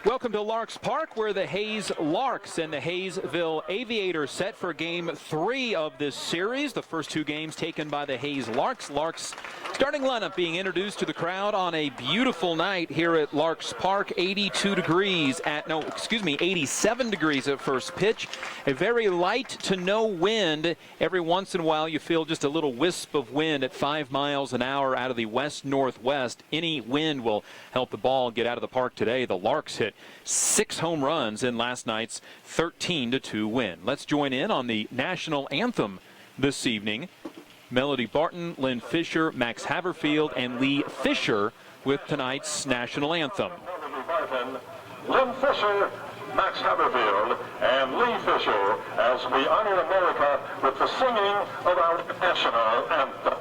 Welcome to Larks Park, where the Hayes Larks and the Haysville Aviators set for Game 3 of this series. The first two games taken by the Hayes Larks. Larks starting lineup being introduced to the crowd on a beautiful night here at Larks Park. 87 degrees at first pitch. A very light to no wind. Every once in a while you feel just a little wisp of wind at 5 miles an hour out of the west-northwest. Any wind will help the ball get out of the park today. The Larks hit 6 home runs in last night's 13-2 win. Let's join in on the national anthem this evening. Melody Barton, Lynn Fisher, Max Haverfield, and Lee Fisher with tonight's national anthem. Lynn Fisher, Max Haverfield, and Lee Fisher as we honor America with the singing of our national anthem.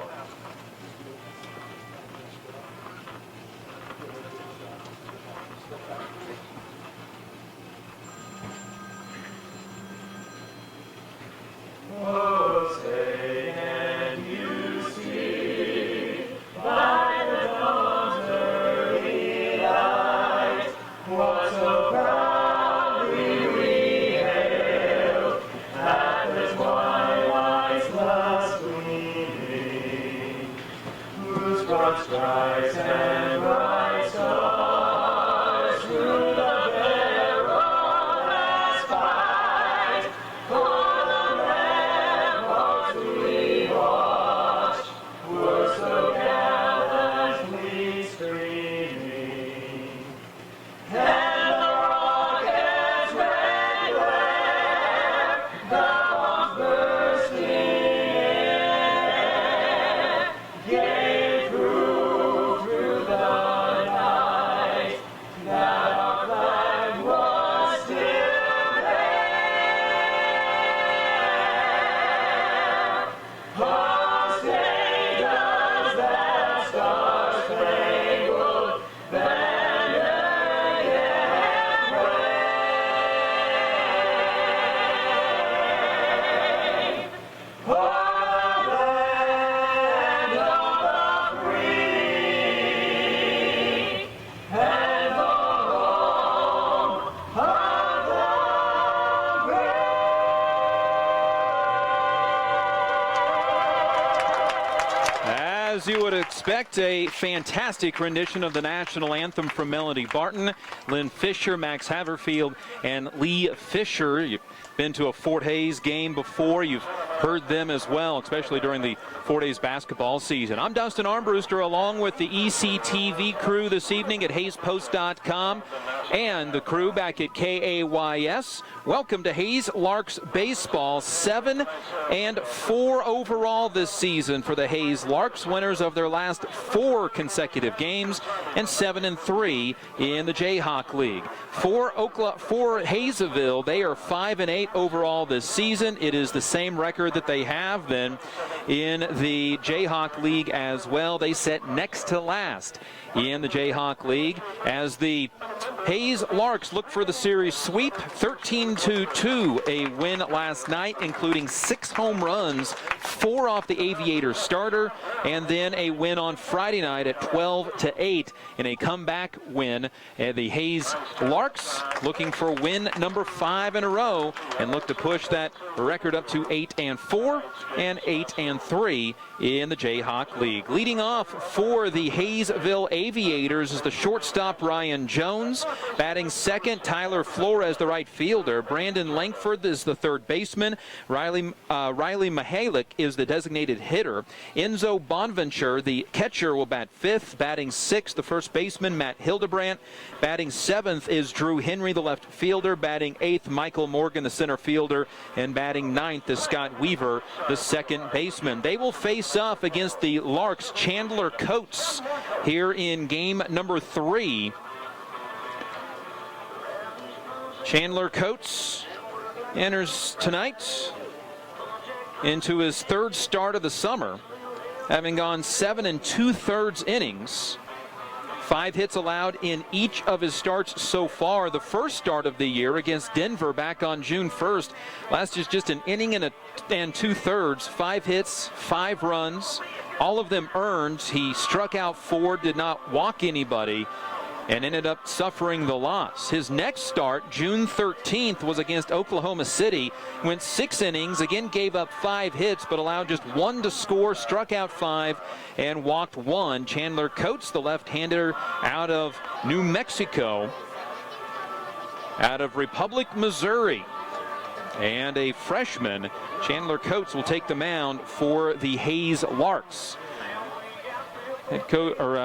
Oh, say can you see by the dawn's early light what so proudly we hailed at the twilight's last gleaming, whose broad stripes and bright stars through the perilous fight for the ramparts we watched were so gallantly streaming, and the rocket's red glare, the bombs bursting in air, gave proof through the night that our flag was still there. Oh, stay does that star-spangled banner yet wave. For the land of the free and the home of the brave. As you would expect, a fantastic rendition of the national anthem from Melody Barton, Lynn Fisher, Max Haverfield, and Lee Fisher. You've been to a Fort Hays game before. You've heard them as well, especially during the Fort Hays basketball season. I'm Dustin Armbruster, along with the ECTV crew this evening at HaysPost.com and the crew back at KAYS. Welcome to Hayes Larks Baseball. 7-4 overall this season for the Hayes Larks, winners of their last 4 consecutive games, and 7-3 in the Jayhawk League. For Haysville, they are 5-8 overall this season. It is the same record that they have been in the Jayhawk League as well. They sit next to last in the Jayhawk League as the Hayes Larks look for the series sweep. 13-2, a win last night, including 6 home runs, 4 off the Aviators starter, and then a win on Friday night at 12-8 in a comeback win. And the Hayes Larks looking for win number 5 in a row and look to push that record up to 8-4 and 8-3 in the Jayhawk League. Leading off for the Haysville Aviators is the shortstop Ryan Jones. Batting second, Tyler Flores, the right fielder. Brandon Langford is the third baseman. Riley Mihalik is the designated hitter. Enzo Bonventure, the catcher, will bat fifth. Batting sixth, the first baseman Matt Hildebrandt. Batting seventh is Drew Henry, the left fielder. Batting eighth, Michael Morgan, the center fielder. And batting ninth is Scott Weaver, the second baseman. They will face off against the Larks' Chandler Coates here in game number 3. Chandler Coates enters tonight into his 3rd start of the summer, having gone 7 2/3 innings. 5 hits allowed in each of his starts so far. The first start of the year against Denver back on June 1st. Last is just an inning and 2/3. 5 hits, 5 runs, all of them earned. He struck out 4, did not walk anybody. and ended up suffering the loss. His next start, June 13th, was against Oklahoma City. Went 6 innings, again gave up 5 hits, but allowed just 1 to score, struck out 5, and walked 1. Chandler Coates, the left-hander out of New Mexico, out of Republic, Missouri, and a freshman, Chandler Coates, will take the mound for the Hayes Larks.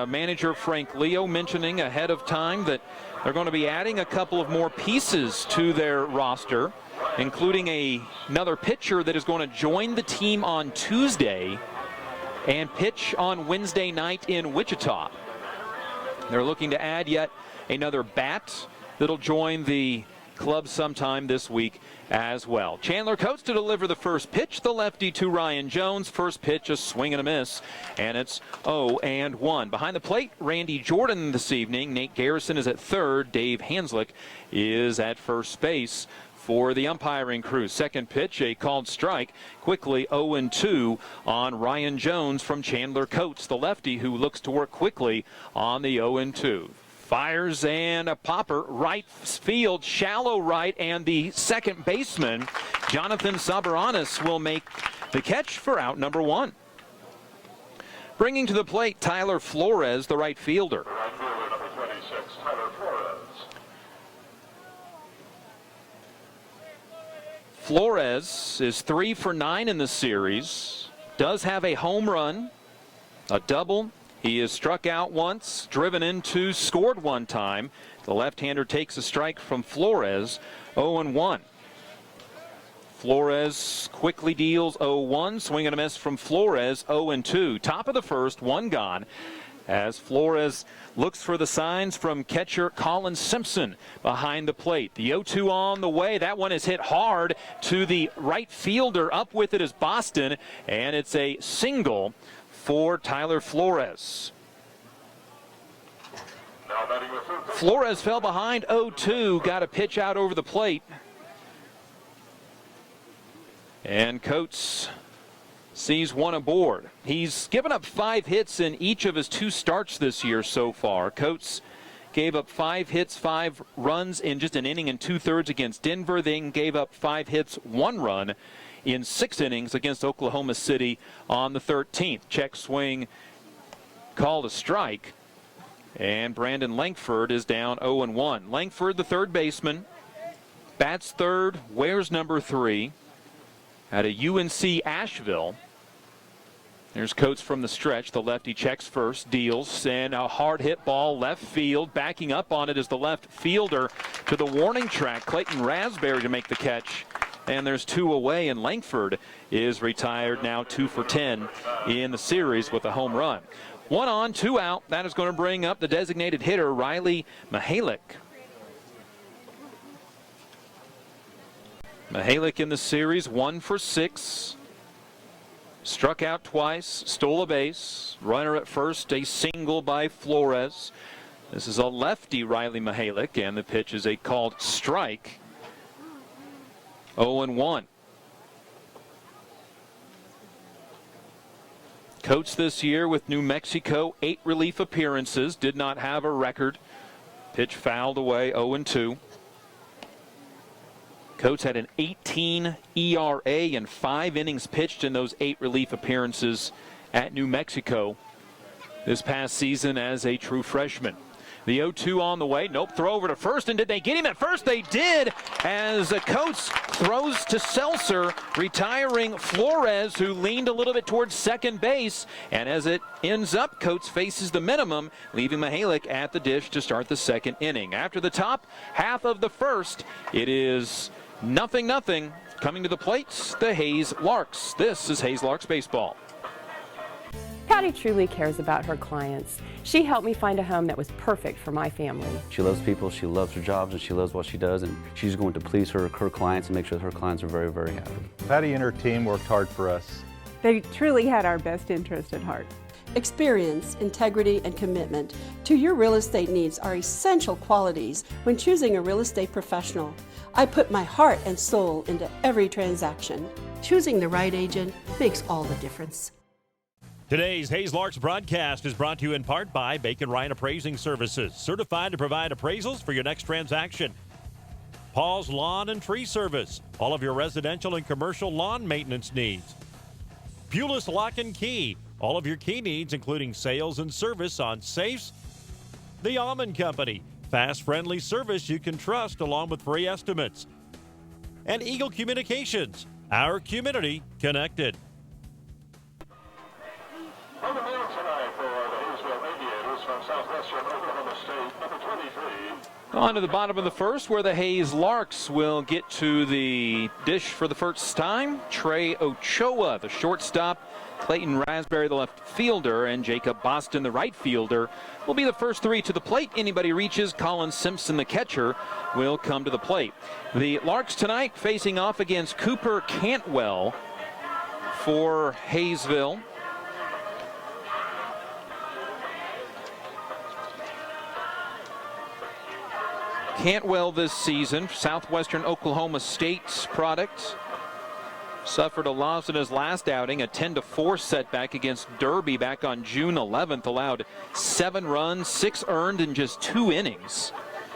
Manager Frank Leo mentioning ahead of time that they're going to be adding a couple of more pieces to their roster, including another pitcher that is going to join the team on Tuesday and pitch on Wednesday night in Wichita. They're looking to add yet another bat that'll join the club sometime this week as well. Chandler Coates to deliver the first pitch, the lefty to Ryan Jones. First pitch, a swing and a miss, and it's 0-1. Behind the plate, Randy Jordan this evening. Nate Garrison is at third. Dave Hanslick is at first base for the umpiring crew. Second pitch, a called strike. Quickly 0-2 on Ryan Jones from Chandler Coates, the lefty who looks to work quickly on the 0-2. Fires and a popper, right field, shallow right, and the second baseman, Jonathan Sabaranis, will make the catch for out number 1. Bringing to the plate, Tyler Flores, the right fielder. Right fielder, number 26, Tyler Flores. Flores is 3 for 9 in the series, does have a home run, a double. He is struck out once, driven into, scored 1 time. The left-hander takes a strike from Flores, 0-1. Flores quickly deals 0-1, swing and a miss from Flores, 0-2. Top of the first, 1 gone, as Flores looks for the signs from catcher Colin Simpson behind the plate. The 0-2 on the way. That one is hit hard to the right fielder. Up with it is Boston, and it's a single for Tyler Flores. Flores fell behind 0-2, got a pitch out over the plate. And Coates sees 1 aboard. He's given up 5 hits in each of his 2 starts this year so far. Coates gave up 5 hits, 5 runs in just an inning and 2/3 against Denver. Then gave up 5 hits, 1 run in 6 innings against Oklahoma City on the 13th. Check swing, called a strike, and Brandon Langford is down 0-1. Langford, the third baseman, bats third, wears number 3 at a UNC Asheville. There's Coates from the stretch. The lefty checks first, deals, and a hard hit ball left field. Backing up on it is the left fielder to the warning track, Clayton Raspberry, to make the catch. And there's 2 away, and Langford is retired now 2 for 10 in the series with a home run. 1 on, 2 out. That is going to bring up the designated hitter, Riley Mihalik. Mihalik in the series, 1 for 6. Struck out twice, stole a base. Runner at first, a single by Flores. This is a lefty, Riley Mihalik, and the pitch is a called strike. 0-1. Coates this year with New Mexico, 8 relief appearances, did not have a record. Pitch fouled away, 0-2. Coates had an 18 ERA and 5 innings pitched in those 8 relief appearances at New Mexico this past season as a true freshman. The 0-2 on the way. Nope, throw over to first. And did they get him at first? They did, as Coates throws to Seltzer, retiring Flores, who leaned a little bit towards second base. And as it ends up, Coates faces the minimum, leaving Mihalik at the dish to start the second inning. After the top half of the first, it is 0-0. Coming to the plates, the Hayes Larks. This is Hayes Larks baseball. Patty truly cares about her clients. She helped me find a home that was perfect for my family. She loves people, she loves her jobs, and she loves what she does, and she's going to please her clients and make sure that her clients are very, very happy. Patty and her team worked hard for us. They truly had our best interest at heart. Experience, integrity, and commitment to your real estate needs are essential qualities when choosing a real estate professional. I put my heart and soul into every transaction. Choosing the right agent makes all the difference. Today's Hayes Larks broadcast is brought to you in part by Bacon Ryan Appraising Services, certified to provide appraisals for your next transaction. Paul's Lawn and Tree Service, all of your residential and commercial lawn maintenance needs. Pulis Lock and Key, all of your key needs, including sales and service on safes. The Almond Company, fast, friendly service you can trust along with free estimates. And Eagle Communications, our community connected. On the field tonight for the Haysville Aviators from southwestern Oklahoma State, number 23. On to the bottom of the first, where the Hayes Larks will get to the dish for the first time. Trey Ochoa, the shortstop, Clayton Raspberry, the left fielder, and Jacob Boston, the right fielder, will be the first three to the plate. Anybody reaches, Colin Simpson, the catcher, will come to the plate. The Larks tonight facing off against Cooper Cantwell for Haysville. Cantwell this season, Southwestern Oklahoma State's product, suffered a loss in his last outing, a 10-4 setback against Derby back on June 11th, allowed 7 runs, 6 earned in just 2 innings.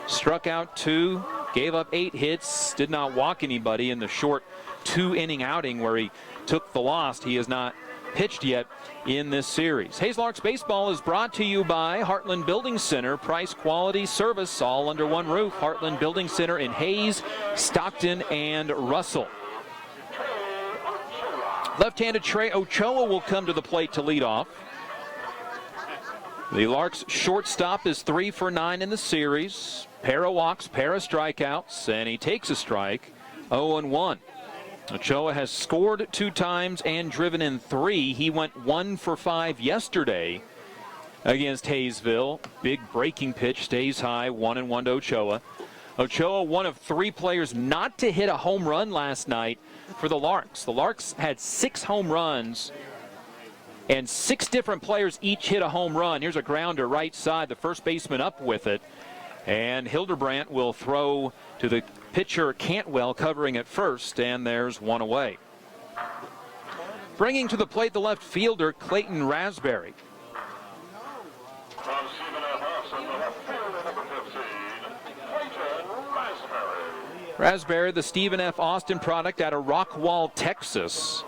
Struck out 2, gave up 8 hits, did not walk anybody in the short 2-inning outing where he took the loss. He has not pitched yet in this series. Hayes Larks baseball is brought to you by Heartland Building Center. Price, quality, service, all under one roof. Heartland Building Center in Hayes, Stockton, and Russell. Left-handed Trey Ochoa will come to the plate to lead off. The Larks shortstop is 3 for 9 in the series. Pair of walks, pair of strikeouts, and he takes a strike, 0-1. Ochoa has scored 2 times and driven in 3. He went 1 for 5 yesterday against Haysville. Big breaking pitch, stays high, 1-1 to Ochoa. Ochoa, one of 3 players not to hit a home run last night for the Larks. The Larks had 6 home runs, and 6 different players each hit a home run. Here's a grounder right side, the first baseman up with it. And Hildebrandt will throw to the pitcher Cantwell, covering at first, and there's 1 away. Bringing to the plate the left fielder, Clayton Raspberry. From Stephen F. Austin, the left fielder, number 15, Clayton Raspberry. Raspberry, the Stephen F. Austin product out of Rockwall, Texas.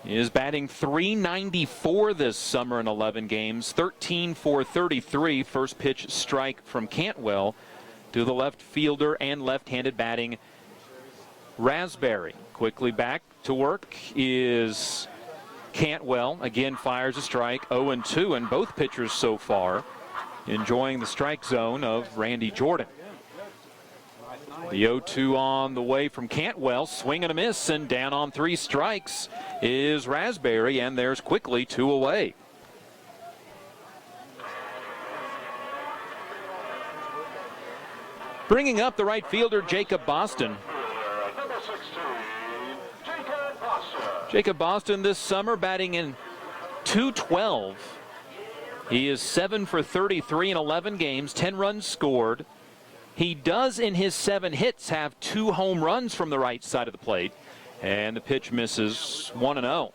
He is batting .394 this summer in 11 games, 13 for 33. First pitch strike from Cantwell to the left fielder and left-handed batting Raspberry. Quickly back to work is Cantwell. Again fires a strike, 0-2, and both pitchers so far enjoying the strike zone of Randy Jordan. The 0-2 on the way from Cantwell, swing and a miss, and down on 3 strikes is Raspberry, and there's quickly 2 away. Bringing up the right fielder, Jacob Boston. Number 16, Jacob Boston. Jacob Boston this summer batting in .212. He is 7 for 33 in 11 games, 10 runs scored. He does, in his 7 hits, have 2 home runs from the right side of the plate. And the pitch misses, 1-0.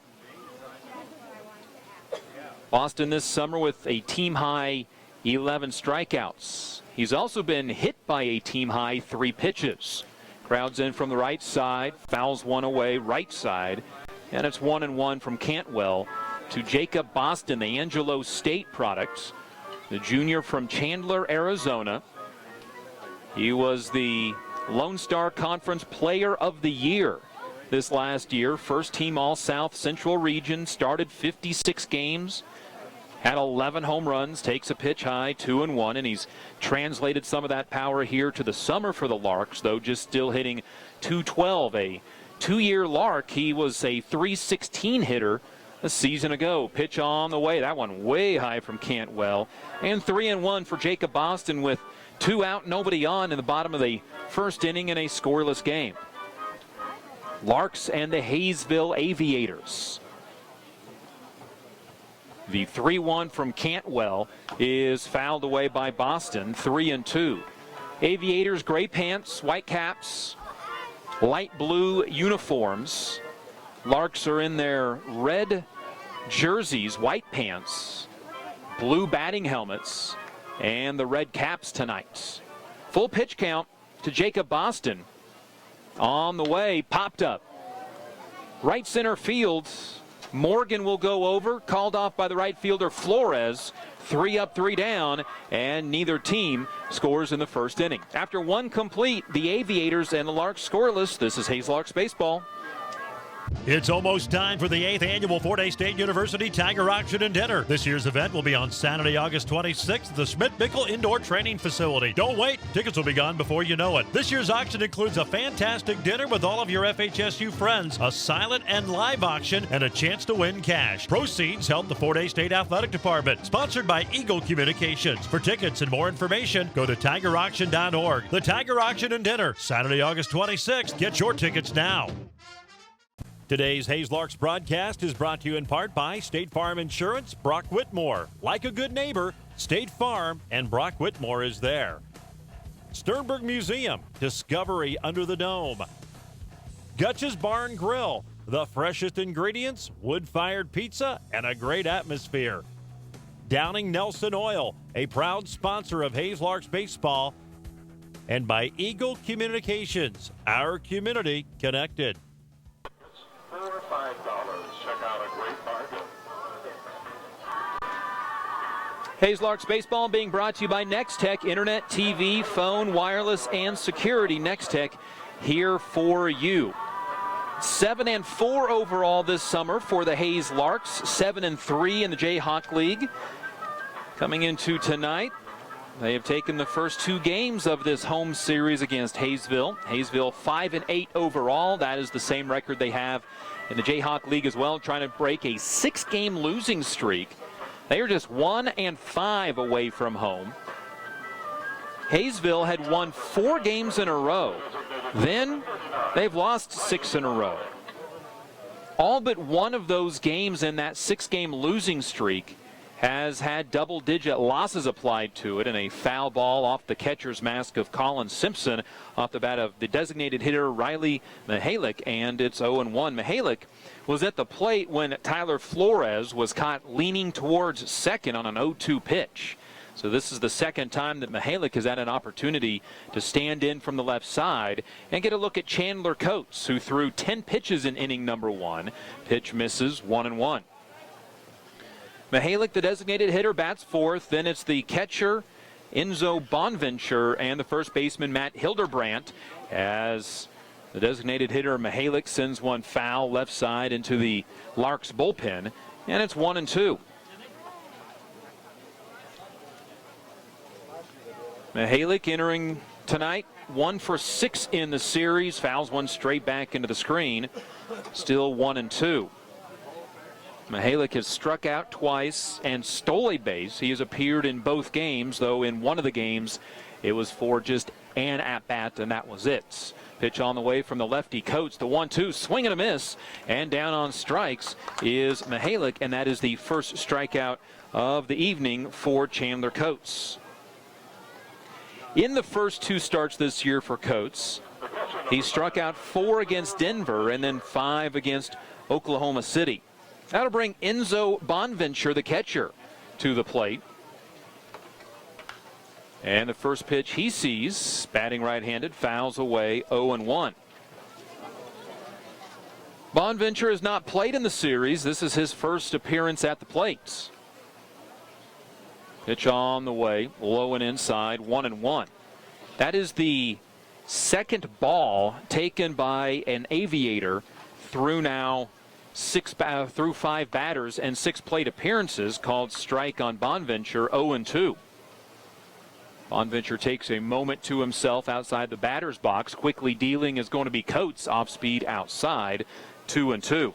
Boston this summer with a team-high 11 strikeouts. He's also been hit by a team-high 3 pitches. Crowds in from the right side, fouls 1 away, right side. And it's 1-1 from Cantwell to Jacob Boston, the Angelo State product, the junior from Chandler, Arizona. He was the Lone Star Conference Player of the Year this last year. First team All-South Central Region, started 56 games, had 11 home runs, takes a pitch high, 2-1, and he's translated some of that power here to the summer for the Larks, though just still hitting .212. A 2-year Lark, he was a .316 hitter a season ago. Pitch on the way, that one way high from Cantwell. And 3-1 for Jacob Boston with 2 out, nobody on in the bottom of the first inning in a scoreless game. Larks and the Haysville Aviators. The 3-1 from Cantwell is fouled away by Boston, 3-2. Aviators, gray pants, white caps, light blue uniforms. Larks are in their red jerseys, white pants, blue batting helmets, and the red caps tonight. Full pitch count to Jacob Boston. On the way, popped up. Right center field. Morgan will go over, called off by the right fielder Flores. 3 up, 3 down, and neither team scores in the first inning. After one complete, the Aviators and the Larks scoreless. This is Hayes Larks Baseball. It's almost time for the 8th annual Fort Hays State University Tiger Auction and Dinner. This year's event will be on Saturday, August 26th at the Schmidt-Bickel Indoor Training Facility. Don't wait. Tickets will be gone before you know it. This year's auction includes a fantastic dinner with all of your FHSU friends, a silent and live auction, and a chance to win cash. Proceeds help the Fort Hays State Athletic Department. Sponsored by Eagle Communications. For tickets and more information, go to tigerauction.org. The Tiger Auction and Dinner, Saturday, August 26th. Get your tickets now. Today's Hayes Larks broadcast is brought to you in part by State Farm Insurance, Brock Whitmore. Like a good neighbor, State Farm and Brock Whitmore is there. Sternberg Museum, Discovery Under the Dome. Gutch's Barn Grill, the freshest ingredients, wood-fired pizza, and a great atmosphere. Downing Nelson Oil, a proud sponsor of Hayes Larks Baseball. And by Eagle Communications, our community connected. $4 or $5. Check out a great bargain. Hayes Larks Baseball being brought to you by Nextech, Internet, TV, phone, wireless, and security. Nextech here for you. 7-4 overall this summer for the Hayes Larks. 7-3 in the Jayhawk League. Coming into tonight, they have taken the first 2 games of this home series against Haysville. Haysville 5-8 overall. That is the same record they have in the Jayhawk League as well, trying to break a 6-game losing streak. They are just 1-5 away from home. Haysville had won 4 games in a row. Then they've lost 6 in a row. All but one of those games in that 6-game losing streak has had double-digit losses applied to it, and a foul ball off the catcher's mask of Colin Simpson off the bat of the designated hitter Riley Mihalik, and it's 0-1. Mihalik was at the plate when Tyler Flores was caught leaning towards second on an 0-2 pitch. So this is the second time that Mihalik has had an opportunity to stand in from the left side and get a look at Chandler Coates, who threw 10 pitches in inning number 1. Pitch misses, 1-1. Mihalik, the designated hitter, bats fourth. Then it's the catcher, Enzo Bonventure, and the first baseman, Matt Hildebrandt, as the designated hitter, Mihalik, sends one foul left side into the Larks bullpen, and it's 1-2. Mihalik entering tonight 1 for 6 in the series, fouls one straight back into the screen, still 1-2. Mihalik has struck out twice and stole a base. He has appeared in both games, though in one of the games it was for just an at-bat, and that was it. Pitch on the way from the lefty Coates. The 1-2, swing and a miss, and down on strikes is Mihalik, and that is the first strikeout of the evening for Chandler Coates. In the first 2 starts this year for Coates, he struck out 4 against Denver and then 5 against Oklahoma City. That'll bring Enzo Bonventure, the catcher, to the plate. And the first pitch he sees, batting right-handed, fouls away, 0-1. Bonventure has not played in the series. This is his first appearance at the plate. Pitch on the way, low and inside, 1-1. That is the second ball taken by an Aviator through now through 5 batters and 6 plate appearances, called strike on Bonventure, 0-2. Bonventure takes a moment to himself outside the batter's box. Quickly dealing is going to be Coates, off speed outside, 2-2.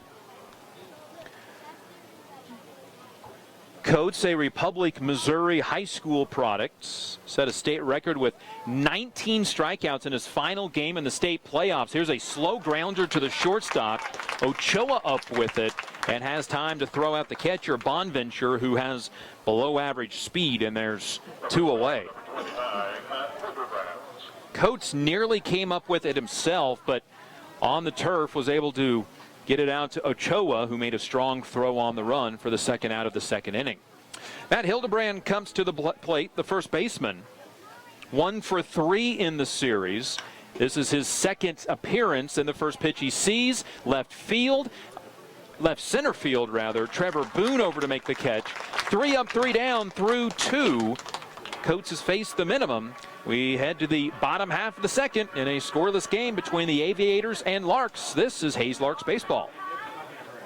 Coates, a Republic, Missouri high school product, set a state record with 19 strikeouts in his final game in the state playoffs. Here's a slow grounder to the shortstop. Ochoa up with it and has time to throw out the catcher, Bonventure, who has below average speed, and there's 2 away. Coates nearly came up with it himself, but on the turf was able to get it out to Ochoa, who made a strong throw on the run for the second out of the second inning. Matt Hildebrand comes to the plate, the first baseman. 1 for 3 in the series. This is his second appearance, and the first pitch he sees, left center field rather. Trevor Boone over to make the catch. 3 up, 3 down through 2. Coates has faced the minimum. We head to the bottom half of the second in a scoreless game between the Aviators and Larks. This is Hayes Larks baseball.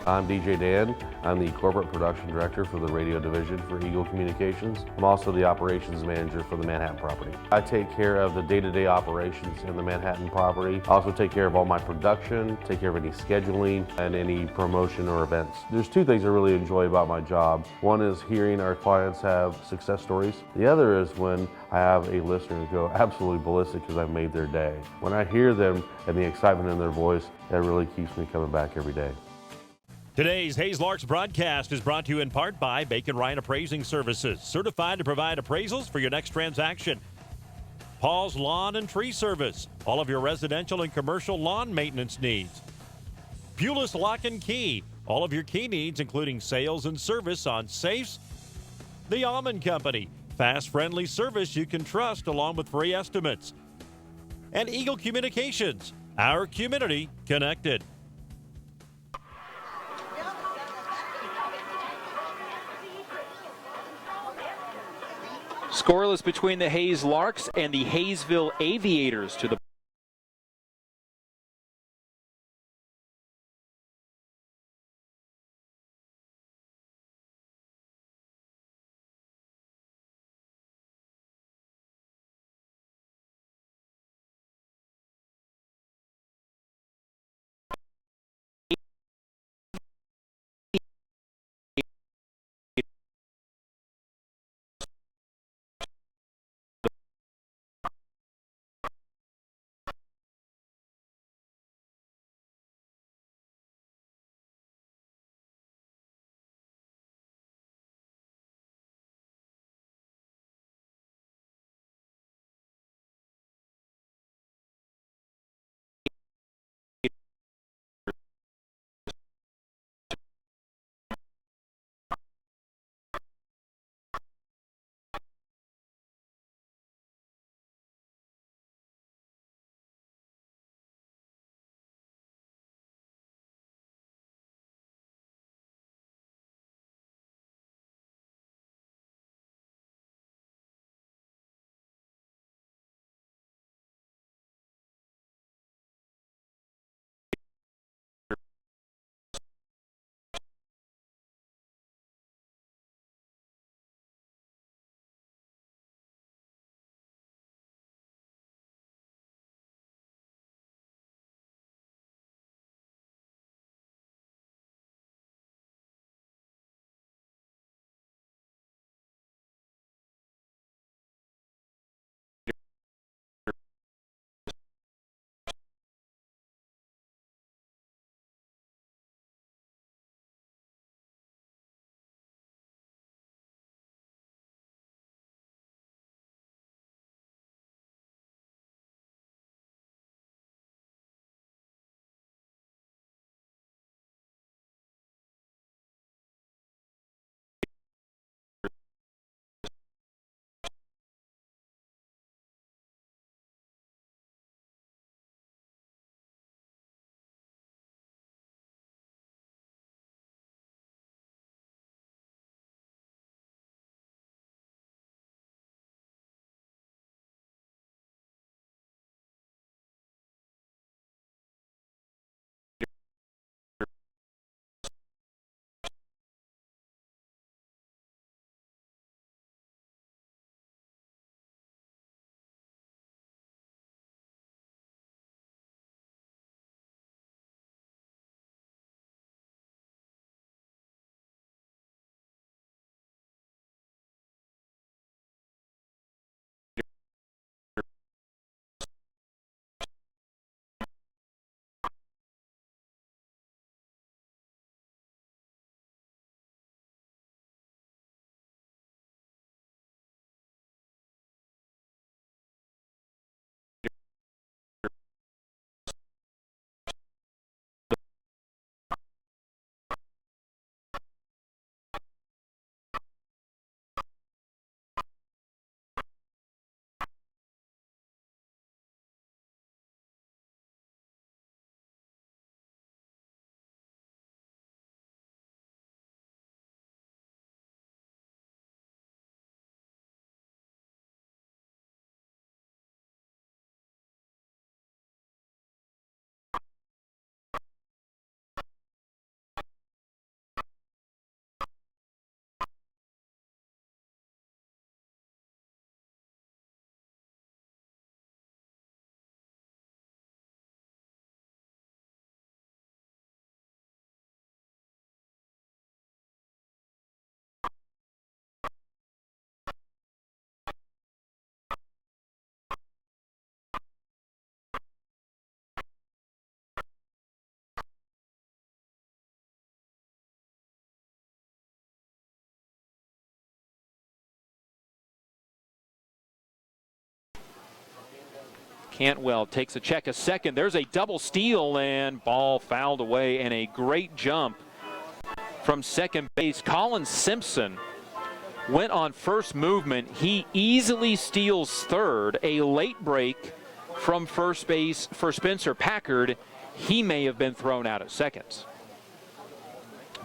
I'm DJ Dan. I'm the Corporate Production Director for the radio division for Eagle Communications. I'm also the Operations Manager for the Manhattan property. I take care of the day-to-day operations in the Manhattan property. I also take care of all my production, take care of any scheduling and any promotion or events. There's 2 things I really enjoy about my job. One is hearing our clients have success stories. The other is when I have a listener go absolutely ballistic because I've made their day. When I hear them and the excitement in their voice, that really keeps me coming back every day. Today's Hayes Larks broadcast is brought to you in part by Bacon Ryan Appraising Services, certified to provide appraisals for your next transaction. Paul's Lawn and Tree Service, all of your residential and commercial lawn maintenance needs. Pulis Lock and Key, all of your key needs, including sales and service on safes. The Almond Company, fast, friendly service you can trust along with free estimates. And Eagle Communications, our community connected. Scoreless between the Hayes Larks and the Haysville Aviators to the Cantwell takes a check a second. There's a double steal and ball fouled away, and a great jump from second base. Colin Simpson went on first movement. He easily steals third. A late break from first base for Spencer Packard. He may have been thrown out at second.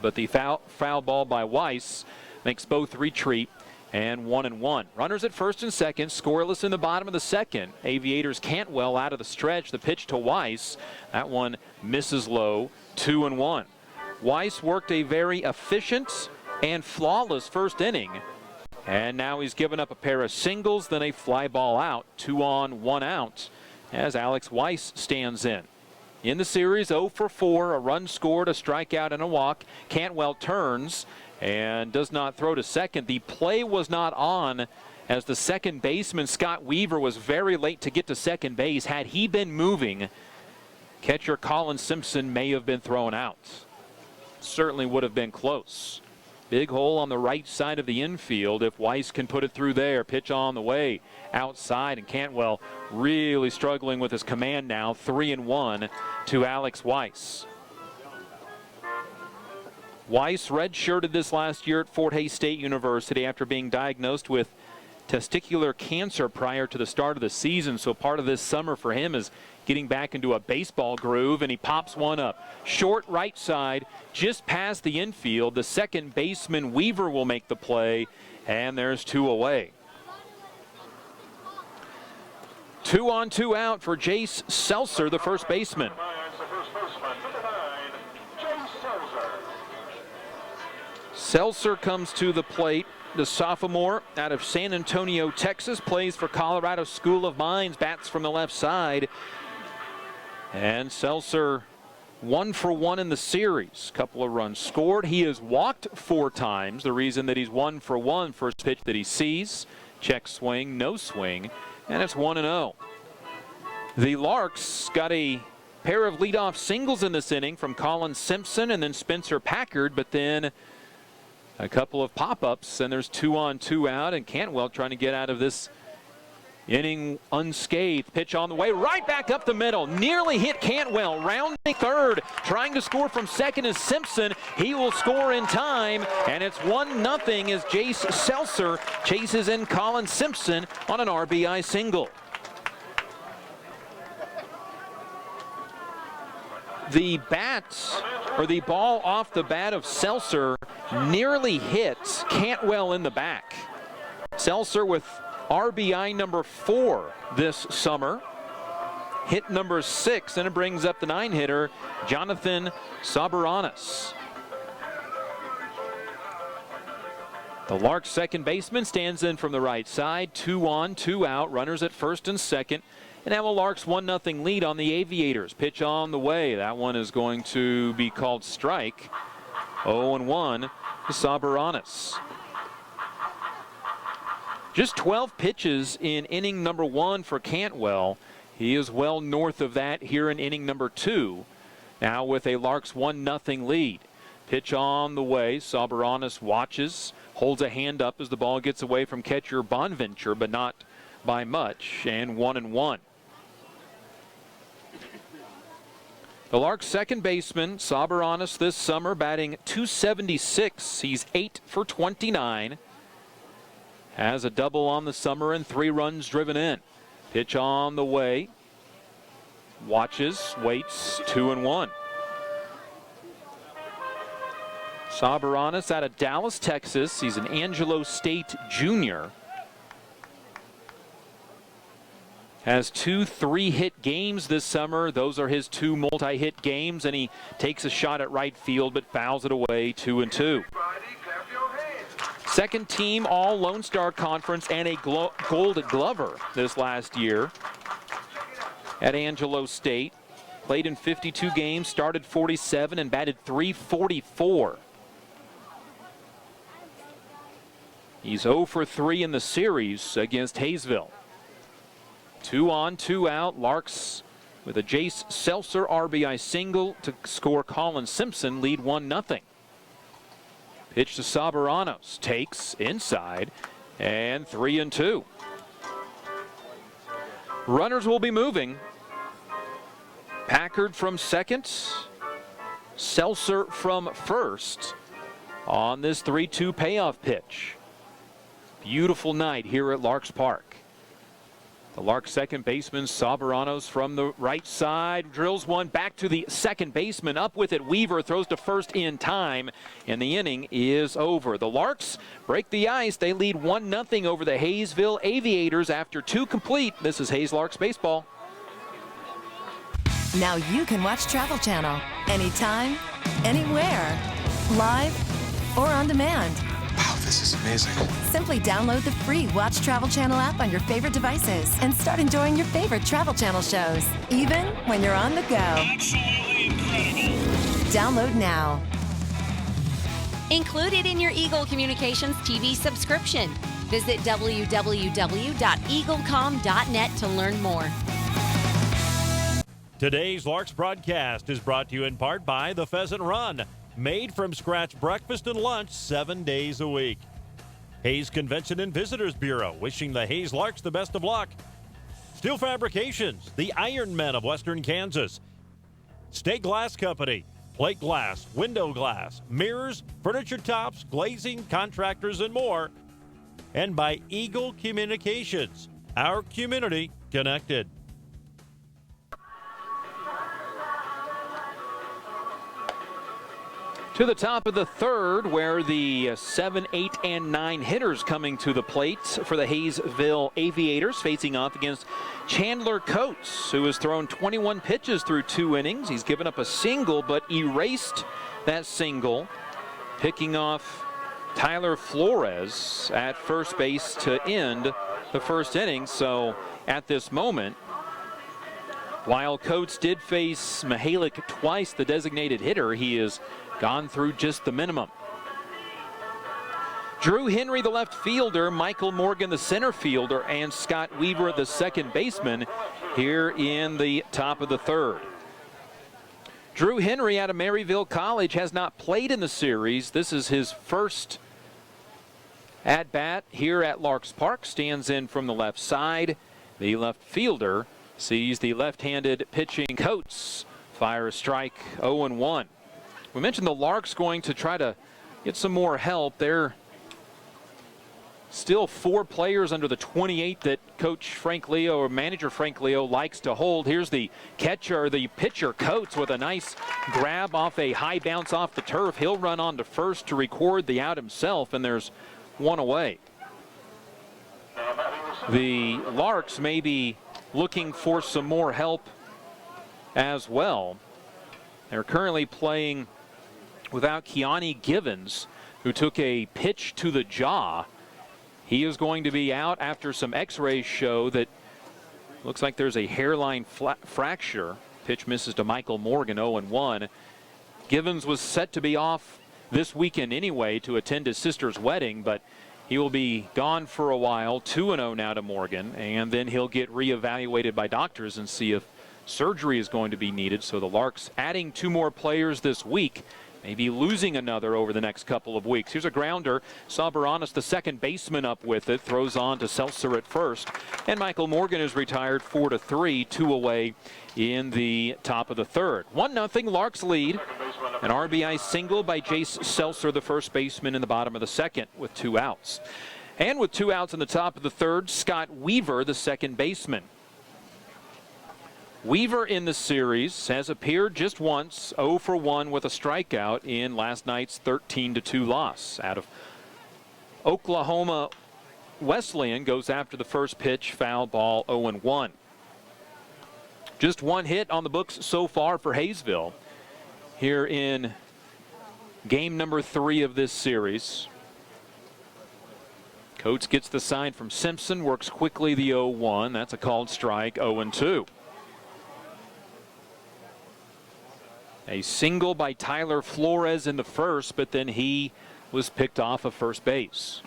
But the foul ball by Weiss makes both retreat, and 1-1. Runners at first and second, scoreless in the bottom of the second. Aviators Cantwell out of the stretch. The pitch to Weiss. That one misses low, 2-1. Weiss worked a very efficient and flawless first inning. And now he's given up a pair of singles, then a fly ball out. 2 on, 1 out as Alex Weiss stands in. In the series, 0 for 4, a run scored, a strikeout, and a walk. Cantwell turns and does not throw to second. The play was not on as the second baseman, Scott Weaver, was very late to get to second base. Had he been moving, catcher Colin Simpson may have been thrown out. Certainly would have been close. Big hole on the right side of the infield if Weiss can put it through there. Pitch on the way outside, and Cantwell really struggling with his command now. 3-1 to Alex Weiss. Weiss redshirted this last year at Fort Hays State University after being diagnosed with testicular cancer prior to the start of the season. So part of this summer for him is getting back into a baseball groove, and he pops one up. Short right side, just past the infield. The second baseman, Weaver, will make the play, and there's 2 away. 2 on, 2 out for Jace Seltzer, the first baseman. Seltzer comes to the plate. The sophomore out of San Antonio, Texas, plays for Colorado School of Mines, bats from the left side. And Seltzer 1 for 1 in the series. Couple of runs scored. He has walked 4 times. The reason that he's 1 for 1, first pitch that he sees. Check swing, no swing, and it's 1-0. The Larks got a pair of leadoff singles in this inning from Colin Simpson and then Spencer Packard, but then a couple of pop-ups, and there's 2 on, 2 out, and Cantwell trying to get out of this inning unscathed. Pitch on the way, right back up the middle. Nearly hit Cantwell, rounding third. Trying to score from second is Simpson. He will score in time, and it's 1-0 as Jace Seltzer chases in Colin Simpson on an RBI single. The the ball off the bat of Seltzer nearly hits Cantwell in the back. Seltzer with RBI number 4 this summer. Hit number 6, and it brings up the 9-hitter, Jonathan Sabaranis. The Larks second baseman stands in from the right side. 2 on, 2 out. Runners at first and second. And now a Larks 1-0 lead on the Aviators. Pitch on the way. That one is going to be called strike. 0-1 to Sabaranis. Just 12 pitches in inning number 1 for Cantwell. He is well north of that here in inning number 2. Now with a Larks 1-0 lead. Pitch on the way. Sabaranis watches, holds a hand up as the ball gets away from catcher Bonventure, but not by much, and 1-1. The Larks second baseman, Sabaranis, this summer batting .276. He's 8 for 29. Has a double on the summer and 3 runs driven in. Pitch on the way. Watches, waits, 2-1. Sabaranis out of Dallas, Texas. He's an Angelo State junior. Has 2 3-hit games this summer. Those are his 2 multi-hit games, and he takes a shot at right field but fouls it away. 2-2. Second team All Lone Star Conference and a Gold Glover this last year at Angelo State. Played in 52 games, started 47, and batted .344. He's 0 for 3 in the series against Haysville. 2 on, 2 out. Larks with a Jace Seltzer RBI single to score Colin Simpson, lead 1-0. Pitch to Sabaranis, takes inside, and 3-2. Runners will be moving. Packard from second, Seltzer from first on this 3-2 payoff pitch. Beautiful night here at Larks Park. The Larks second baseman, Soberanos from the right side, drills one back to the second baseman. Up with it, Weaver throws to first in time, and the inning is over. The Larks break the ice. They lead 1-0 over the Haysville Aviators after 2 complete. This is Hayes Larks Baseball. Now you can watch Travel Channel anytime, anywhere, live or on demand. Wow, this is amazing. Simply download the free Watch Travel Channel app on your favorite devices and start enjoying your favorite Travel Channel shows, even when you're on the go. Absolutely incredible. Download now. Included in your Eagle Communications TV subscription. Visit www.eaglecom.net to learn more. Today's Larks broadcast is brought to you in part by the Pheasant Run. Made from scratch breakfast and lunch 7 days a week. Hayes Convention and Visitors Bureau wishing the Hayes Larks the best of luck. Steel Fabrications, the Iron Men of Western Kansas. State Glass Company, plate glass, window glass, mirrors, furniture tops, glazing, contractors, and more. And by Eagle Communications, our community connected. To the top of the third, where the 7, 8, and 9 hitters coming to the plate for the Haysville Aviators, facing off against Chandler Coates, who has thrown 21 pitches through 2 innings. He's given up a single, but erased that single, picking off Tyler Flores at first base to end the first inning. So at this moment, while Coates did face Mihalik twice, the designated hitter, he is gone through just the minimum. Drew Henry, the left fielder, Michael Morgan, the center fielder, and Scott Weaver, the second baseman, here in the top of the third. Drew Henry out of Maryville College has not played in the series. This is his first at-bat here at Larks Park. Stands in from the left side. The left fielder sees the left-handed pitching Coates fire a strike, 0-1. We mentioned the Larks going to try to get some more help. They're still 4 players under the 28 that Coach Frank Leo or manager Frank Leo likes to hold. Here's the catcher, the pitcher Coates with a nice grab off a high bounce off the turf. He'll run on to first to record the out himself, and there's 1 away. The Larks may be looking for some more help as well. They're currently playing without Keani Givens, who took a pitch to the jaw. He is going to be out after some x-rays show that looks like there's a hairline fracture. Pitch misses to Michael Morgan, 0-1. Givens was set to be off this weekend anyway to attend his sister's wedding, but he will be gone for a while. 2-0 now to Morgan, and then he'll get reevaluated by doctors and see if surgery is going to be needed. So the Larks adding 2 more players this week, maybe losing another over the next couple of weeks. Here's a grounder. Soberanos, the second baseman, up with it. Throws on to Seltzer at first. And Michael Morgan is retired 4-3, 2 away in the top of the third. 1-0 Larks lead. An RBI single by Jace Seltzer, the first baseman, in the bottom of the second with 2 outs. And with 2 outs in the top of the third, Scott Weaver, the second baseman. Weaver in the series has appeared just once, 0-for-1 with a strikeout in last night's 13-2 loss. Out of Oklahoma Wesleyan, goes after the first pitch, foul ball, 0-1. Just 1 hit on the books so far for Haysville here in game number 3 of this series. Coates gets the sign from Simpson, works quickly the 0-1. That's a called strike, 0-2. A single by Tyler Flores in the first, but then he was picked off of first base.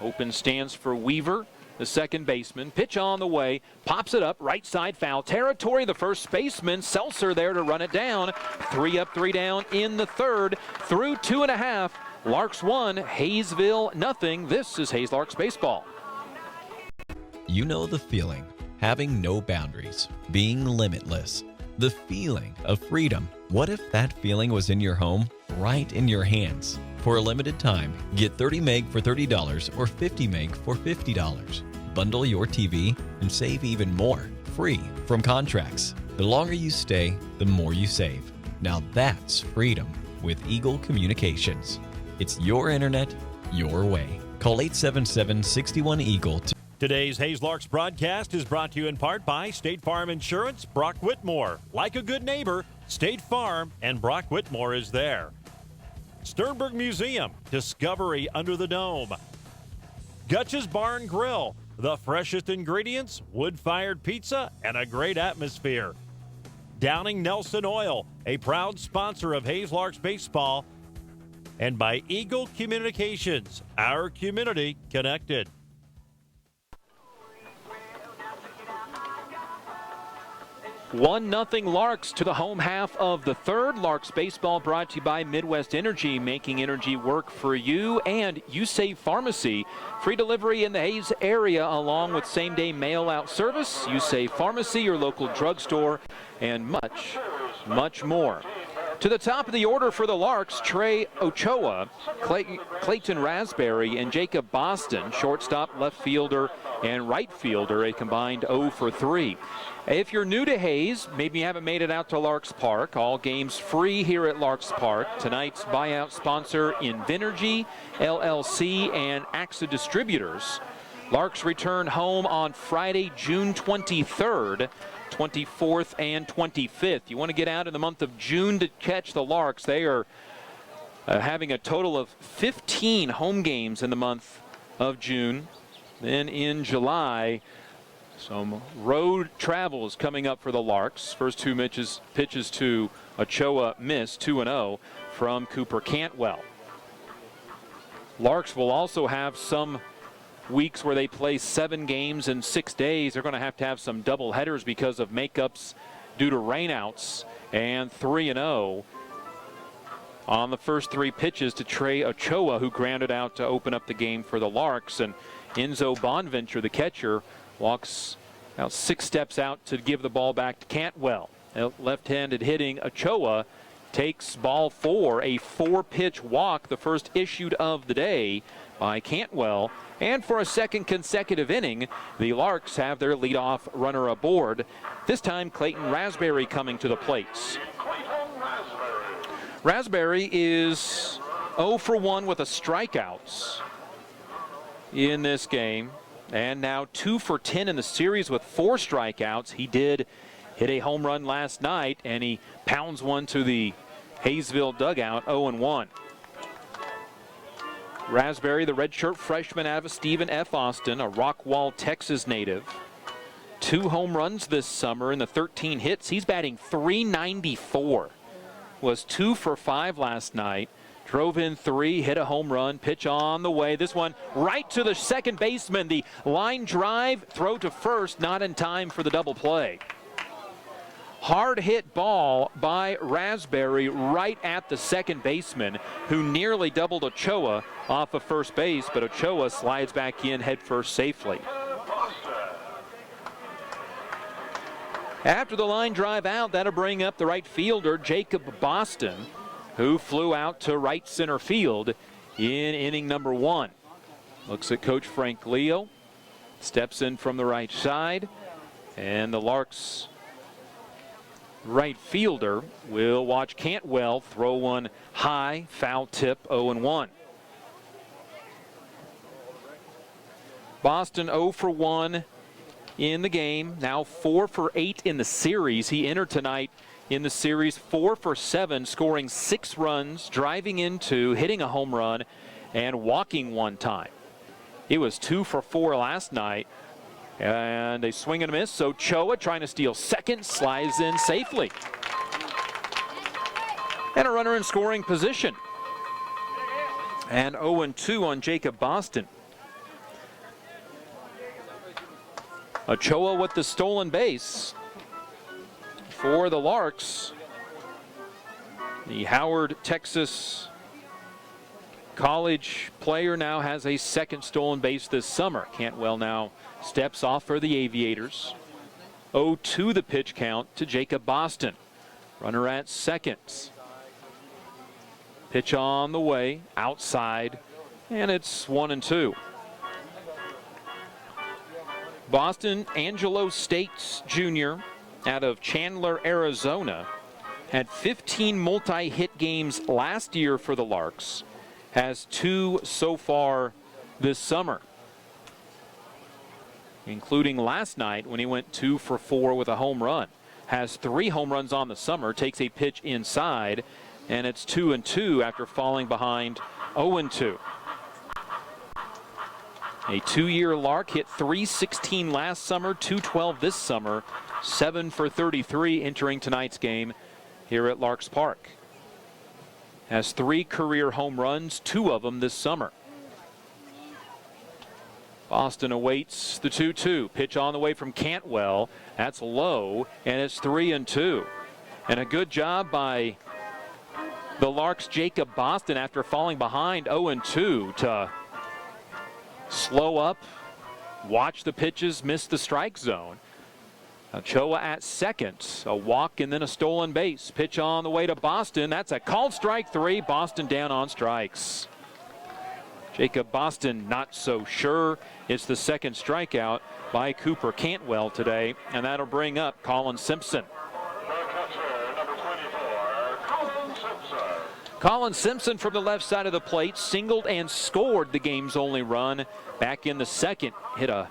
Open stands for Weaver, the second baseman. Pitch on the way, pops it up, right side foul territory. The first baseman, Seltzer, there to run it down. 3 up, 3 down in the third. Through 2.5, Larks 1, Haysville nothing. This is Hayes Larks Baseball. You know the feeling. Having no boundaries, being limitless, the feeling of freedom. What if that feeling was in your home, right in your hands? For a limited time, get 30 meg for $30 or 50 meg for $50. Bundle your TV and save even more, free from contracts. The longer you stay, the more you save. Now that's freedom with Eagle Communications. It's your internet, your way. Call 877-61-EAGLE. Today's Hayes Larks broadcast is brought to you in part by State Farm Insurance, Brock Whitmore. Like a good neighbor, State Farm and Brock Whitmore is there. Sternberg Museum, Discovery Under the Dome. Gutch's Bar and Grill, the freshest ingredients, wood-fired pizza, and a great atmosphere. Downing Nelson Oil, a proud sponsor of Hayes Larks baseball. And by Eagle Communications, our community connected. 1-0 Larks to the home half of the third. Larks baseball brought to you by Midwest Energy, making energy work for you, and You Save Pharmacy. Free delivery in the Hayes area along with same-day mail-out service. You Save Pharmacy, your local drugstore, and much, much more. To the top of the order for the Larks, Trey Ochoa, Clayton Raspberry, and Jacob Boston, shortstop, left fielder, and right fielder, a combined 0 for 3. If you're new to Hayes, maybe you haven't made it out to Larks Park, all games free here at Larks Park. Tonight's buyout sponsor, Invenergy, LLC, and AXA Distributors. Larks return home on Friday, June 23rd, 24th, and 25th. You want to get out in the month of June to catch the Larks. They are having a total of 15 home games in the month of June. Then in July, some road travel is coming up for the Larks. First two pitches to Ochoa missed, 2-0 from Cooper Cantwell. Larks will also have some weeks where they play 7 games in 6 days. They're going to have some double headers because of makeups due to rainouts. And 3-0 on the first 3 pitches to Trey Ochoa, who grounded out to open up the game for the Larks. And Enzo Bonventure, the catcher, walks about 6 steps out to give the ball back to Cantwell. Left-handed hitting Ochoa takes ball 4, a 4-pitch walk, the first issued of the day by Cantwell. And for a second consecutive inning, the Larks have their leadoff runner aboard. This time, Clayton Raspberry coming to the plate. Raspberry is 0 for 1 with a strikeout in this game, and now 2 for 10 in the series with 4 strikeouts. He did hit a home run last night, and he pounds one to the Haysville dugout, 0-1. Raspberry, the redshirt freshman out of Stephen F. Austin, a Rockwall, Texas native. 2 home runs this summer in the 13 hits. He's batting .394. Was 2 for 5 last night. Drove in 3, hit a home run, pitch on the way. This one right to the second baseman. The line drive, throw to first, not in time for the double play. Hard hit ball by Raspberry right at the second baseman, who nearly doubled Ochoa off of first base, but Ochoa slides back in headfirst safely. After the line drive out, that'll bring up the right fielder, Jacob Boston, who flew out to right center field in inning number 1. Looks at Coach Frank Leo, steps in from the right side, and the Larks right fielder will watch Cantwell throw one high, foul tip, 0-1. Boston 0 for 1 in the game, now 4 for 8 in the series. He entered tonight in the series 4 for 7, scoring 6 runs, driving in 2, hitting a home run, and walking 1 time. He was 2 for 4 last night. And a swing and a miss. So Ochoa trying to steal second, slides in safely. And a runner in scoring position. And 0-2 on Jacob Boston. Ochoa with the stolen base for the Larks. The Howard, Texas college player now has a second stolen base this summer. Cantwell now steps off for the Aviators. 0-2 the pitch count to Jacob Boston. Runner at second. Pitch on the way, outside, and it's 1-2. Boston Angelo States Jr. out of Chandler, Arizona, had 15 multi-hit games last year for the Larks, has 2 so far this summer, including last night when he went 2 for 4 with a home run. Has 3 home runs on the summer, takes a pitch inside, and it's 2-2 after falling behind 0-2. A 2-year Lark, hit .316 last summer, .212 this summer, 7 for 33 entering tonight's game here at Larks Park. Has 3 career home runs, 2 of them this summer. Boston awaits the 2-2. Pitch on the way from Cantwell. That's low, and it's 3-2. And a good job by the Larks' Jacob Boston after falling behind 0-2 to slow up, watch the pitches, miss the strike zone. Ochoa at second, a walk and then a stolen base. Pitch on the way to Boston. That's a called strike 3. Boston down on strikes. Jacob Boston not so sure. It's the second strikeout by Cooper Cantwell today, and that'll bring up Colin Simpson. Colin Simpson from the left side of the plate singled and scored the game's only run back in the second. Hit a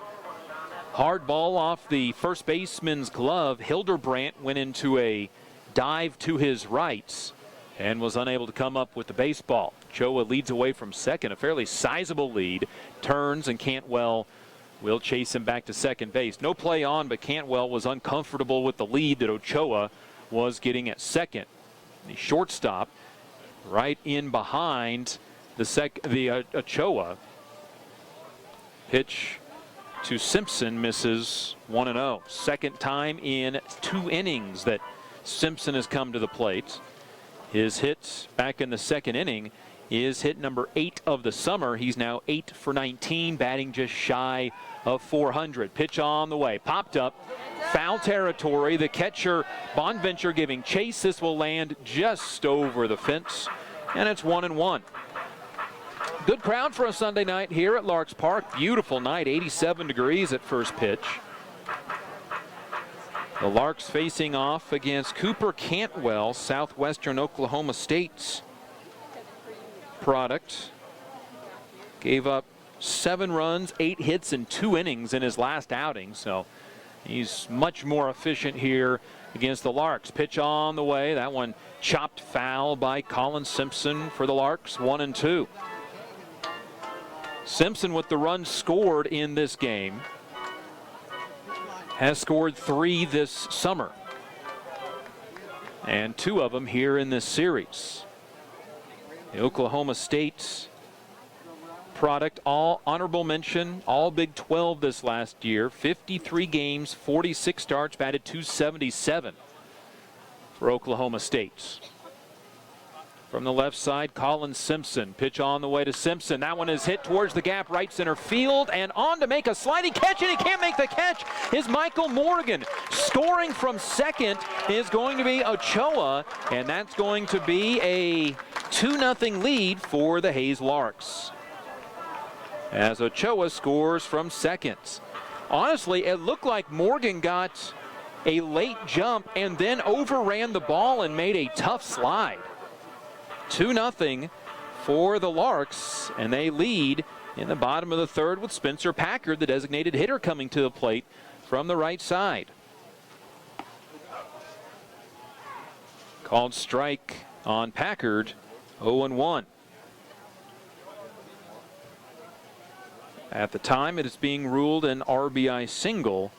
hard ball off the first baseman's glove. Hildebrandt went into a dive to his right and was unable to come up with the baseball. Ochoa leads away from second, a fairly sizable lead. Turns, and Cantwell will chase him back to second base. No play on, but Cantwell was uncomfortable with the lead that Ochoa was getting at second. The shortstop right in behind the Ochoa. Pitch to Simpson misses 1-0. Second time in 2 innings that Simpson has come to the plate. His hit back in the second inning is hit number 8 of the summer. He's now 8 for 19, batting just shy of 400. Pitch on the way, popped up, foul territory. The catcher Bonventure giving chase. This will land just over the fence, and it's 1-1. Good crowd for a Sunday night here at Larks Park. Beautiful night, 87 degrees at first pitch. The Larks facing off against Cooper Cantwell, Southwestern Oklahoma State's product. Gave up 7 runs, 8 hits, and 2 innings in his last outing, so he's much more efficient here against the Larks. Pitch on the way. That one chopped foul by Colin Simpson for the Larks. 1-2. Simpson, with the runs scored in this game, has scored 3 this summer, and 2 of them here in this series. The Oklahoma State product, all honorable mention, all Big 12 this last year. 53 games, 46 starts, batted .277 for Oklahoma State. From the left side, Colin Simpson. Pitch on the way to Simpson. That one is hit towards the gap, right center field, and on to make a sliding catch, and he can't make the catch is Michael Morgan. Scoring from second is going to be Ochoa, and that's going to be a 2-0 lead for the Hayes Larks, as Ochoa scores from second. Honestly, it looked like Morgan got a late jump and then overran the ball and made a tough slide. 2-0 for the Larks, and they lead in the bottom of the third with Spencer Packard, the designated hitter, coming to the plate from the right side. Called strike on Packard, 0-1. At the time, it is being ruled an RBI single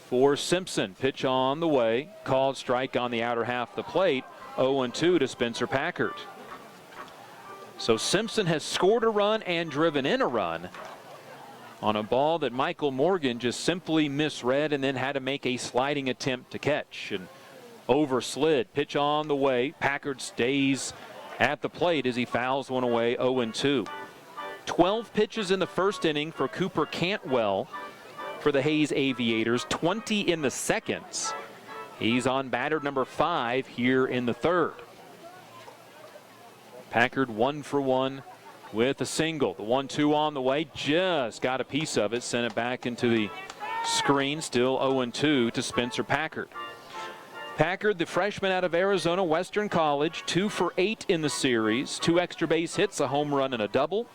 for Simpson. Pitch on the way, called strike on the outer half of the plate. 0-2 to Spencer Packard. So Simpson has scored a run and driven in a run on a ball that Michael Morgan just simply misread and then had to make a sliding attempt to catch and overslid. Pitch on the way. Packard stays at the plate as he fouls one away. 0-2. 12 pitches in the first inning for Cooper Cantwell. for the Hayes Aviators, 20 in the second. He's on batter number 5 here in the third. Packard 1 for 1 with a single. The 1-2 on the way, just got a piece of it, sent it back into the screen. Still 0-2 to Spencer Packard. Packard, the freshman out of Arizona Western College, 2 for 8 in the series. 2 extra base hits, a home run and a double.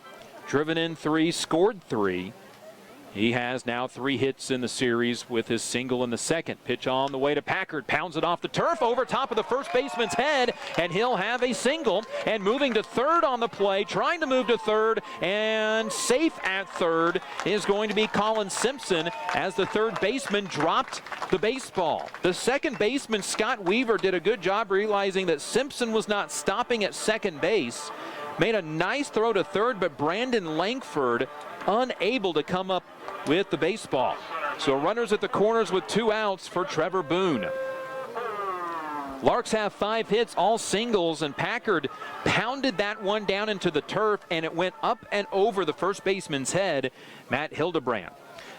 Driven in 3, scored 3. He has now 3 hits in the series with his single in the second. Pitch on the way to Packard. Pounds it off the turf over top of the first baseman's head, and he'll have a single. And moving to third on the play, trying to move to third, and safe at third is going to be Colin Simpson as the third baseman dropped the baseball. The second baseman, Scott Weaver, did a good job realizing that Simpson was not stopping at second base. Made a nice throw to third, but Brandon Langford unable to come up with the baseball. So runners at the corners with 2 outs for Trevor Boone. Larks have 5 hits, all singles, and Packard pounded that one down into the turf, and it went up and over the first baseman's head, Matt Hildebrand.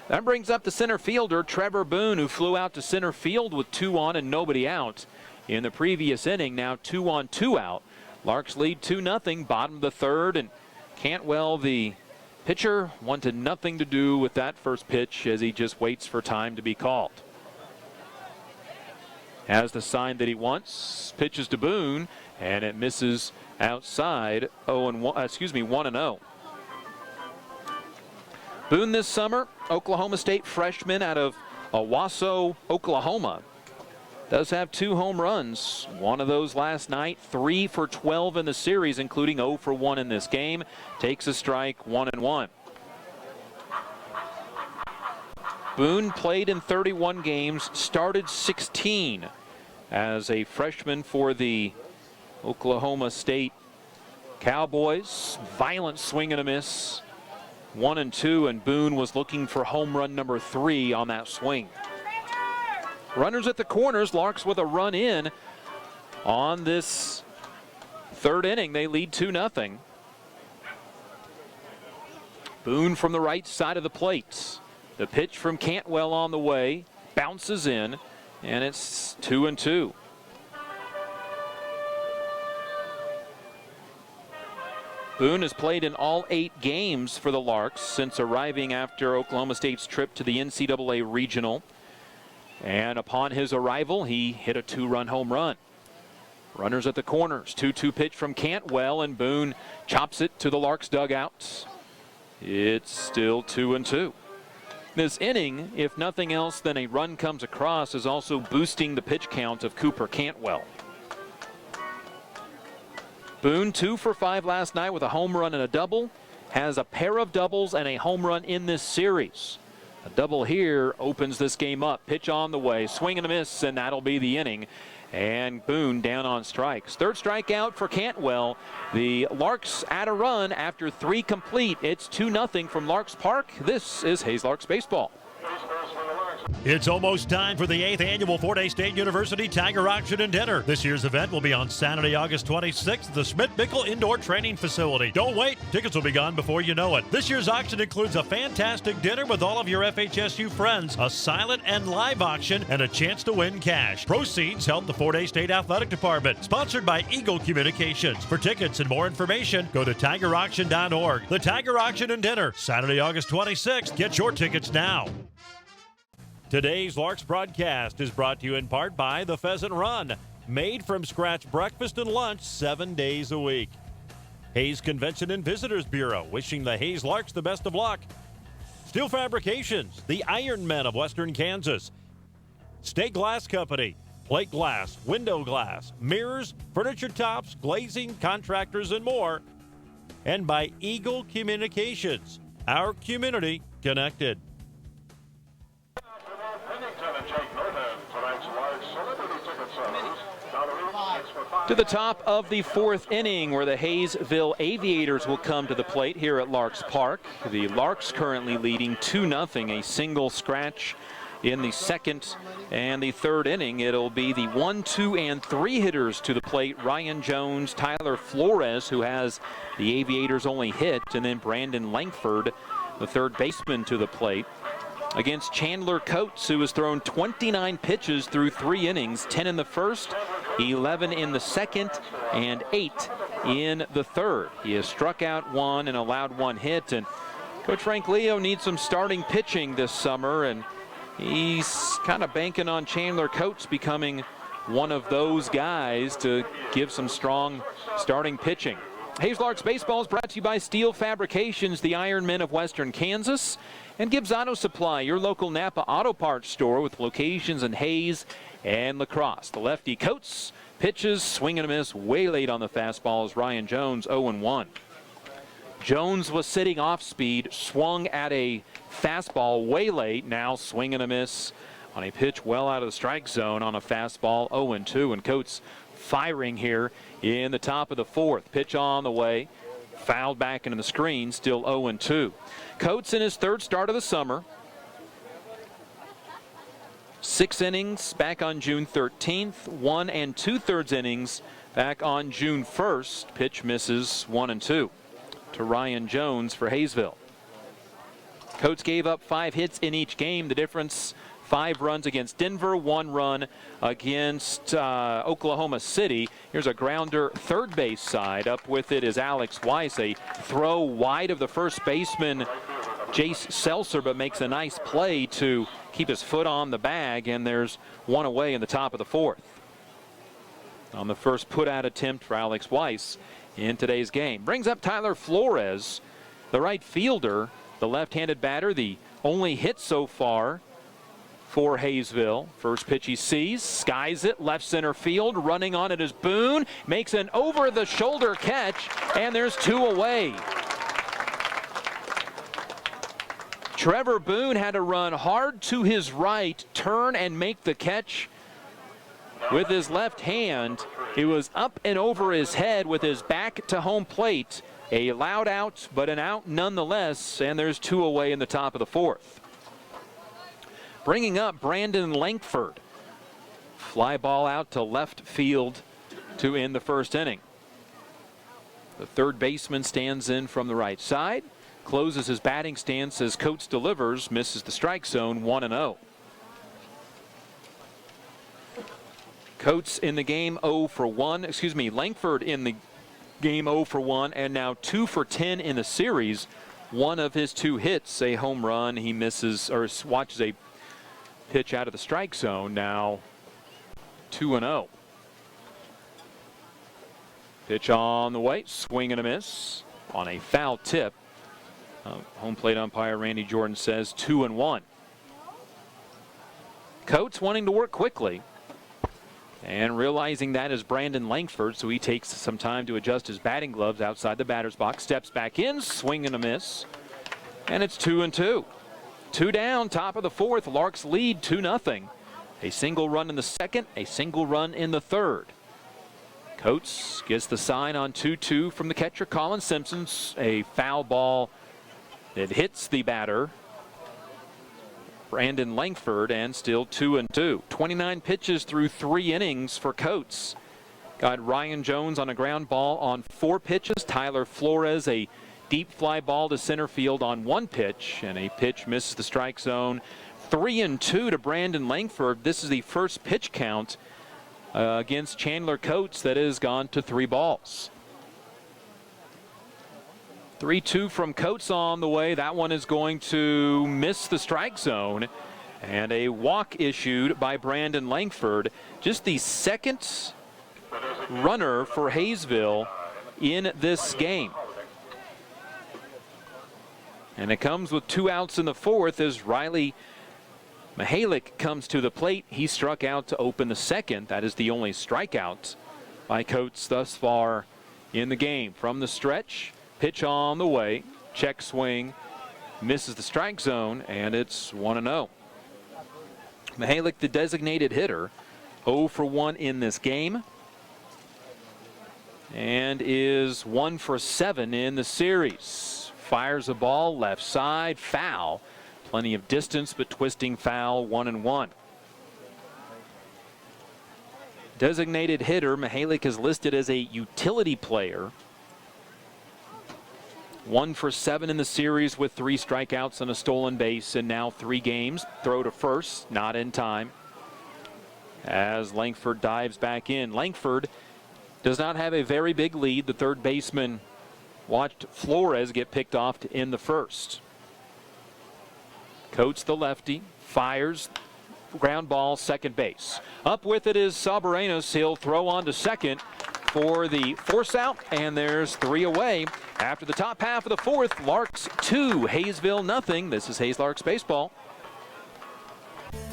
That brings up the center fielder, Trevor Boone, who flew out to center field with 2 on and nobody out in the previous inning. Now 2 on, 2 out. Larks lead 2-0, bottom of the third, and Cantwell, the pitcher, wanted nothing to do with that first pitch as he just waits for time to be called. Has the sign that he wants, pitches to Boone, and it misses outside. 1-0. Boone this summer, Oklahoma State freshman out of Owasso, Oklahoma. Does have 2 home runs. One of those last night, 3 for 12 in the series, including 0 for 1 in this game. Takes a strike, 1-1. Boone played in 31 games, started 16 as a freshman for the Oklahoma State Cowboys. Violent swing and a miss. 1-2, and Boone was looking for home run number 3 on that swing. Runners at the corners, Larks with a run in on this third inning. They lead 2-0. Boone from the right side of the plate. The pitch from Cantwell on the way, bounces in, and it's 2-2. Boone has played in all 8 games for the Larks since arriving after Oklahoma State's trip to the NCAA Regional. And upon his arrival, he hit a 2-run home run. Runners at the corners. 2-2 pitch from Cantwell, and Boone chops it to the Larks dugout. It's still 2-2. This inning, if nothing else than a run comes across, is also boosting the pitch count of Cooper Cantwell. Boone 2 for 5 last night with a home run and a double. Has a pair of doubles and a home run in this series. A double here opens this game up. Pitch on the way, swing and a miss, and that'll be the inning. And Boone down on strikes. Third strikeout for Cantwell. The Larks add a run after 3 complete. It's 2-0 from Larks Park. This is Hayes Larks Baseball. It's almost time for the 8th annual Fort Hays State University Tiger Auction and Dinner. This year's event will be on Saturday, August 26th at the Schmidt-Bickel Indoor Training Facility. Don't wait. Tickets will be gone before you know it. This year's auction includes a fantastic dinner with all of your FHSU friends, a silent and live auction, and a chance to win cash. Proceeds help the Fort Hays State Athletic Department. Sponsored by Eagle Communications. For tickets and more information, go to tigerauction.org. The Tiger Auction and Dinner, Saturday, August 26th. Get your tickets now. Today's Larks broadcast is brought to you in part by the Pheasant Run, made from scratch breakfast and lunch 7 days a week. Hayes Convention and Visitors Bureau, wishing the Hayes Larks the best of luck. Steel Fabrications, the Iron Men of Western Kansas. State Glass Company, plate glass, window glass, mirrors, furniture tops, glazing, contractors, and more. And by Eagle Communications, our community connected. To the top of the 4th inning, where the Haysville Aviators will come to the plate here at Larks Park. The Larks currently leading 2-0, a single scratch in the 2nd and the 3rd inning. It'll be the 1, 2, and 3 hitters to the plate. Ryan Jones, Tyler Flores, who has the Aviators' only hit, and then Brandon Langford, the 3rd baseman, to the plate. against Chandler Coates, who has thrown 29 pitches through 3 innings, 10 in the first, 11 in the second, and 8 in the third. He has struck out 1 and allowed 1 hit, and Coach Frank Leo needs some starting pitching this summer, and he's kind of banking on Chandler Coates becoming one of those guys to give some strong starting pitching. Hayes Larks Baseball is brought to you by Steel Fabrications, the Iron Men of Western Kansas, and Gibbs Auto Supply, your local Napa auto parts store with locations in Hayes and La Crosse. The lefty Coates pitches, swing and a miss, way late on the fastball as Ryan Jones 0-1. Jones was sitting off speed, swung at a fastball way late, now swing and a miss on a pitch well out of the strike zone on a fastball 0-2, and Coates firing here in the top of the 4th. Pitch on the way, fouled back into the screen, still 0-2. Coates in his 3rd start of the summer. 6 innings back on June 13th, 1 2/3 innings back on June 1st. Pitch misses 1-2 to Ryan Jones for Haysville. Coates gave up 5 hits in each game. The difference, 5 runs against Denver, 1 run against Oklahoma City. Here's a grounder, third base side. Up with it is Alex Weiss. A throw wide of the first baseman, Jace Seltzer, but makes a nice play to keep his foot on the bag, and there's 1 away in the top of the 4th. On the first put-out attempt for Alex Weiss in today's game. Brings up Tyler Flores, the right fielder, the left-handed batter, the only hit so far for Haysville. First pitch he sees, skies it, left center field, running on it is Boone, makes an over-the-shoulder catch, and there's 2 away. Trevor Boone had to run hard to his right, turn and make the catch with his left hand. It was up and over his head with his back to home plate. A loud out, but an out nonetheless, and there's 2 away in the top of the 4th. Bringing up Brandon Langford. Fly ball out to left field to end the first inning. The third baseman stands in from the right side, closes his batting stance as Coates delivers, misses the strike zone, 1-0. Coates in the game 0 for 1. Langford in the game 0 for 1, and now 2 for 10 in the series. One of his 2 hits, a home run. He misses or watches a pitch out of the strike zone. Now 2-0. Pitch on the way, swing and a miss on a foul tip. Home plate umpire Randy Jordan says 2-1. Coates wanting to work quickly and realizing that is Brandon Langford, so he takes some time to adjust his batting gloves outside the batter's box, steps back in, swing and a miss, and it's 2-2. 2 down, top of the 4th. Larks lead 2-0. A single run in the second, a single run in the third. Coates gets the sign on 2-2 from the catcher Colin Simpson. A foul ball that hits the batter Brandon Langford, and still 2-2. 29 pitches through 3 innings for Coates. Got Ryan Jones on a ground ball on 4 pitches. Tyler Flores a deep fly ball to center field on 1 pitch, and a pitch misses the strike zone. 3-2 to Brandon Langford. This is the first pitch count against Chandler Coates that has gone to 3 balls. 3-2 from Coates on the way. That one is going to miss the strike zone, and a walk issued by Brandon Langford. Just the second runner for Haysville in this game. And it comes with 2 outs in the 4th as Riley Mihalik comes to the plate. He struck out to open the 2nd. That is the only strikeout by Coates thus far in the game. From the stretch, pitch on the way, check swing, misses the strike zone, and it's 1-0. Mihalik, the designated hitter, 0 for 1 in this game, and is 1 for 7 in the series. Fires a ball left side, foul. Plenty of distance, but twisting foul, 1-1. Designated hitter, Mihalik is listed as a utility player. 1 for 7 in the series with 3 strikeouts and a stolen base in now 3 games. Throw to first, not in time. As Langford dives back in. Langford does not have a very big lead. The third baseman watched Flores get picked off in the first. Coates, the lefty, fires. Ground ball, second base. Up with it is Sabarenos. He'll throw on to second for the force out, and there's 3 away. After the top half of the fourth, Larks 2, Haysville nothing. This is Hayes Larks Baseball.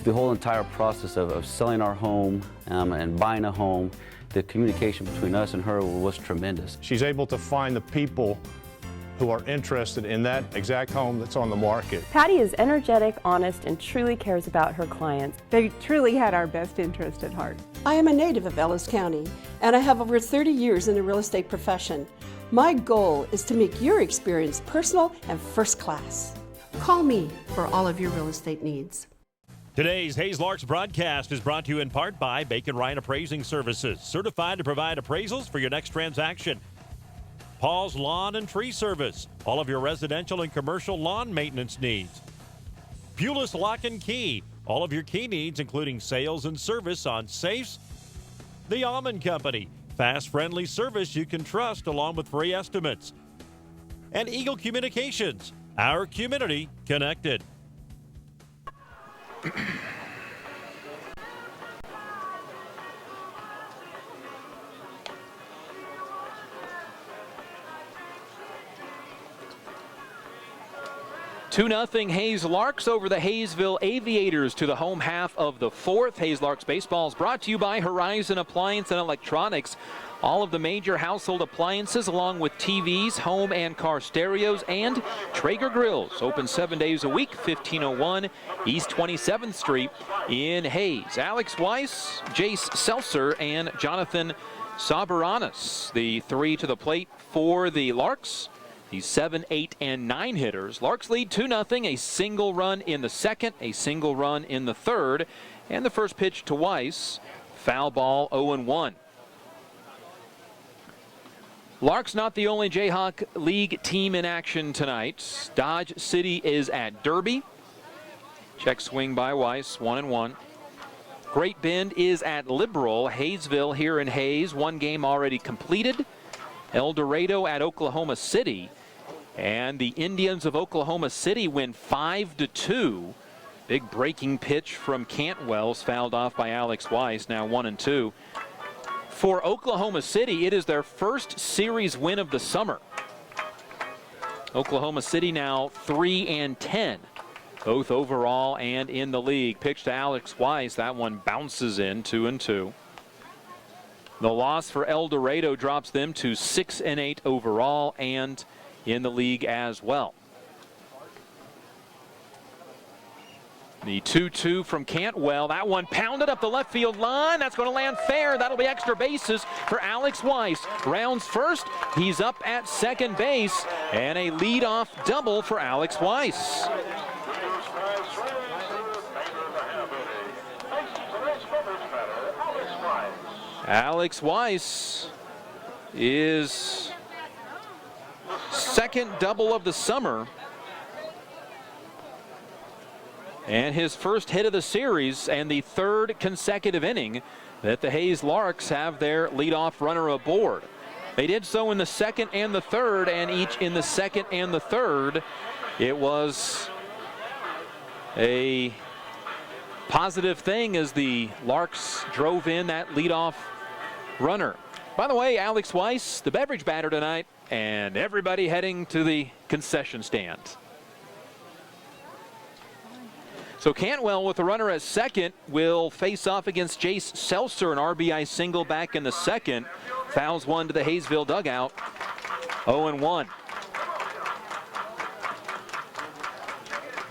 The whole entire process of selling our home and buying a home, the communication between us and her was tremendous. She's able to find the people who are interested in that exact home that's on the market. Patty is energetic, honest, and truly cares about her clients. They truly had our best interest at heart. I am a native of Ellis County, and I have over 30 years in the real estate profession. My goal is to make your experience personal and first class. Call me for all of your real estate needs. Today's Hayes Larks broadcast is brought to you in part by Bacon Ryan Appraising Services, certified to provide appraisals for your next transaction. Paul's Lawn and Tree Service, all of your residential and commercial lawn maintenance needs. Pulis Lock and Key, all of your key needs, including sales and service on safes. The Almond Company, fast, friendly service you can trust along with free estimates. And Eagle Communications, our community connected. 2-0 Hayes Larks over the Haysville Aviators to the home half of the fourth. Hayes Larks Baseball is brought to you by Horizon Appliance and Electronics. All of the major household appliances along with TVs, home and car stereos, and Traeger grills. Open 7 days a week, 1501 East 27th Street in Hayes. Alex Weiss, Jace Seltzer, and Jonathan Sabaranis, the 3 to the plate for the Larks. The 7, 8, and 9 hitters. Larks lead 2-0. A single run in the second, a single run in the third, and the first pitch to Weiss. Foul ball, 0-1. Larks not the only Jayhawk League team in action tonight. Dodge City is at Derby. Check swing by Weiss, 1-1. Great Bend is at Liberal. Haysville here in Hayes, 1 game already completed. El Dorado at Oklahoma City. And the Indians of Oklahoma City win 5-2. Big breaking pitch from Cantwell's fouled off by Alex Weiss, now 1-2. For Oklahoma City, it is their first series win of the summer. Oklahoma City now 3-10, both overall and in the league. Pitch to Alex Weiss, that one bounces in, 2-2. The loss for El Dorado drops them to 6-8 overall and in the league as well. The 2-2 from Cantwell. That one pounded up the left field line. That's going to land fair. That'll be extra bases for Alex Weiss. Rounds first. He's up at second base. And a leadoff double for Alex Weiss. Alex Weiss is second double of the summer and his first hit of the series and the third consecutive inning that the Hayes Larks have their leadoff runner aboard. They did so in the second and the third, and each in the second and the third it was a positive thing as the Larks drove in that leadoff runner. By the way, Alex Weiss, the beverage batter tonight, and everybody heading to the concession stand. So Cantwell with the runner at second will face off against Jace Seltzer, an RBI single back in the second. Fouls one to the Haysville dugout. 0-1.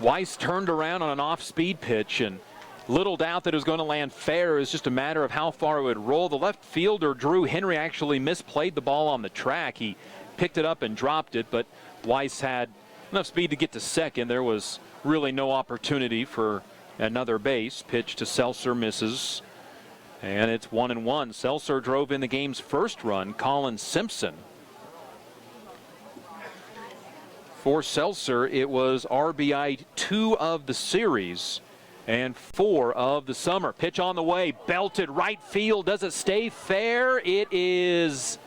Weiss turned around on an off-speed pitch, and little doubt that it was going to land fair. It was just a matter of how far it would roll. The left fielder, Drew Henry, actually misplayed the ball on the track. He picked it up and dropped it, but Weiss had enough speed to get to second. There was really no opportunity for another base. Pitch to Seltzer misses, and it's 1-1. Seltzer drove in the game's first run. Colin Simpson For Seltzer, it was RBI 2 of the series and 4 of the summer. Pitch on the way, belted right field. Does it stay fair? It is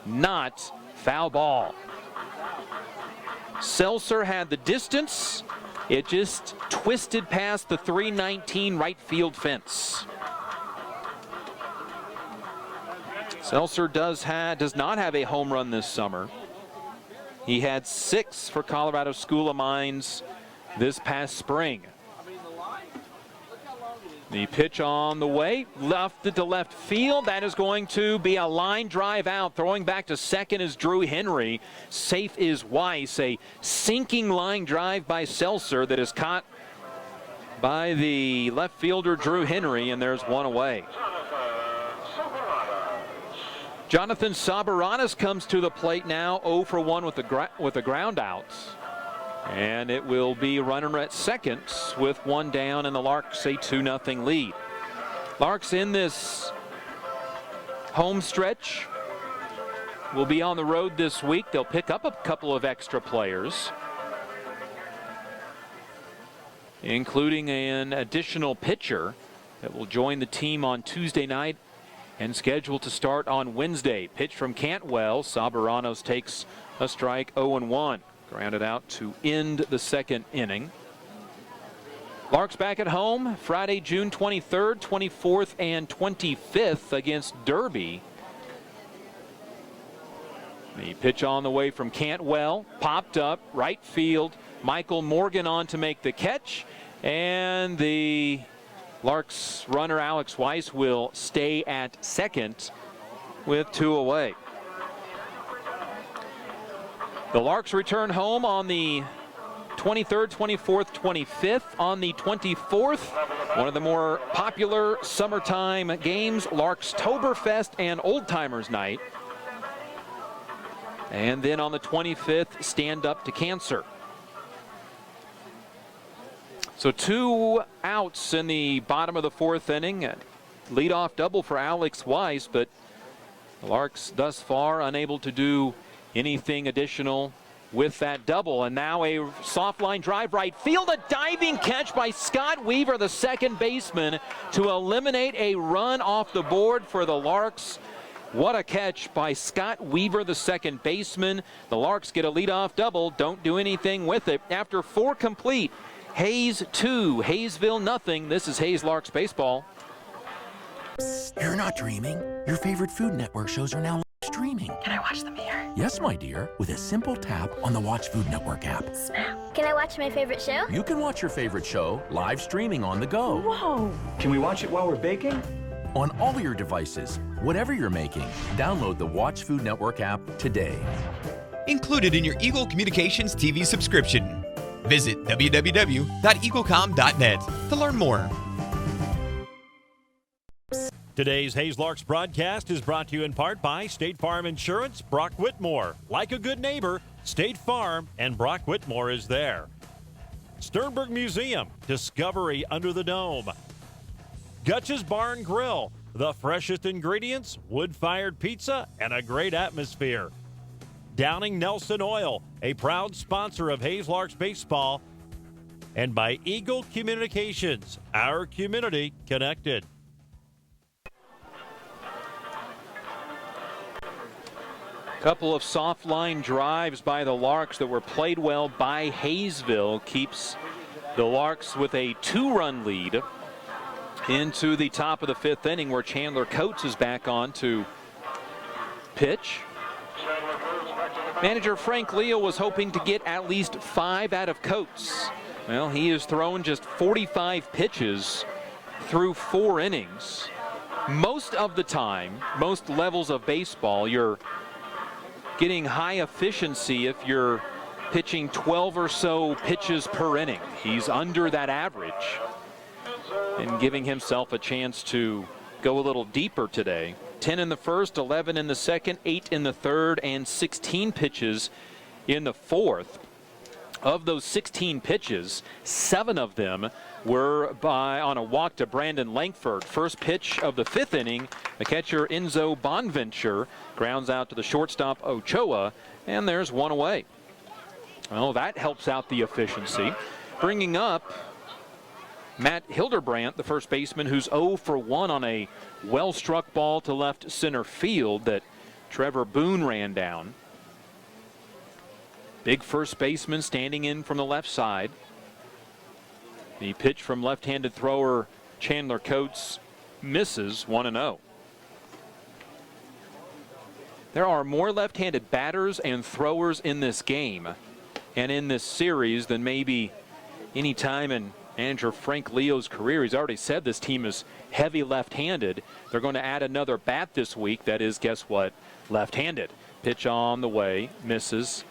not. Foul ball. Seltzer had the distance. It just twisted past the 319 right field fence. Seltzer does not have a home run this summer. He had 6 for Colorado School of Mines this past spring. The pitch on the way, left to left field. That is going to be a line drive out. Throwing back to second is Drew Henry. Safe is Weiss. A sinking line drive by Seltzer that is caught by the left fielder Drew Henry, and there's one away. Jonathan Sabaranis comes to the plate now, 0 for 1 with the ground out. And it will be runner at second with 1 down, and the Larks a 2-0 lead. Larks in this home stretch will be on the road this week. They'll pick up a couple of extra players, including an additional pitcher that will join the team on Tuesday night and scheduled to start on Wednesday. Pitch from Cantwell. Sabaranos takes a strike, 0-1. Grounded out to end the second inning. Larks back at home Friday, June 23rd, 24th, and 25th against Derby. The pitch on the way from Cantwell. Popped up, right field. Michael Morgan on to make the catch. And the Larks runner Alex Weiss will stay at second with 2 away. The Larks return home on the 23rd, 24th, 25th. On the 24th, one of the more popular summertime games, Larkstoberfest and Old Timers Night. And then on the 25th, Stand Up to Cancer. So 2 outs in the bottom of the 4th inning. Leadoff double for Alex Weiss, but the Larks thus far unable to do anything additional with that double. And now a soft line drive right field. A diving catch by Scott Weaver, the second baseman, to eliminate a run off the board for the Larks. What a catch by Scott Weaver, the second baseman. The Larks get a leadoff double, don't do anything with it. After 4 complete, Hayes 2, Haysville nothing. This is Hayes Larks baseball. You're not dreaming. Your favorite Food Network shows are now streaming. Can I watch them here? Yes, my dear, with a simple tap on the Watch Food Network app. Snap. Can I watch my favorite show? You can watch your favorite show live streaming on the go. Whoa. Can we watch it while we're baking? On all your devices, whatever you're making, download the Watch Food Network app today. Included in your Eagle Communications TV subscription. Visit www.eaglecom.net to learn more. Today's Hayes Larks broadcast is brought to you in part by State Farm Insurance, Brock Whitmore. Like a good neighbor, State Farm and Brock Whitmore is there. Sternberg Museum, Discovery Under the Dome. Gutch's Barn Grill, the freshest ingredients, wood-fired pizza, and a great atmosphere. Downing Nelson Oil, a proud sponsor of Hayes Larks baseball. And by Eagle Communications, our community connected. Couple of soft line drives by the Larks that were played well by Haysville keeps the Larks with a 2-run lead into the top of the 5th inning, where Chandler Coates is back on to pitch. Manager Frank Leo was hoping to get at least 5 out of Coates. Well, he has thrown just 45 pitches through 4 innings. Most of the time, most levels of baseball, you're getting high efficiency if you're pitching 12 or so pitches per inning. He's under that average and giving himself a chance to go a little deeper today. 10 in the first, 11 in the second, 8 in the third, and 16 pitches in the fourth. Of those 16 pitches, 7 of them were on a walk to Brandon Langford. First pitch of the 5th inning, the catcher Enzo Bonventure grounds out to the shortstop Ochoa, and there's one away. Well, that helps out the efficiency. Bringing up Matt Hildebrandt, the first baseman, who's 0 for 1 on a well-struck ball to left center field that Trevor Boone ran down. Big first baseman standing in from the left side. The pitch from left-handed thrower Chandler Coates misses 1-0. There are more left-handed batters and throwers in this game and in this series than maybe any time in manager Frank Leo's career. He's already said this team is heavy left-handed. They're going to add another bat this week that is, guess what, left-handed. Pitch on the way, misses,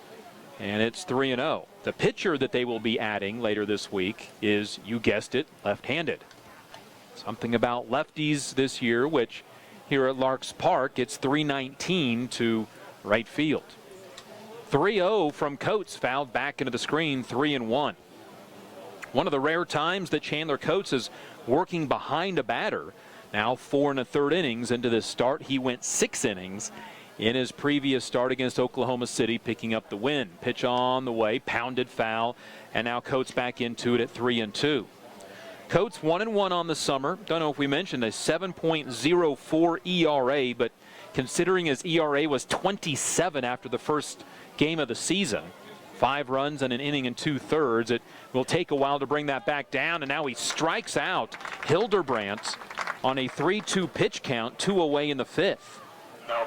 and it's 3-0. The pitcher that they will be adding later this week is, you guessed it, left-handed. Something about lefties this year, which here at Larks Park, it's 319 to right field. 3-0 from Coates, fouled back into the screen, 3-1. One of the rare times that Chandler Coates is working behind a batter. Now 4 1/3 innings into this start. He went 6 innings in his previous start against Oklahoma City, picking up the win. Pitch on the way, pounded foul, and now Coates back into it at 3-2. Coates 1-1 on the summer. Don't know if we mentioned a 7.04 ERA, but considering his ERA was 27 after the first game of the season, 5 runs and an inning and 2/3. It will take a while to bring that back down, and now he strikes out Hildebrandt on a 3-2 pitch count, 2 away in the 5th.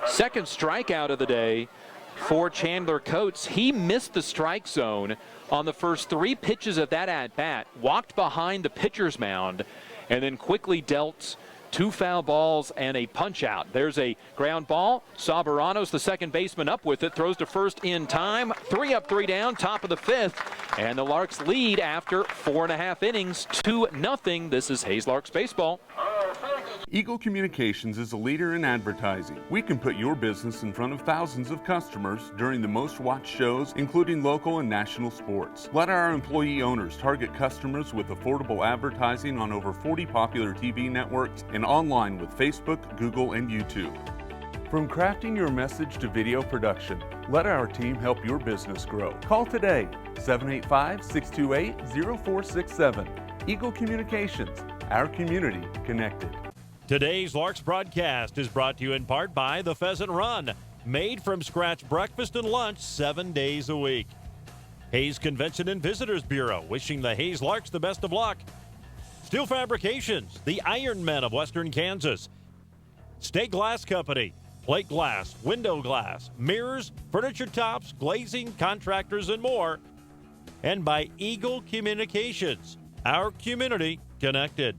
Second strikeout of the day for Chandler Coates. He missed the strike zone on the first 3 pitches of that at-bat, walked behind the pitcher's mound, and then quickly dealt 2 foul balls and a punch-out. There's a ground ball. Saberanos, the second baseman, up with it, throws to first in time. 3 up, 3 down, top of the 5th, and the Larks lead after 4.5 innings, 2-0. This is Hayes Larks Baseball. Eagle Communications is a leader in advertising. We can put your business in front of thousands of customers during the most watched shows, including local and national sports. Let our employee owners target customers with affordable advertising on over 40 popular TV networks and online with Facebook, Google, and YouTube. From crafting your message to video production, let our team help your business grow. Call today, 785-628-0467. Eagle Communications, our community connected. Today's Larks broadcast is brought to you in part by the Pheasant Run, made from scratch breakfast and lunch 7 days a week. Hayes Convention and Visitors Bureau, wishing the Hayes Larks the best of luck. Steel Fabrications, the Iron Men of Western Kansas. State Glass Company, plate glass, window glass, mirrors, furniture tops, glazing, contractors, and more. And by Eagle Communications, our community connected.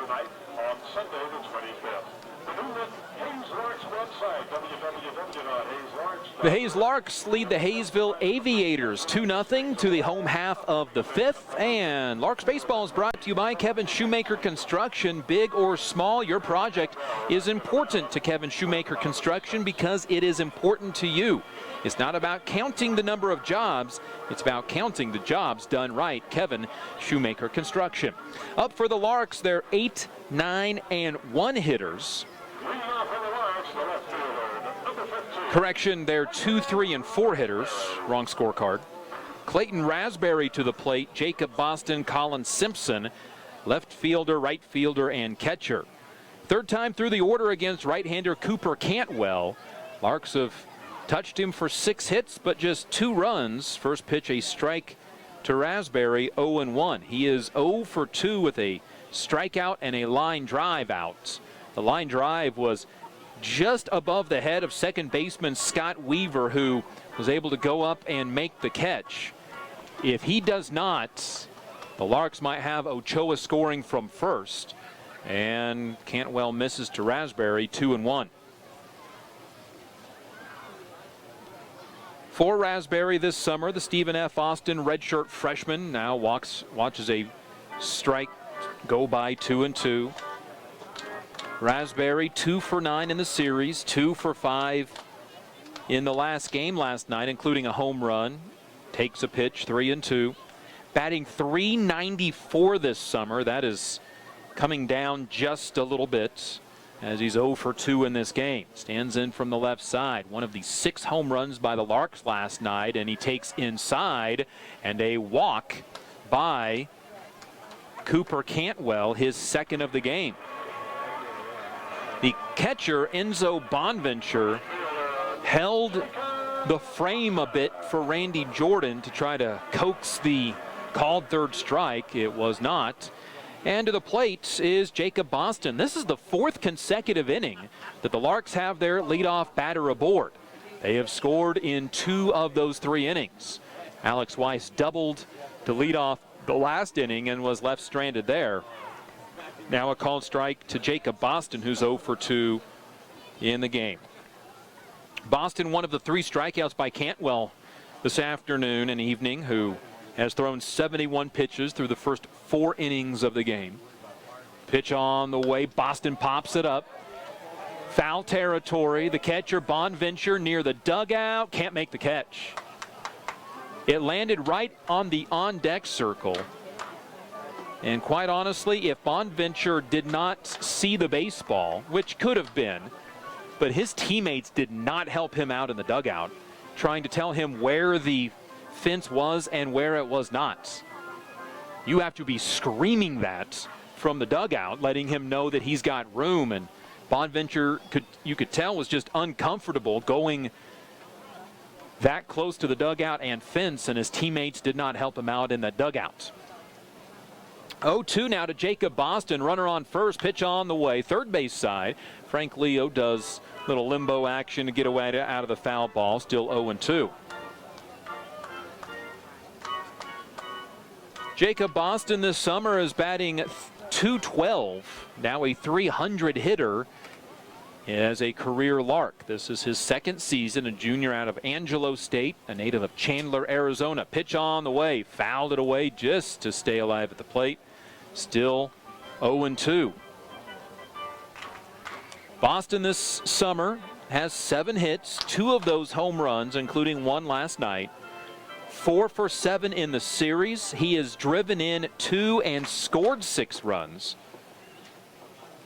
Night on Sunday the 25th. The new Hayes Larks website, www.hayeslarks.com. The Hayes Larks lead the Haysville Aviators 2-0 to the home half of the 5th. And Larks Baseball is brought to you by Kevin Shoemaker Construction. Big or small, your project is important to Kevin Shoemaker Construction because it is important to you. It's not about counting the number of jobs. It's about counting the jobs done right. Kevin Shoemaker Construction. Up for the Larks, they're 8, 9, and 1 hitters. Correction, they're 2, 3, and 4 hitters. Wrong scorecard. Clayton Raspberry to the plate. Jacob Boston, Colin Simpson, left fielder, right fielder, and catcher. Third time through the order against right-hander Cooper Cantwell. Larks have touched him for 6 hits, but just 2 runs. First pitch, a strike to Raspberry, 0-1. He is 0 for 2 with a strikeout and a line drive out. The line drive was just above the head of second baseman Scott Weaver, who was able to go up and make the catch. If he does not, the Larks might have Ochoa scoring from first. And Cantwell misses to Raspberry, 2-1. For Raspberry this summer, the Stephen F. Austin redshirt freshman now watches a strike go by 2-2. Raspberry 2 for 9 in the series, 2 for 5 in the last game last night, including a home run. Takes a pitch, 3-2. Batting .394 this summer. That is coming down just a little bit. as he's 0 for 2 in this game. Stands in from the left side. One of the 6 home runs by the Larks last night, and he takes inside, and a walk by Cooper Cantwell, his second of the game. The catcher, Enzo Bonventure, held the frame a bit for Randy Jordan to try to coax the called third strike. It was not. And to the plate is Jacob Boston. This is the 4th consecutive inning that the Larks have their leadoff batter aboard. They have scored in 2 of those 3 innings. Alex Weiss doubled to lead off the last inning and was left stranded there. Now a called strike to Jacob Boston, who's 0 for 2 in the game. Boston, one of the 3 strikeouts by Cantwell this afternoon and evening, who has thrown 71 pitches through the first 4 innings of the game. Pitch on the way. Boston pops it up. Foul territory. The catcher, Bonventure, near the dugout. Can't make the catch. It landed right on the on-deck circle. And quite honestly, if Bonventure did not see the baseball, which could have been, but his teammates did not help him out in the dugout, trying to tell him where the fence was and where it was not. You have to be screaming that from the dugout, letting him know that he's got room, and Bonventure, you could tell, was just uncomfortable going that close to the dugout and fence, and his teammates did not help him out in the dugout. 0-2 now to Jacob Boston. Runner on first. Pitch on the way. Third base side. Frank Leo does a little limbo action to get away out of the foul ball. Still 0-2. Jacob Boston this summer is batting .212. Now a .300 hitter as a career Lark. This is his 2nd season, a junior out of Angelo State, a native of Chandler, Arizona. Pitch on the way. Fouled it away just to stay alive at the plate. Still 0-2. Boston this summer has 7 hits, 2 of those home runs, including 1 last night. 4 for 7 in the series. He has driven in 2 and scored 6 runs.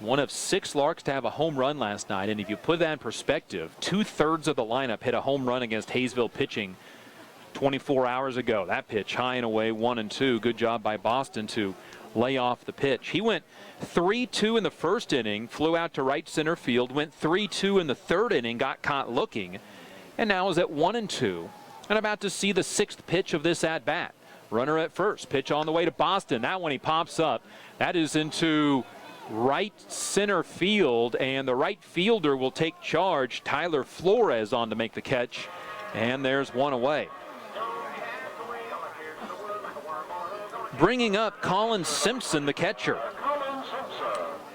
One of 6 Larks to have a home run last night, and if you put that in perspective, 2/3 of the lineup hit a home run against Haysville pitching 24 hours ago. That pitch high and away, 1-2. Good job by Boston to lay off the pitch. He went 3-2 in the first inning, flew out to right center field, went 3-2 in the 3rd inning, got caught looking, and now is at 1-2. And about to see the 6th pitch of this at bat. Runner at first. Pitch on the way to Boston. That one he pops up. That is into right center field, and the right fielder will take charge. Tyler Flores on to make the catch, and there's one away. Bringing up Colin Simpson, the catcher.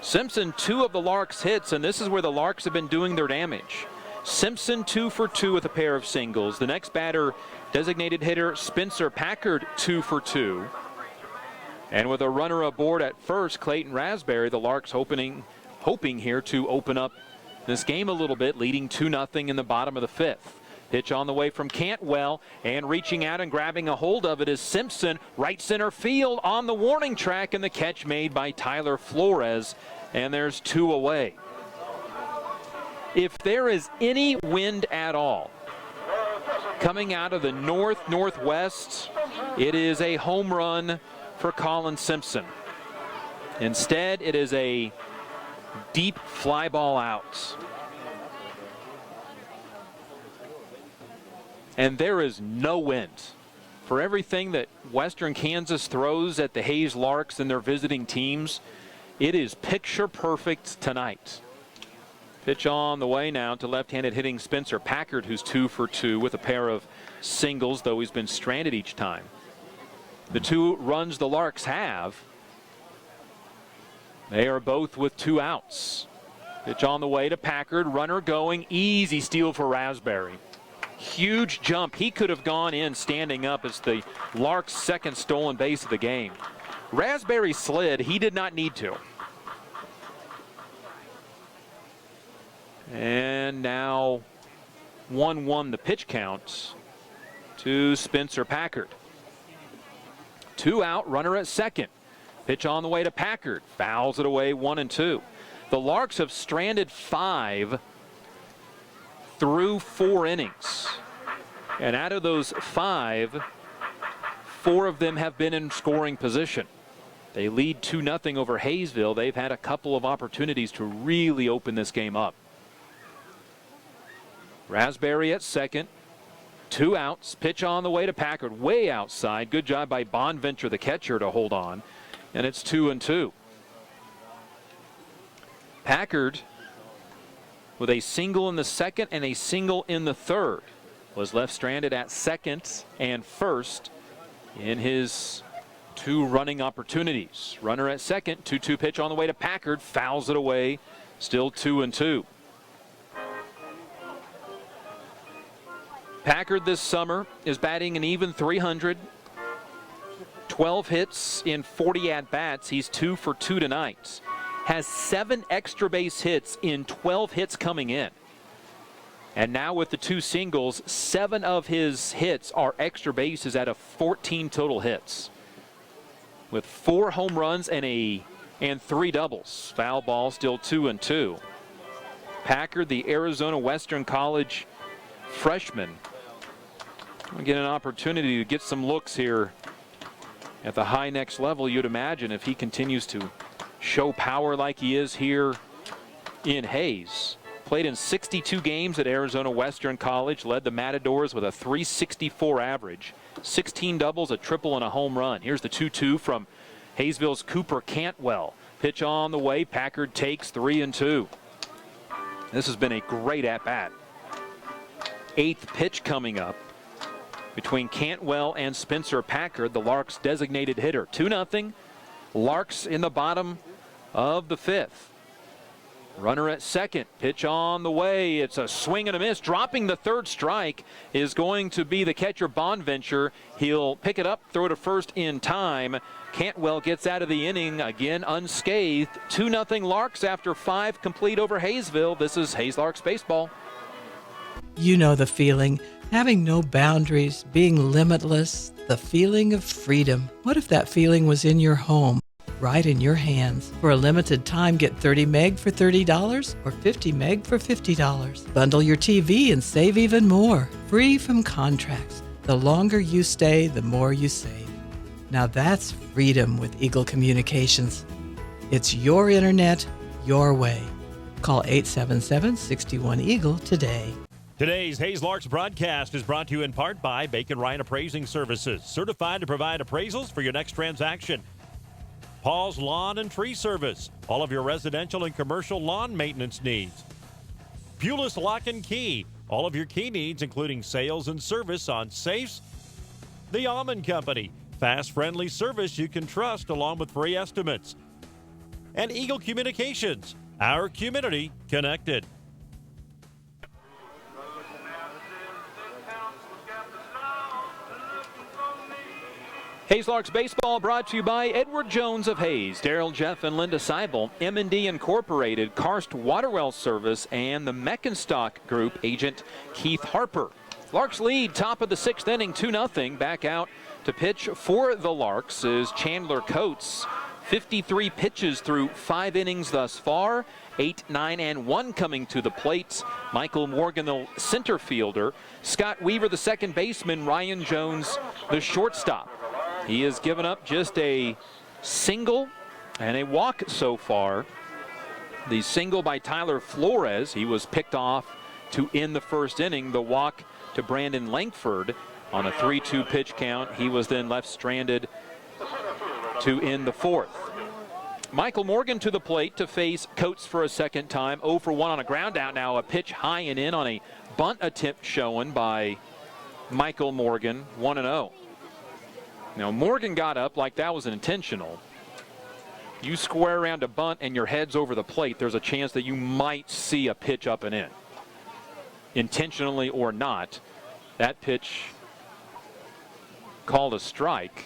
Simpson, 2 of the Larks' hits, and this is where the Larks have been doing their damage. Simpson 2 for 2 with a pair of singles. The next batter, designated hitter Spencer Packard, 2 for 2. And with a runner aboard at first, Clayton Raspberry, the Larks hoping here to open up this game a little bit, leading 2-0 in the bottom of the 5th. Pitch on the way from Cantwell, and reaching out and grabbing a hold of it is Simpson. Right center field on the warning track, and the catch made by Tyler Flores, and there's 2 away. If there is any wind at all coming out of the northwest, it is a home run for Colin Simpson. Instead, it is a deep fly ball out. And there is no wind. For everything that Western Kansas throws at the Hayes Larks and their visiting teams, it is picture perfect tonight. Pitch on the way now to left-handed hitting Spencer Packard, who's 2 for 2 with a pair of singles, though he's been stranded each time. The 2 runs the Larks have, they are both with 2 outs. Pitch on the way to Packard, runner going, easy steal for Raspberry. Huge jump. He could have gone in standing up as the Larks' 2nd stolen base of the game. Raspberry slid. He did not need to. And now 1-1 the pitch count to Spencer Packard. 2 out, runner at second. Pitch on the way to Packard. Fouls it away, 1-2. The Larks have stranded 5 through 4 innings. And out of those 5, 4 of them have been in scoring position. They lead 2-0 over Haysville. They've had a couple of opportunities to really open this game up. Raspberry at second. 2 outs. Pitch on the way to Packard. Way outside. Good job by Bonventure, the catcher, to hold on. And it's 2-2. Packard, with a single in the second and a single in the third, was left stranded at second and first in his 2 running opportunities. Runner at second. 2-2 pitch on the way to Packard. Fouls it away. Still 2-2. Packard this summer is batting an even .300. 12 hits in 40 at-bats. He's 2 for 2 tonight. Has 7 extra base hits in 12 hits coming in. And now with the 2 singles, 7 of his hits are extra bases out of 14 total hits. With 4 home runs and 3 doubles. Foul ball, still 2-2. Packard, the Arizona Western College freshman, will get an opportunity to get some looks here at the high next level, you'd imagine, if he continues to show power like he is here in Hays. Played in 62 games at Arizona Western College, led the Matadors with a .364 average, 16 doubles, a triple, and a home run. Here's the 2-2 from Haysville's Cooper Cantwell. Pitch on the way. Packard takes 3-2. This has been a great at-bat. 8th pitch coming up between Cantwell and Spencer Packard, the Larks' designated hitter. 2-0. Larks in the bottom of the 5th. Runner at second. Pitch on the way. It's a swing and a miss. Dropping the 3rd strike is going to be the catcher, Bonventure. He'll pick it up, throw it to first in time. Cantwell gets out of the inning again unscathed. 2-0 Larks after 5 complete over Haysville. This is Hays Larks baseball. You know the feeling. Having no boundaries, being limitless, the feeling of freedom. What if that feeling was in your home? Right in your hands. For a limited time, get 30 meg for $30 or 50 meg for $50. Bundle your TV and save even more. Free from contracts. The longer you stay, the more you save. Now that's freedom with Eagle Communications. It's your internet, your way. Call 877-61-EAGLE today. Today's Hays Larks broadcast is brought to you in part by Bacon Ryan Appraising Services, certified to provide appraisals for your next transaction. Paul's Lawn and Tree Service, all of your residential and commercial lawn maintenance needs. Pulis Lock and Key, all of your key needs, including sales and service on safes. The Almond Company, fast, friendly service you can trust along with free estimates. And Eagle Communications, our community connected. Hays Larks baseball brought to you by Edward Jones of Hays, Daryl Jeff and Linda Seibel, M&D Incorporated, Karst Waterwell Service, and the Meckenstock Group agent Keith Harper. Larks lead top of the 6th inning, 2-0. Back out to pitch for the Larks is Chandler Coates. 53 pitches through 5 innings thus far. 8, 9, and 1 coming to the plate. Michael Morgan, the center fielder. Scott Weaver, the second baseman. Ryan Jones, the shortstop. He has given up just a single and a walk so far. The single by Tyler Flores. He was picked off to end the 1st inning. The walk to Brandon Langford on a 3-2 pitch count. He was then left stranded to end the 4th. Michael Morgan to the plate to face Coates for a second time. 0 for 1 on a ground out now. A pitch high and in on a bunt attempt shown by Michael Morgan. 1-0. Now, Morgan got up like that was intentional. You square around a bunt and your head's over the plate, there's a chance that you might see a pitch up and in. Intentionally or not, that pitch called a strike.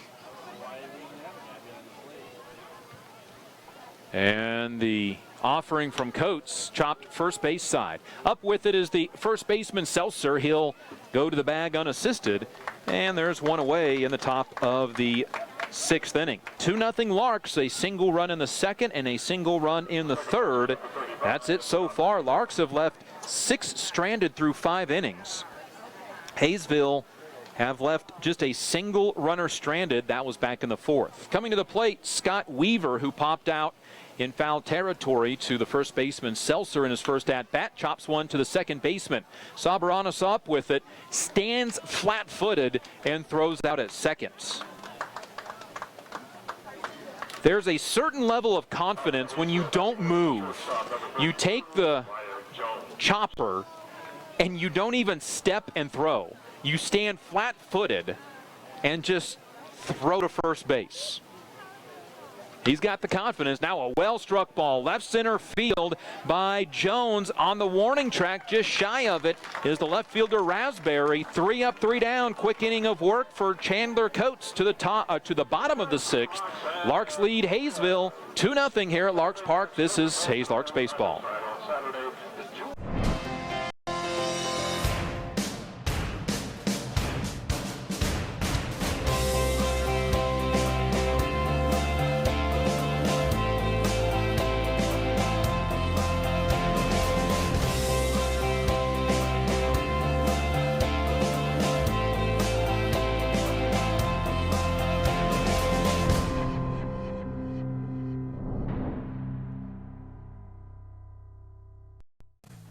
And the offering from Coates, chopped first base side. Up with it is the first baseman Seltzer. He'll go to the bag unassisted. And there's one away in the top of the sixth inning. 2-0 Larks, a single run in the second and a single run in the third. That's it so far. Larks have left 6 stranded through 5 innings. Haysville have left just a single runner stranded. That was back in the 4th. Coming to the plate, Scott Weaver, who popped out in foul territory to the first baseman Seltzer in his first at-bat, chops one to the second baseman. Sabaranis up with it, stands flat-footed, and throws out at second. There's a certain level of confidence when you don't move. You take the chopper and you don't even step and throw. You stand flat-footed and just throw to first base. He's got the confidence. Now a well-struck ball, left center field by Jones on the warning track. Just shy of it is the left fielder Raspberry. 3 up, 3 down. Quick inning of work for Chandler Coates to the bottom of the 6th. Larks lead Haysville 2-0 here at Larks Park. This is Hayes Larks baseball.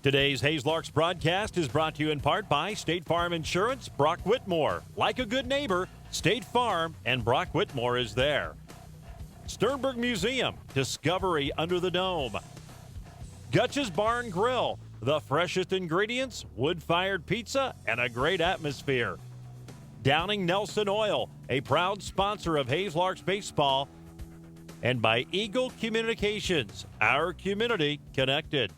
Today's Hayes Larks broadcast is brought to you in part by State Farm Insurance, Brock Whitmore. Like a good neighbor, State Farm and Brock Whitmore is there. Sternberg Museum, Discovery Under the Dome. Gutch's Barn Grill, the freshest ingredients, wood-fired pizza, and a great atmosphere. Downing Nelson Oil, a proud sponsor of Hayes Larks baseball. And by Eagle Communications, our community connected.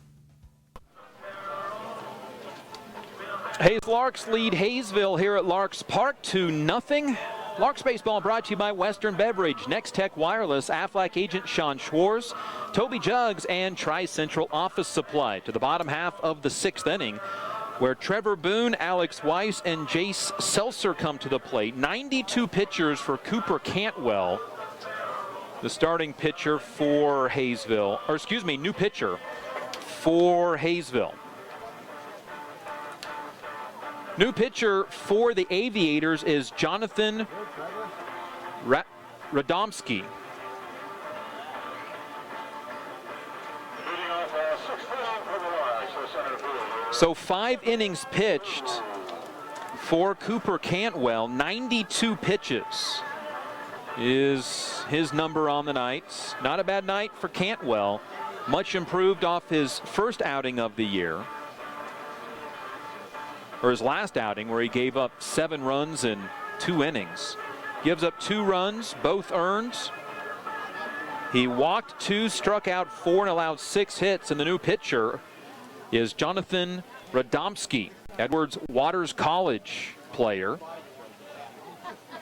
Hayes Larks lead Haysville here at Larks Park 2-0. Larks baseball brought to you by Western Beverage, Next Tech Wireless, Aflac agent Sean Schwartz, Toby Jugs, and Tri-Central Office Supply. To the bottom half of the 6th inning, where Trevor Boone, Alex Weiss, and Jace Seltzer come to the plate. 92 pitchers for Cooper Cantwell, the starting pitcher for Haysville, or excuse me, new pitcher for Haysville. New pitcher for the Aviators is Jonathan Radomski. So 5 innings pitched for Cooper Cantwell. 92 pitches is his number on the night. Not a bad night for Cantwell. Much improved off his first outing of the year, or his last outing, where he gave up 7 runs in 2 innings. Gives up 2 runs, both earned. He walked 2, struck out 4, and allowed 6 hits. And the new pitcher is Jonathan Radomski, Edwards Waters College player.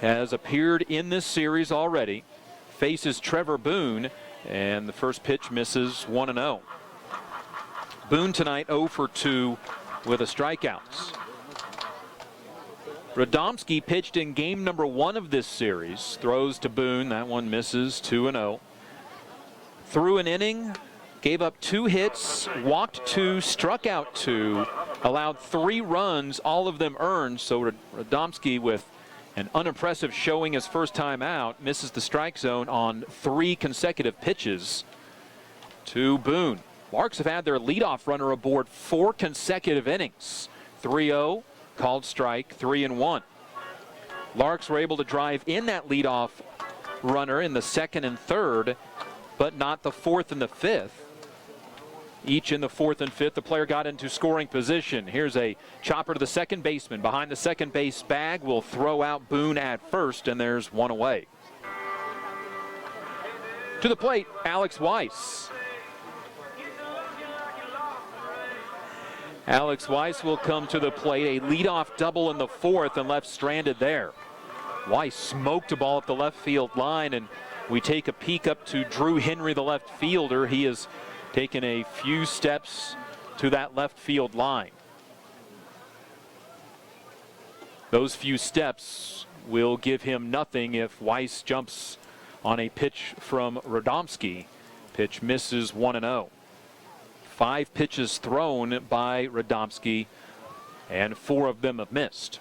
Has appeared in this series already. Faces Trevor Boone, and the first pitch misses 1-0. Boone tonight 0 for 2 with a strikeout. Radomski pitched in game number 1 of this series. Throws to Boone. That one misses 2-0. Threw an inning, gave up 2 hits, walked 2, struck out 2, allowed 3 runs, all of them earned. So Radomski, with an unimpressive showing his first time out, misses the strike zone on 3 consecutive pitches to Boone. Larks have had their leadoff runner aboard 4 consecutive innings. 3-0. Called strike, 3-1. Larks were able to drive in that leadoff runner in the 2nd and 3rd, but not the 4th and the 5th. Each in the 4th and 5th, the player got into scoring position. Here's a chopper to the second baseman. Behind the second base bag, will throw out Boone at first, and there's 1 away. To the plate, Alex Weiss. Alex Weiss will come to the plate. A leadoff double in the 4th and left stranded there. Weiss smoked a ball at the left field line, and we take a peek up to Drew Henry, the left fielder. He has taken a few steps to that left field line. Those few steps will give him nothing if Weiss jumps on a pitch from Radomski. Pitch misses 1-0. 5 pitches thrown by Radomski, and 4 of them have missed.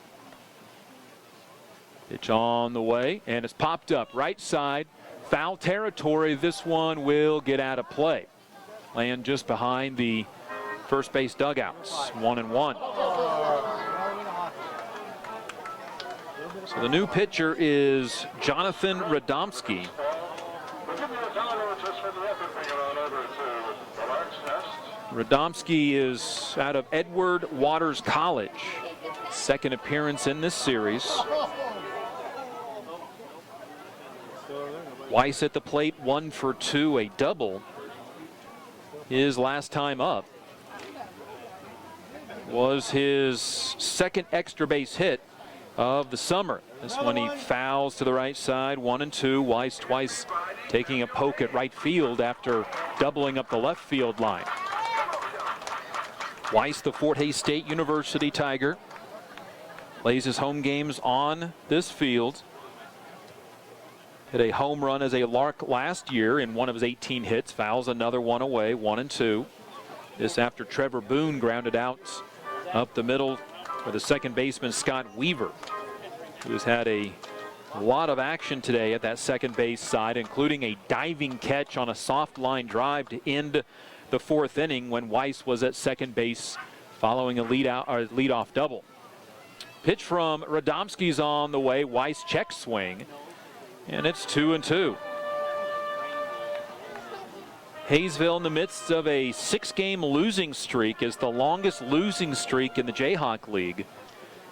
Pitch on the way, and it's popped up right side. Foul territory. This one will get out of play. Land just behind the first base dugouts. 1-1. So the new pitcher is Jonathan Radomski. Radomski is out of Edward Waters College. Second appearance in this series. Weiss at the plate, 1 for 2, a double. His last time up was his second extra base hit of the summer. This one he fouls to the right side, 1-2. Weiss twice taking a poke at right field after doubling up the left field line. Weiss, the Fort Hays State University Tiger, plays his home games on this field. Hit a home run as a Lark last year in one of his 18 hits. Fouls another one away, 1-2. This after Trevor Boone grounded out up the middle for the second baseman Scott Weaver, who has had a lot of action today at that second base side, including a diving catch on a soft line drive to end the 4th inning when Weiss was at second base following a leadoff double. Pitch from Radomski's on the way. Weiss check swing, and it's 2-2. Haysville in the midst of a 6-game losing streak, is the longest losing streak in the Jayhawk League.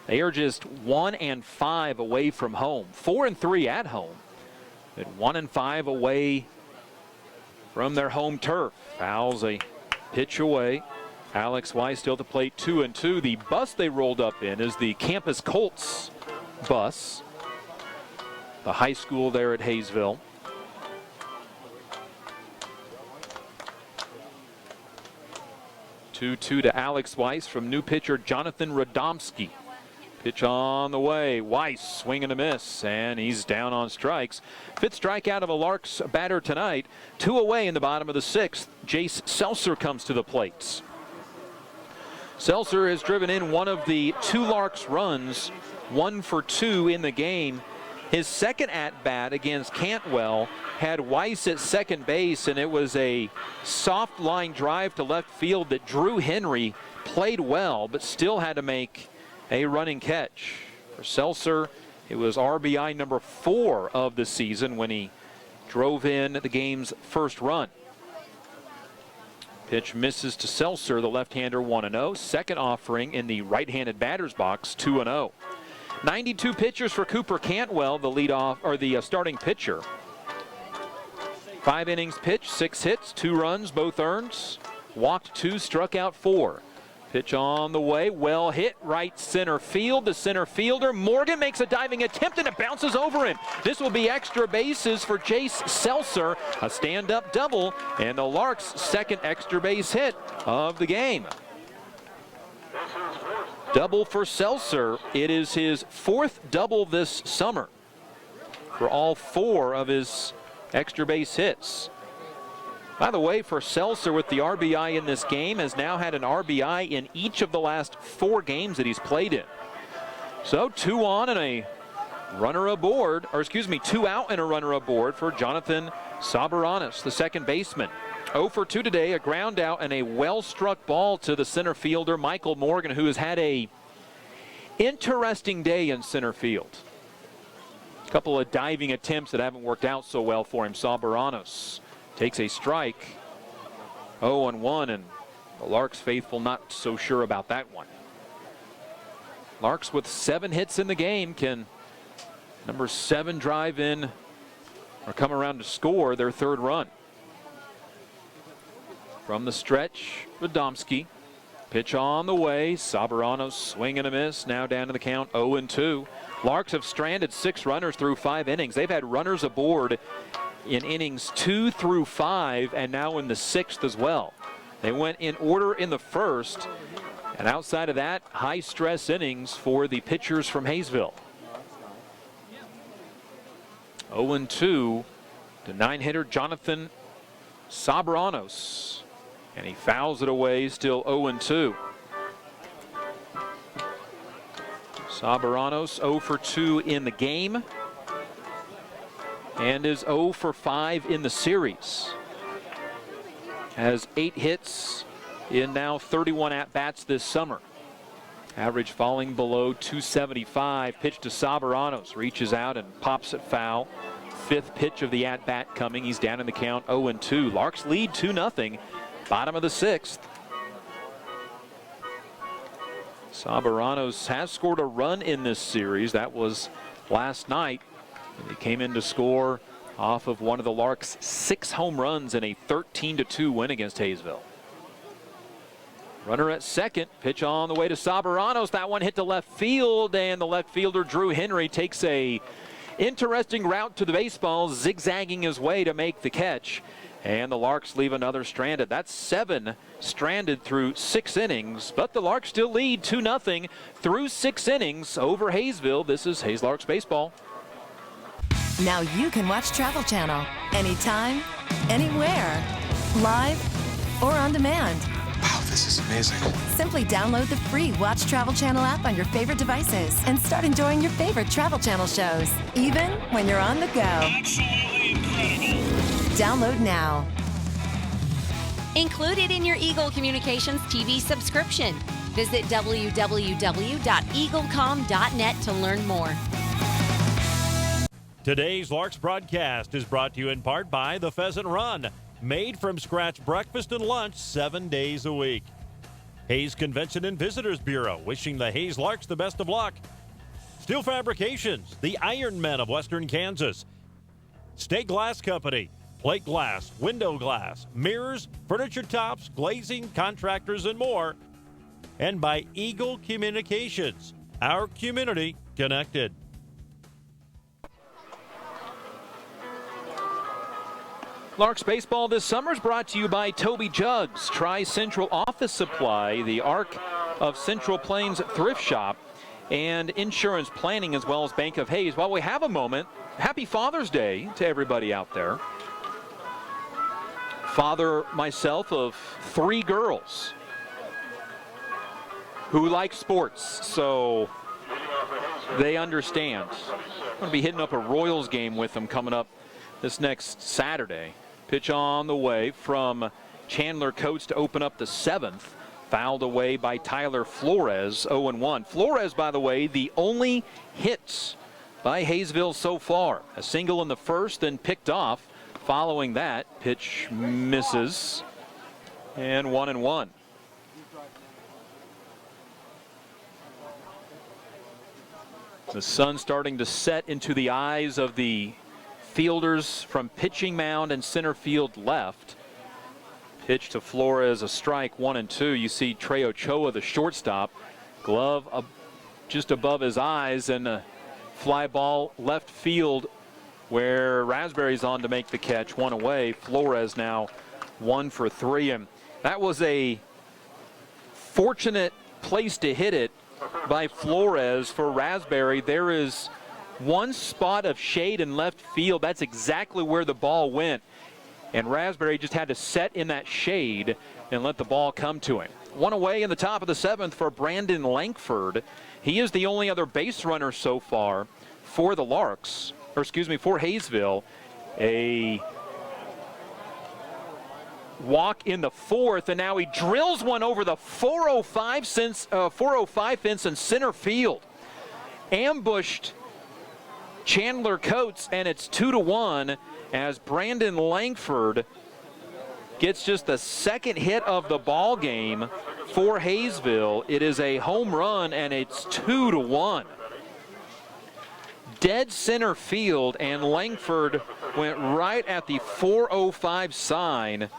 They are just 1-5 away from home, 4-3 at home, but 1-5 away from their home turf. Fouls a pitch away. Alex Weiss still at the plate, 2-2. The bus they rolled up in is the Campus Colts bus, the high school there at Haysville. Two to Alex Weiss from new pitcher Jonathan Radomski. Pitch on the way. Weiss swing and a miss, and he's down on strikes. 5th strikeout of a Larks batter tonight. 2 away in the bottom of the 6th. Jace Seltzer comes to the plate. Seltzer has driven in one of the 2 Larks runs, 1 for 2 in the game. His second at-bat against Cantwell had Weiss at second base, and it was a soft line drive to left field that Drew Henry played well, but still had to make a running catch. For Seltzer, it was RBI number 4 of the season when he drove in the game's first run. Pitch misses to Seltzer, the left-hander, 1-0. Second offering in the right-handed batter's box, 2-0. 92 pitchers for Cooper Cantwell, the leadoff or the starting pitcher. 5 innings pitched, 6 hits, 2 runs, both earned. Walked 2, struck out 4. Pitch on the way, well hit, right center field. The center fielder Morgan makes a diving attempt, and it bounces over him. This will be extra bases for Jace Seltzer, a stand-up double, and the Larks' second extra base hit of the game. Double for Seltzer. It is his 4th double this summer for all 4 of his extra base hits. By the way, for Seltzer, with the RBI in this game, has now had an RBI in each of the last 4 games that he's played in. So 2 on and a runner aboard, or excuse me, 2 out and a runner aboard for Jonathan Sabaranis, the second baseman. 0 for 2 today, a ground out and a well-struck ball to the center fielder, Michael Morgan, who has had a interesting day in center field. A couple of diving attempts that haven't worked out so well for him. Sabaranis takes a strike, 0-1, and the Larks faithful not so sure about that one. Larks with 7 hits in the game. Can number 7 drive in or come around to score their 3rd run? From the stretch, Radomski. Pitch on the way. Sabaranos swing and a miss. Now down to the count, 0-2. Larks have stranded 6 runners through 5 innings. They've had runners aboard in innings 2 through 5, and now in the 6th as well. They went in order in the 1st, and outside of that, high stress innings for the pitchers from Haysville. 0-2 to 9-hitter Jonathan Sabranos. And he fouls it away, still 0-2. Sabranos 0 for 2 in the game and is 0 for 5 in the series. Has 8 hits in now 31 at-bats this summer. Average falling below 275. Pitch to Sabranos. Reaches out and pops it foul. 5th pitch of the at-bat coming. He's down in the count 0-2. Larks lead 2-0. Bottom of the 6th. Sabranos has scored a run in this series. That was last night. He came in to score off of one of the Larks' 6 home runs in a 13-2 win against Haysville. Runner at second. Pitch on the way to Sabranos. That one hit to left field, and the left fielder Drew Henry takes a interesting route to the baseball, zigzagging his way to make the catch. And the Larks leave another stranded. That's 7 stranded through 6 innings, but the Larks still lead 2-0 through 6 innings over Haysville. This is Hays Larks baseball. Now you can watch Travel Channel anytime, anywhere, live or on demand. Wow, this is amazing. Simply download the free Watch Travel Channel app on your favorite devices and start enjoying your favorite Travel Channel shows, even when you're on the go. Absolutely incredible. Download now. Included in your Eagle Communications TV subscription. Visit www.eaglecom.net to learn more. Today's Larks broadcast is brought to you in part by the Pheasant Run, made from scratch breakfast and lunch 7 days a week. Hays Convention and Visitors Bureau, wishing the Hays Larks the best of luck. Steel Fabrications, the Iron Men of Western Kansas. State Glass Company, plate glass, window glass, mirrors, furniture tops, glazing, contractors, and more. And by Eagle Communications, our community connected. Larks baseball this summer is brought to you by Toby Jugs, Tri-Central Office Supply, the Arc of Central Plains Thrift Shop, and Insurance Planning, as well as Bank of Hays. While we have a moment, happy Father's Day to everybody out there. Father myself of 3 girls who like sports, so they understand. I'm going to be hitting up a Royals game with them coming up this next Saturday. Pitch on the way from Chandler Coates to open up the 7th. Fouled away by Tyler Flores, 0-1. Flores, by the way, the only hits by Haysville so far. A single in the first, then picked off. Following that, pitch misses, and 1-1. The sun starting to set into the eyes of the fielders from pitching mound and center field left. Pitch to Flores, a strike, 1-2. You see Trey Ochoa, the shortstop, glove just above his eyes, and a fly ball left field where Raspberry's on to make the catch, 1 away. Flores now 1 for 3, and that was a fortunate place to hit it by Flores for Raspberry. There is one spot of shade in left field. That's exactly where the ball went. And Raspberry just had to set in that shade and let the ball come to him. 1 away in the top of the 7th for Brandon Langford. He is the only other base runner so far for the Larks, or excuse me, for Haysville. A walk in the 4th, and now he drills one over the 405 fence in center field. Ambushed Chandler Coates, and it's 2-1 as Brandon Langford gets just the 2nd hit of the ball game for Haysville. It is a home run, and it's 2-1. Dead center field, and Langford went right at the 405 sign,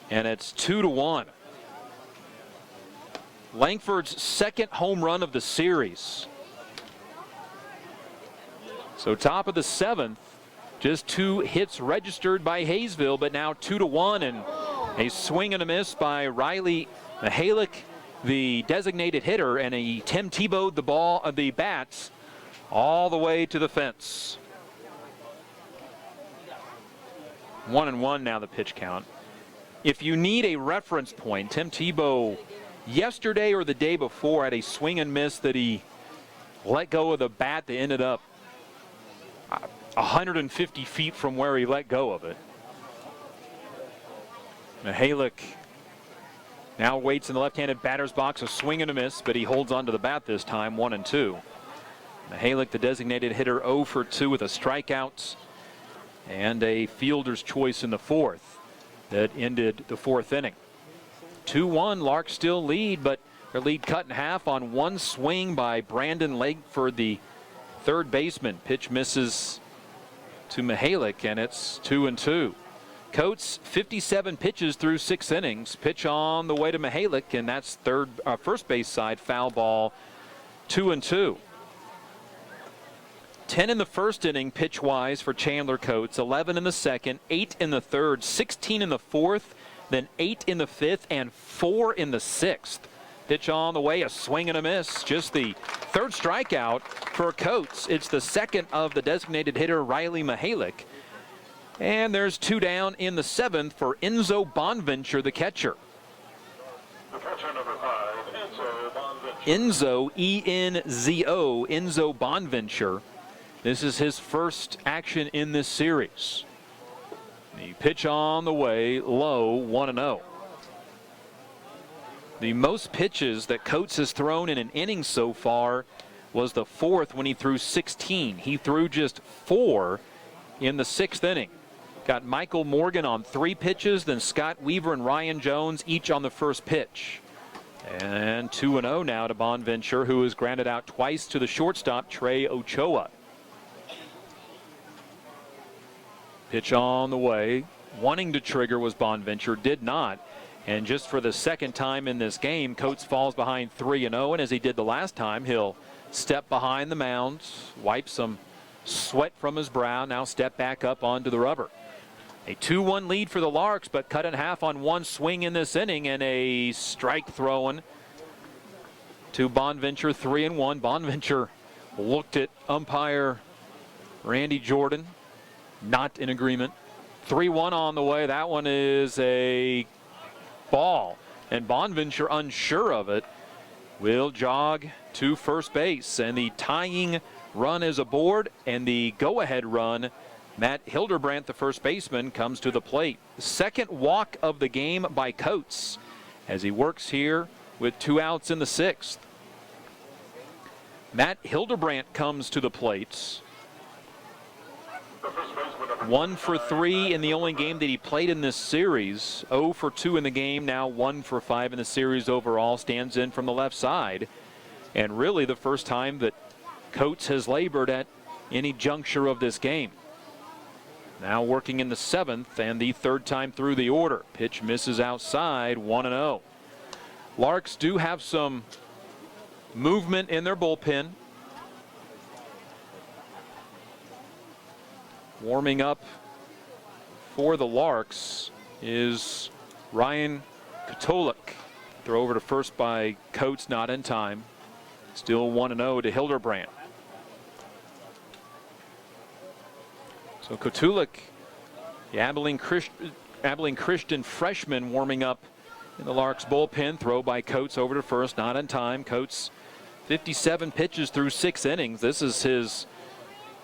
and it's 2-1. Langford's 2nd home run of the series. So top of the 7th, just 2 hits registered by Haysville, but now 2-1, and a swing and a miss by Riley Mihalik, the designated hitter, and a Tim Tebowed the bats all the way to the fence. 1-1 now the pitch count. If you need a reference point, Tim Tebow yesterday or the day before had a swing and miss that he let go of the bat that ended up 150 feet from where he let go of it. Mihalik now waits in the left-handed batter's box, a swing and a miss, but he holds onto the bat this time, 1-2. Mihalik, the designated hitter, 0 for 2 with a strikeout and a fielder's choice in the fourth that ended the fourth inning. 2-1, Larks still lead, but their lead cut in half on one swing by Brandon Langford, the third baseman. Pitch misses to Mihalik, and it's 2-2. Coates, 57 pitches through 6 innings. Pitch on the way to Mihalik, and that's first base side foul ball, 2-2. 10 in the first inning pitch-wise for Chandler Coates, 11 in the second, 8 in the third, 16 in the fourth, then 8 in the fifth, and 4 in the sixth. Pitch on the way, a swing and a miss. Just the third strikeout for Coates. It's the second of the designated hitter, Riley Mihalik. And there's 2 down in the seventh for Enzo Bonventure, the catcher. The catcher, number 5, Enzo Bonventure. Enzo, E-N-Z-O, Enzo Bonventure. This is his first action in this series. The pitch on the way, low, 1-0. The most pitches that Coates has thrown in an inning so far was the fourth when he threw 16. He threw just 4 in the 6th inning. Got Michael Morgan on 3 pitches, then Scott Weaver and Ryan Jones each on the first pitch. And 2-0 now to Bonventure, who is grounded out twice to the shortstop, Trey Ochoa. Pitch on the way. Wanting to trigger was Bonventure, did not. And just for the second time in this game, Coates falls behind 3-0. And as he did the last time, he'll step behind the mound, wipe some sweat from his brow, now step back up onto the rubber. A 2-1 lead for the Larks, but cut in half on one swing in this inning, and a strike thrown to Bonventure, 3-1. Bonventure looked at umpire Randy Jordan. Not in agreement. 3-1 on the way. That one is a ball. And Bonventure, unsure of it, will jog to first base. And the tying run is aboard. And the go-ahead run, Matt Hildebrandt, the first baseman, comes to the plate. The second walk of the game by Coates as he works here with 2 outs in the 6th. Matt Hildebrandt comes to the plate. 1 for 3 in the only game that he played in this series. 0 for 2 in the game, now 1 for 5 in the series overall. Stands in from the left side. And really the first time that Coates has labored at any juncture of this game. Now working in the 7th and the 3rd time through the order. Pitch misses outside, 1-0. Larks do have some movement in their bullpen. Warming up for the Larks is Ryan Katolik. Throw over to first by Coates, not in time. Still 1-0 to Hildebrandt. So Katulik, the Abilene Christian freshman, warming up in the Larks bullpen. Throw by Coates over to first, not in time. Coates, 57 pitches through 6 innings. This is his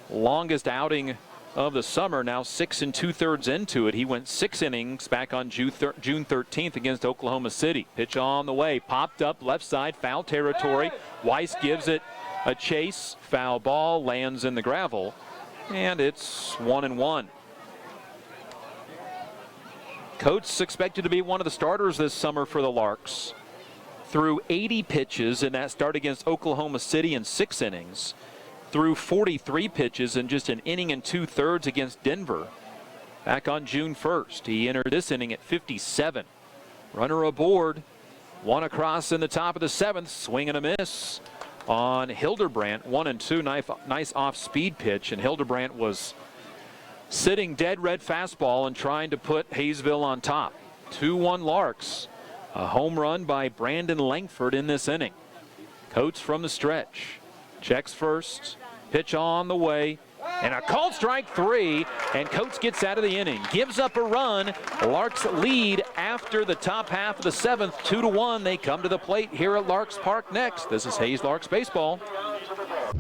longest outing of the summer, now 6 2/3 into it. He went 6 innings back on June 13th against Oklahoma City. Pitch on the way, popped up left side, foul territory. Weiss gives it a chase, foul ball, lands in the gravel, and it's 1-1. Coates expected to be one of the starters this summer for the Larks. Threw 80 pitches in that start against Oklahoma City in 6 innings. Threw 43 pitches in just an inning and 2/3 against Denver back on June 1st. He entered this inning at 57. Runner aboard, one across in the top of the 7th. Swing and a miss on Hildebrandt. 1-2. Nice off-speed pitch, and Hildebrandt was sitting dead red fastball and trying to put Haysville on top. 2-1 Larks. A home run by Brandon Langford in this inning. Coates from the stretch. Checks first. Pitch on the way. And a called strike 3, and Coates gets out of the inning. Gives up a run. Larks lead after the top half of the 7th, 2-1. They come to the plate here at Larks Park next. This is Hayes Larks Baseball.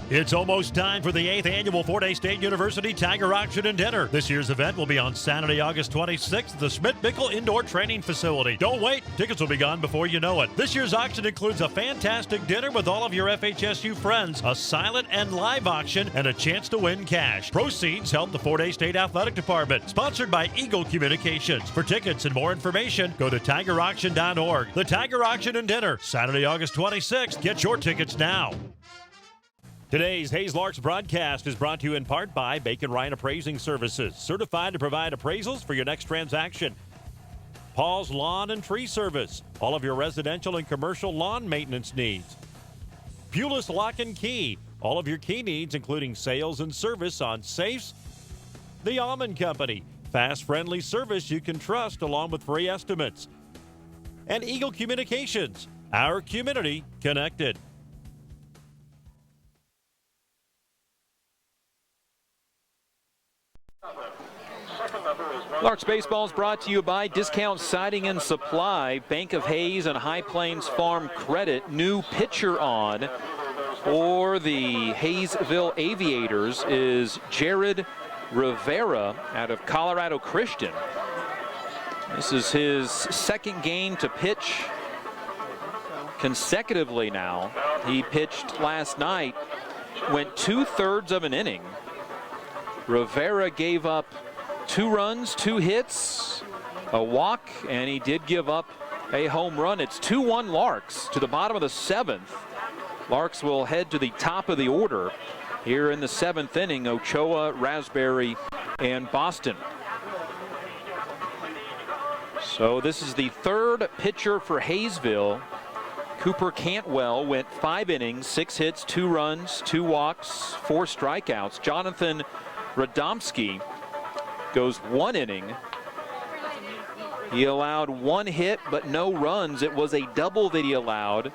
It's almost time for the 8th annual Fort Hays State University Tiger Auction and Dinner. This year's event will be on Saturday, August 26th at the Schmidt-Bickel Indoor Training Facility. Don't wait. Tickets will be gone before you know it. This year's auction includes a fantastic dinner with all of your FHSU friends, a silent and live auction, and a chance to win cash. Proceeds help the Fort Hays State Athletic Department. Sponsored by Eagle Communications. For tickets and more information, go to tigerauction.org. The Tiger Auction and Dinner, Saturday, August 26th. Get your tickets now. Today's Hayes Larks broadcast is brought to you in part by Bacon Ryan Appraising Services, certified to provide appraisals for your next transaction. Paul's Lawn and Tree Service, all of your residential and commercial lawn maintenance needs. Pulis Lock and Key, all of your key needs, including sales and service on safes. The Almond Company, fast, friendly service you can trust along with free estimates. And Eagle Communications, our community connected. Larks Baseball is brought to you by Discount Siding and Supply, Bank of Hayes and High Plains Farm Credit. New pitcher on for the Haysville Aviators is Jared Rivera out of Colorado Christian. This is his second game to pitch consecutively now. He pitched last night, went 2/3 of an inning. Rivera gave up 2 runs, 2 hits, a walk, and he did give up a home run. It's 2-1 Larks to the bottom of the 7th. Larks will head to the top of the order here in the 7th inning. Ochoa, Raspberry, and Boston. So this is the 3rd pitcher for Haysville. Cooper Cantwell went 5 innings, 6 hits, 2 runs, 2 walks, 4 strikeouts. Jonathan Radomski goes 1 inning. He allowed 1 hit but no runs. It was a double that he allowed.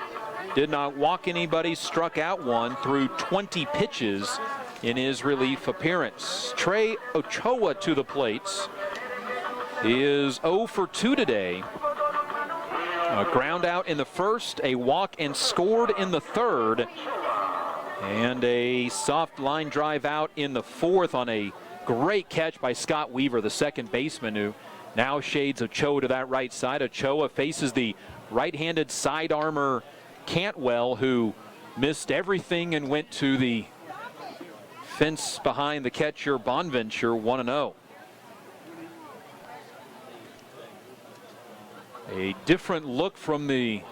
Did not walk anybody, struck out 1 through 20 pitches in his relief appearance. Trey Ochoa to the plates. He is 0 for 2 today. A ground out in the 1st, a walk and scored in the 3rd, and a soft line drive out in the 4th on a great catch by Scott Weaver, the second baseman, who now shades Ochoa to that right side. Ochoa faces the right-handed side armor Cantwell, who missed everything and went to the fence behind the catcher Bonventure, 1-0. A different look from the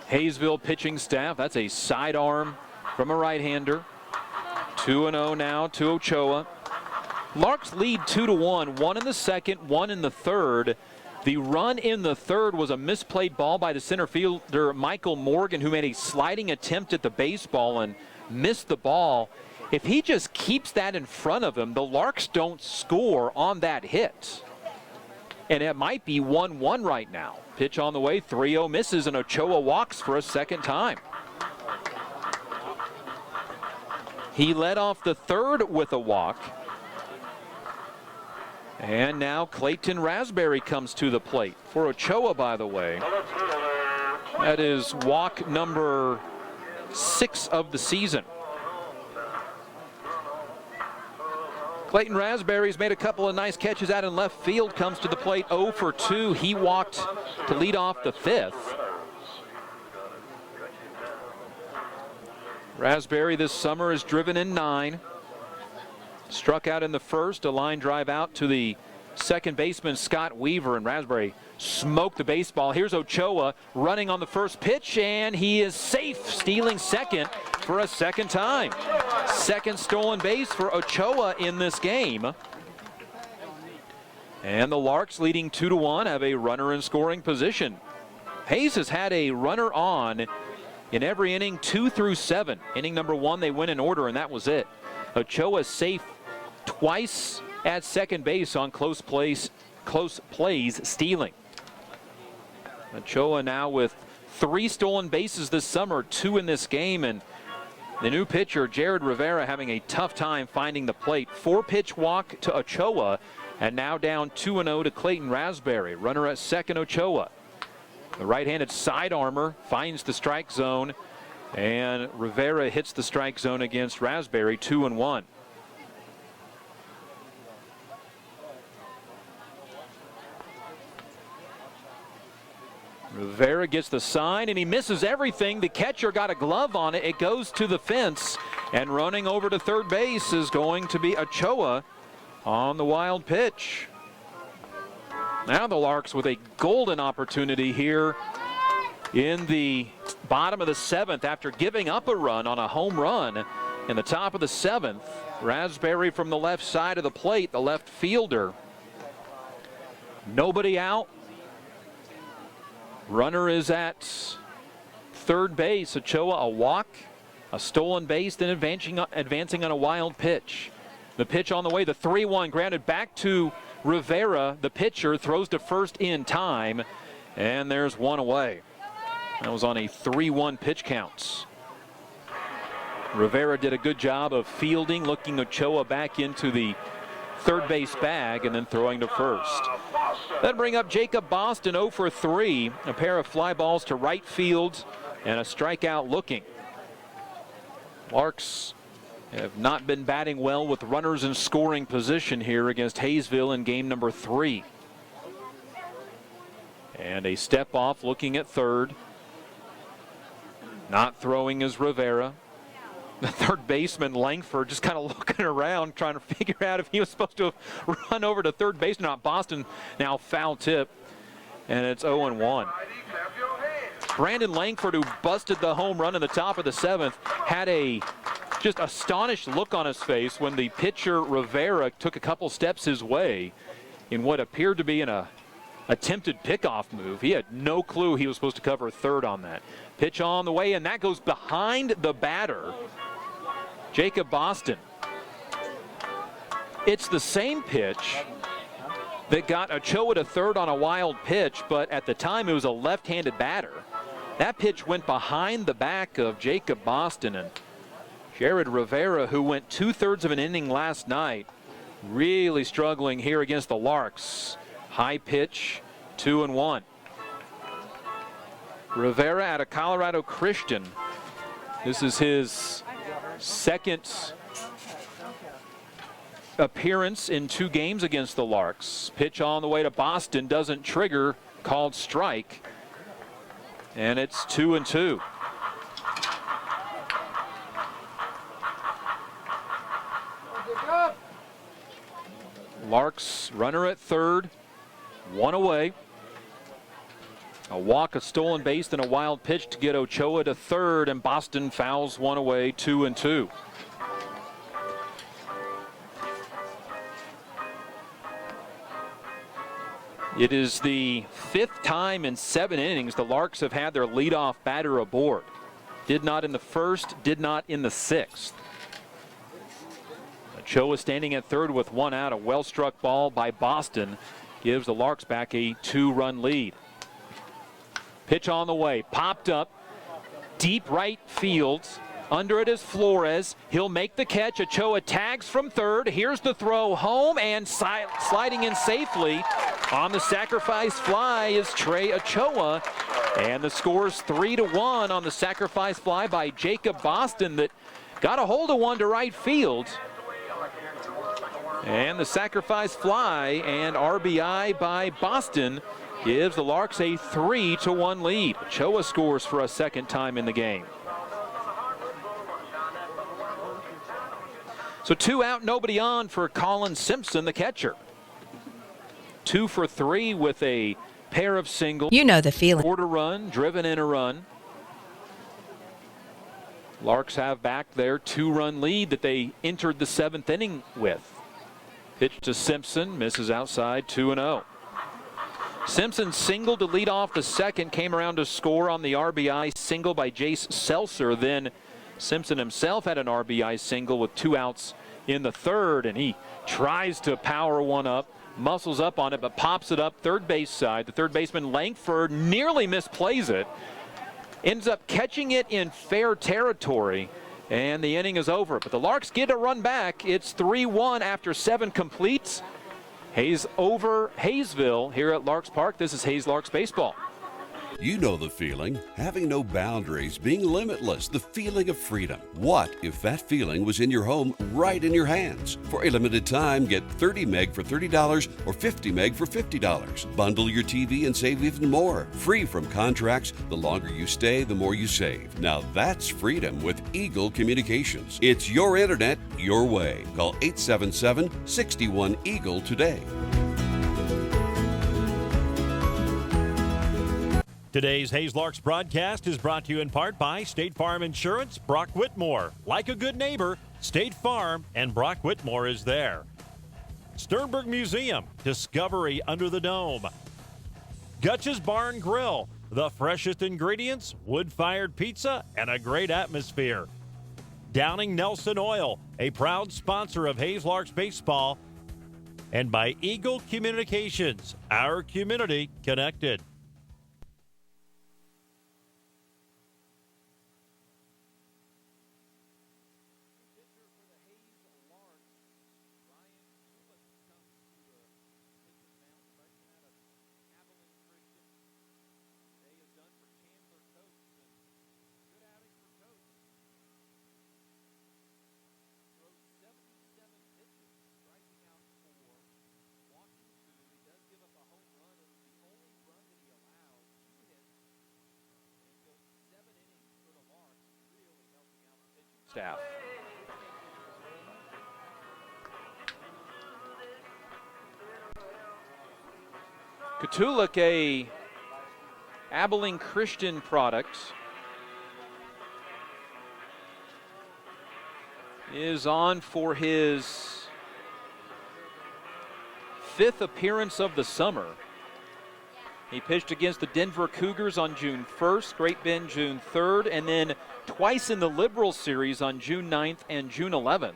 Haysville pitching staff. That's a sidearm from a right-hander. 2-0 now to Ochoa. Larks lead 2-1, 1 in the 2nd, 1 in the 3rd. The run in the 3rd was a misplayed ball by the center fielder Michael Morgan, who made a sliding attempt at the baseball and missed the ball. If he just keeps that in front of him, the Larks don't score on that hit. And it might be 1-1 right now. Pitch on the way, 3-0 misses, and Ochoa walks for a second time. He led off the 3rd with a walk. And now Clayton Raspberry comes to the plate for Ochoa, by the way. That is walk number 6 of the season. Clayton Raspberry's made a couple of nice catches out in left field, comes to the plate 0 for 2. He walked to lead off the 5th. Raspberry this summer has driven in 9. Struck out in the 1st, a line drive out to the second baseman Scott Weaver, and Raspberry smoked the baseball. Here's Ochoa running on the 1st pitch, and he is safe, stealing 2nd for a 2nd time. 2nd stolen base for Ochoa in this game. And the Larks, leading 2-1, have a runner in scoring position. Hayes has had a runner on in every inning 2 through 7. Inning number 1, they went in order, and that was it. Ochoa safe twice at second base on close plays stealing. Ochoa now with 3 stolen bases this summer, 2 in this game, and The new pitcher, Jared Rivera, having a tough time finding the plate. 4-pitch walk to Ochoa, and now down 2-0 to Clayton Raspberry. Runner at second, Ochoa. The right-handed side armor finds the strike zone, and Rivera hits the strike zone against Raspberry, 2-1. Rivera gets the sign, and he misses everything. The catcher got a glove on it. It goes to the fence, and running over to third base is going to be Ochoa on the wild pitch. Now the Larks with a golden opportunity here in the bottom of the 7th after giving up a run on a home run in the top of the 7th. Raspberry from the left side of the plate, the left fielder. Nobody out. Runner is at third base. Ochoa a walk, a stolen base, then advancing on a wild pitch. The pitch on the way, the 3-1 grounded back to Rivera. The pitcher throws to first in time, and there's one away. That was on a 3-1 pitch count. Rivera did a good job of fielding, looking Ochoa back into the third base bag, and then throwing to first. Then bring up Jacob Boston, 0 for 3. A pair of fly balls to right field and a strikeout looking. Larks have not been batting well with runners in scoring position here against Haysville in game number 3. And a step off looking at third. Not throwing is Rivera. The third baseman, Langford, just kind of looking around, trying to figure out if he was supposed to run over to third base or not. Boston now foul tip, and it's 0-1. Brandon Langford, who busted the home run in the top of the 7th, had a just astonished look on his face when the pitcher, Rivera, took a couple steps his way in what appeared to be an attempted pickoff move. He had no clue he was supposed to cover third on that. Pitch on the way, and that goes behind the batter, Jacob Boston. It's the same pitch that got Ochoa to third on a wild pitch, but at the time it was a left-handed batter. That pitch went behind the back of Jacob Boston, and Jared Rivera, who went 2/3 of an inning last night, really struggling here against the Larks. High pitch, 2-1. Rivera out of Colorado Christian. This is his second appearance in 2 games against the Larks. Pitch on the way to Boston doesn't trigger, called strike, and it's 2-2. Larks runner at third, 1 away. A walk, a stolen base, and a wild pitch to get Ochoa to third, and Boston fouls 1 away, 2-2. It is the 5th time in 7 innings the Larks have had their leadoff batter aboard. Did not in the 1st, did not in the 6th. Ochoa standing at third with 1 out. A well-struck ball by Boston gives the Larks back a 2-run lead. Pitch on the way, popped up, deep right field. Under it is Flores. He'll make the catch. Ochoa tags from third. Here's the throw home, and sliding in safely on the sacrifice fly is Trey Ochoa. And the score's 3-1 on the sacrifice fly by Jacob Boston that got a hold of one to right field. And the sacrifice fly and RBI by Boston gives the Larks a 3-1 lead. Ochoa scores for a second time in the game. So 2 out, nobody on for Colin Simpson, the catcher. 2 for 3 with a pair of singles. You know the feeling. Scored a run, driven in a run. Larks have back their 2-run lead that they entered the 7th inning with. Pitch to Simpson, misses outside, 2-0. Simpson singled to lead off the second, came around to score on the RBI single by Jace Seltzer. Then Simpson himself had an RBI single with 2 outs in the 3rd, and he tries to power one up, muscles up on it, but pops it up third base side. The third baseman Langford nearly misplays it, ends up catching it in fair territory, And the inning is over. But the Larks get a run back. It's 3-1 after 7 completes. Hayes over Haysville here at Larks Park. This is Hayes Larks Baseball. You know the feeling, having no boundaries, being limitless, the feeling of freedom. What if that feeling was in your home, right in your hands? For a limited time, get 30 meg for $30 or 50 meg for $50. Bundle your TV and save even more. Free from contracts, the longer you stay, the more you save. Now that's freedom with Eagle Communications. It's your internet, your way. Call 877-61-EAGLE today. Today's Hayes Larks broadcast is brought to you in part by State Farm Insurance, Brock Whitmore. Like a good neighbor, State Farm and Brock Whitmore is there. Sternberg Museum, Discovery Under the Dome. Gutch's Bar and Grill, the freshest ingredients, wood-fired pizza, and a great atmosphere. Downing Nelson Oil, a proud sponsor of Hayes Larks Baseball. And by Eagle Communications, our community connected. Staff. Katulik, a Abilene Christian product, is on for his 5th appearance of the summer. He pitched against the Denver Cougars on June 1st, Great Bend June 3rd, and then twice in the Liberal Series on June 9th and June 11th.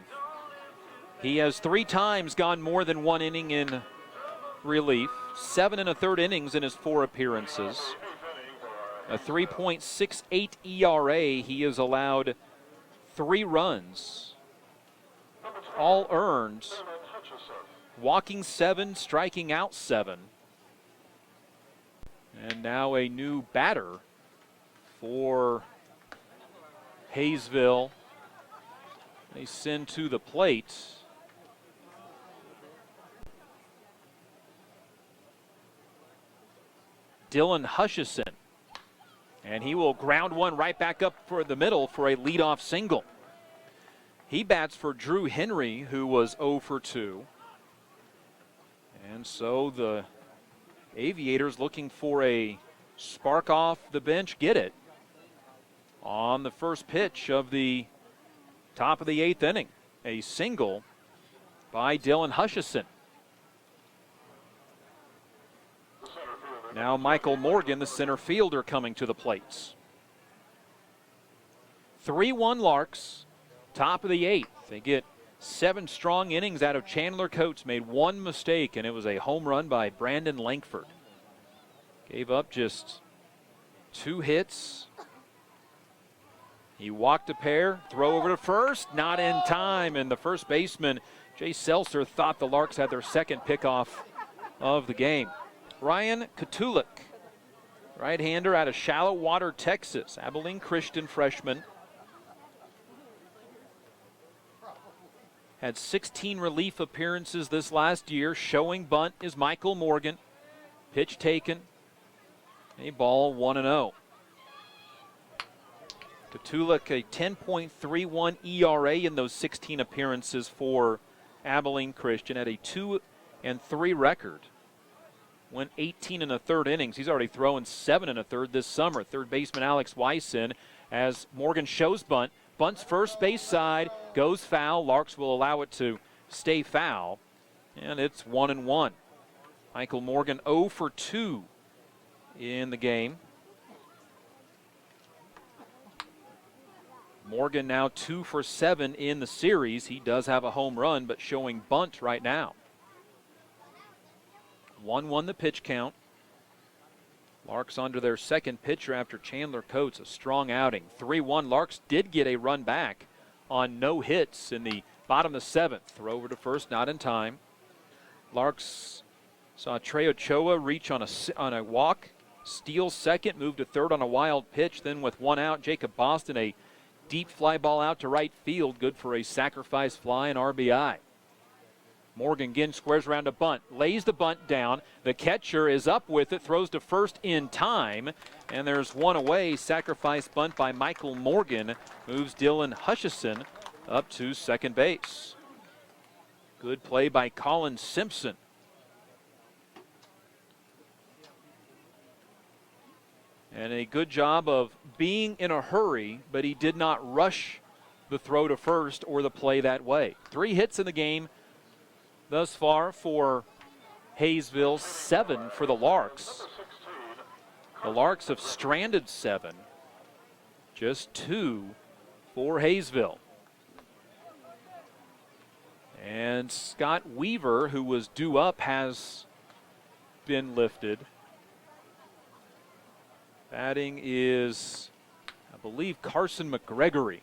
He has 3 times gone more than 1 inning in relief, 7 1/3 innings in his 4 appearances. A 3.68 ERA. He has allowed 3 runs, all earned, walking 7, striking out 7. And now a new batter for Haysville. They send to the plate Dylan Hutchison. And he will ground one right back up for the middle for a leadoff single. He bats for Drew Henry, who was 0 for 2. And so the Aviators looking for a spark off the bench, get it on the first pitch of the top of the 8th inning. A single by Dylan Hutchison. Now Michael Morgan, the center fielder, coming to the plates. 3-1 Larks, top of the 8th. They get 7 strong innings out of Chandler Coates. Made 1 mistake, and it was a home run by Brandon Langford. Gave up just 2 hits. He walked a pair, throw over to first, not in time, and the first baseman, Jay Seltzer, thought the Larks had their second pickoff of the game. Ryan Katulik, right-hander out of Shallow Water, Texas, Abilene Christian freshman. Had 16 relief appearances this last year. Showing bunt is Michael Morgan. Pitch taken. A ball 1-0. Katulik, a 10.31 ERA in those 16 appearances for Abilene Christian, at a 2-3 record. Went 18 1/3 innings. He's already thrown 7 1/3 this summer. Third baseman Alex Weiss in as Morgan shows bunt. Bunts first base side, goes foul. Larks will allow it to stay foul, and it's 1-1. Michael Morgan 0 for 2 in the game. Morgan now 2 for 7 in the series. He does have a home run, but showing bunt right now. 1-1 the pitch count. Larks under their second pitcher after Chandler Coates. A strong outing. 3-1. Larks did get a run back on no hits in the bottom of the 7th. Throw over to first, not in time. Larks saw Trey Ochoa reach on a walk, steal second, move to third on a wild pitch. Then with one out, Jacob Boston, a deep fly ball out to right field, good for a sacrifice fly and RBI. Morgan again squares around a bunt, lays the bunt down. The catcher is up with it, throws to first in time, and there's one away. Sacrifice bunt by Michael Morgan moves Dylan Hutchison up to second base. Good play by Colin Simpson. And a good job of being in a hurry, but he did not rush the throw to first or the play that way. 3 hits in the game thus far for Haysville, 7 for the Larks. The Larks have stranded 7, just 2 for Haysville. And Scott Weaver, who was due up, has been lifted. Batting is, I believe, Carson McGregory.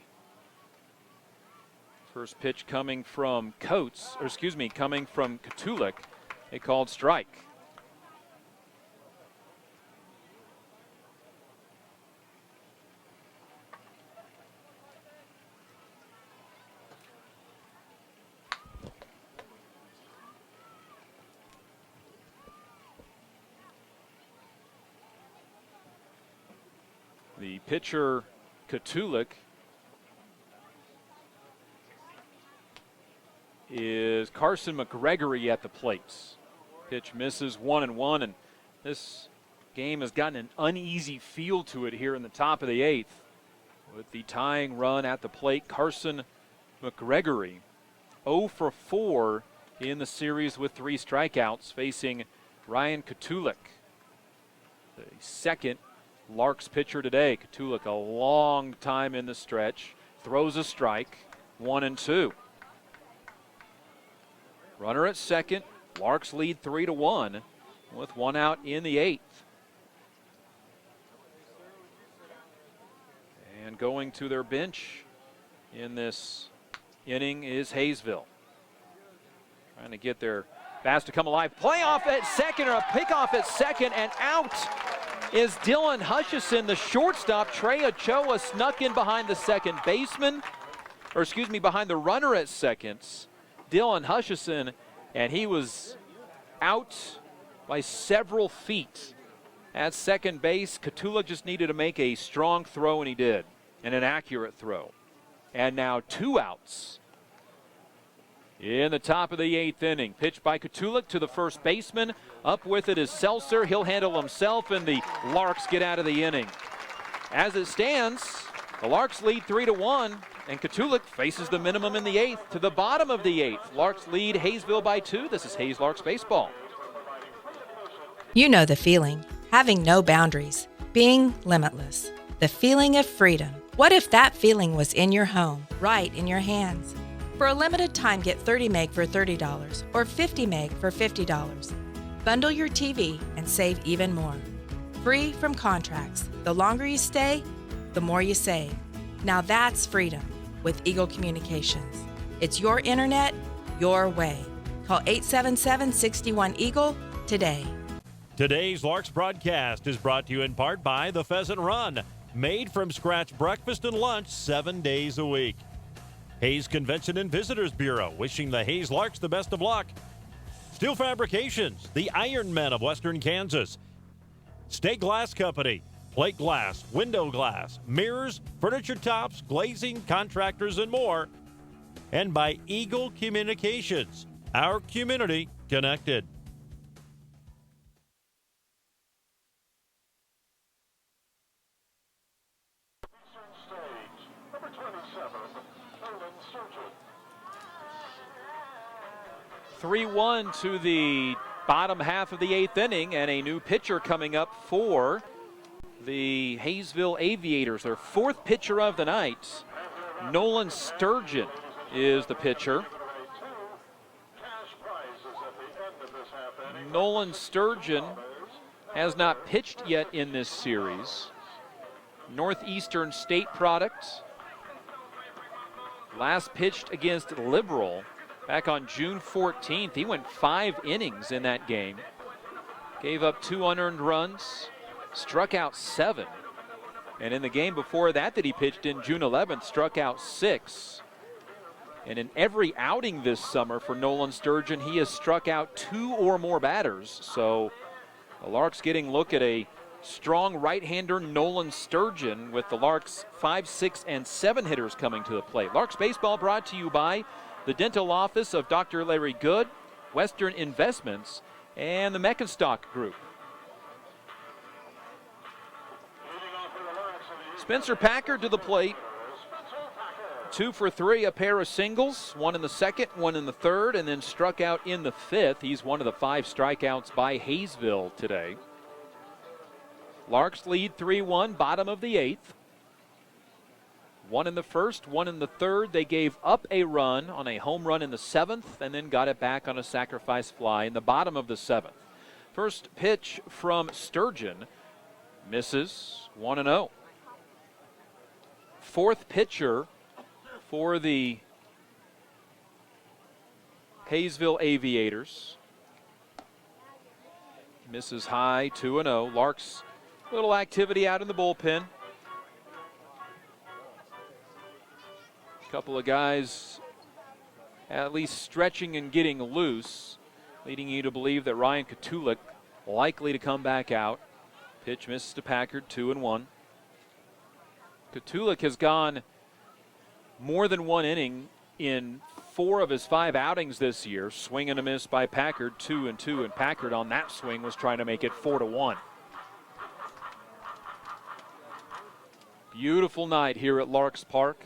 First pitch coming from coming from Katulik, a called strike. The pitcher, Katulik, is Carson McGregory at the plate. Pitch misses 1-1, and this game has gotten an uneasy feel to it here in the top of the 8th. With the tying run at the plate, Carson McGregory 0 for 4 in the series with 3 strikeouts, facing Ryan Katulik, the second Larks pitcher today. Katulik a long time in the stretch, throws a strike, 1-2. Runner at second. Larks lead 3-1 with 1 out in the 8th. And going to their bench in this inning is Haysville. Trying to get their bats to come alive. Play off at second, or a pick off at second, and out is Dylan Hutchison, the shortstop. Trey Ochoa snuck in behind the second baseman, behind the runner at second, Dylan Hutchison, and he was out by several feet at second base. Katulik just needed to make a strong throw, and he did, and an accurate throw. And now 2 outs in the top of the 8th inning. Pitch by Katulik to the first baseman. Up with it is Seltzer. He'll handle himself, and the Larks get out of the inning. As it stands, the Larks lead 3-1, and Katulik faces the minimum in the 8th to the bottom of the 8th. Larks lead Haysville by 2. This is Hays Larks Baseball. You know the feeling, having no boundaries, being limitless, the feeling of freedom. What if that feeling was in your home, right in your hands? For a limited time, get 30 meg for $30 or 50 meg for $50. Bundle your TV and save even more. Free from contracts. The longer you stay, the more you save. Now that's freedom with Eagle Communications. It's your internet, your way. Call 877-61-EAGLE today. Today's Larks broadcast is brought to you in part by the Pheasant Run. Made from scratch breakfast and lunch 7 days a week. Hays Convention and Visitors Bureau, wishing the Hays Larks the best of luck. Steel Fabrications, the Iron Men of Western Kansas. Stay Glass Company, plate glass, window glass, mirrors, furniture tops, glazing, contractors, and more. And by Eagle Communications, our community connected. Number 3-1 to the bottom half of the 8th inning, and a new pitcher coming up for the Haysville Aviators. Their 4th pitcher of the night, Nolan Sturgeon, is the pitcher. Nolan Sturgeon has not pitched yet in this series. Northeastern State product. Last pitched against Liberal back on June 14th. He went 5 innings in that game. Gave up 2 unearned runs, struck out 7. And in the game before that he pitched in June 11th, struck out 6. And in every outing this summer for Nolan Sturgeon, he has struck out 2 or more batters. So the Larks getting a look at a strong right-hander, Nolan Sturgeon, with the Larks 5, 6, and 7 hitters coming to the plate. Larks baseball brought to you by the dental office of Dr. Larry Good, Western Investments, and the Meckenstock Group. Spencer Packard to the plate. 2 for 3, a pair of singles, 1 in the second, 1 in the third, and then struck out in the 5th. He's one of the 5 strikeouts by Haysville today. Larks lead 3-1, bottom of the 8th. 1 in the first, 1 in the third. They gave up a run on a home run in the 7th and then got it back on a sacrifice fly in the bottom of the 7th. First pitch from Sturgeon misses, 1-0. Fourth pitcher for the Haysville Aviators misses high, 2-0. Larks, little activity out in the bullpen. Couple of guys at least stretching and getting loose, leading you to believe that Ryan Katulik likely to come back out. Pitch misses to Packard, 2-1. Katulik has gone more than 1 inning in 4 of his 5 outings this year. Swing and a miss by Packard, 2-2, and Packard on that swing was trying to make it 4-1. Beautiful night here at Larks Park.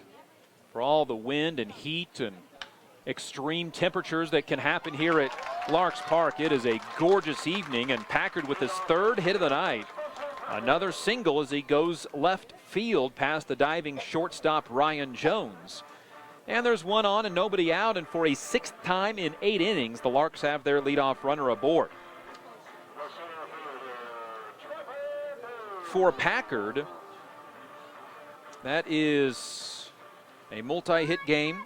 For all the wind and heat and extreme temperatures that can happen here at Larks Park, it is a gorgeous evening, and Packard with his 3rd hit of the night. Another single as he goes left field past the diving shortstop Ryan Jones. And there's 1 on and nobody out, and for a 6th time in 8 innings, the Larks have their leadoff runner aboard. For Packard, that is a multi-hit game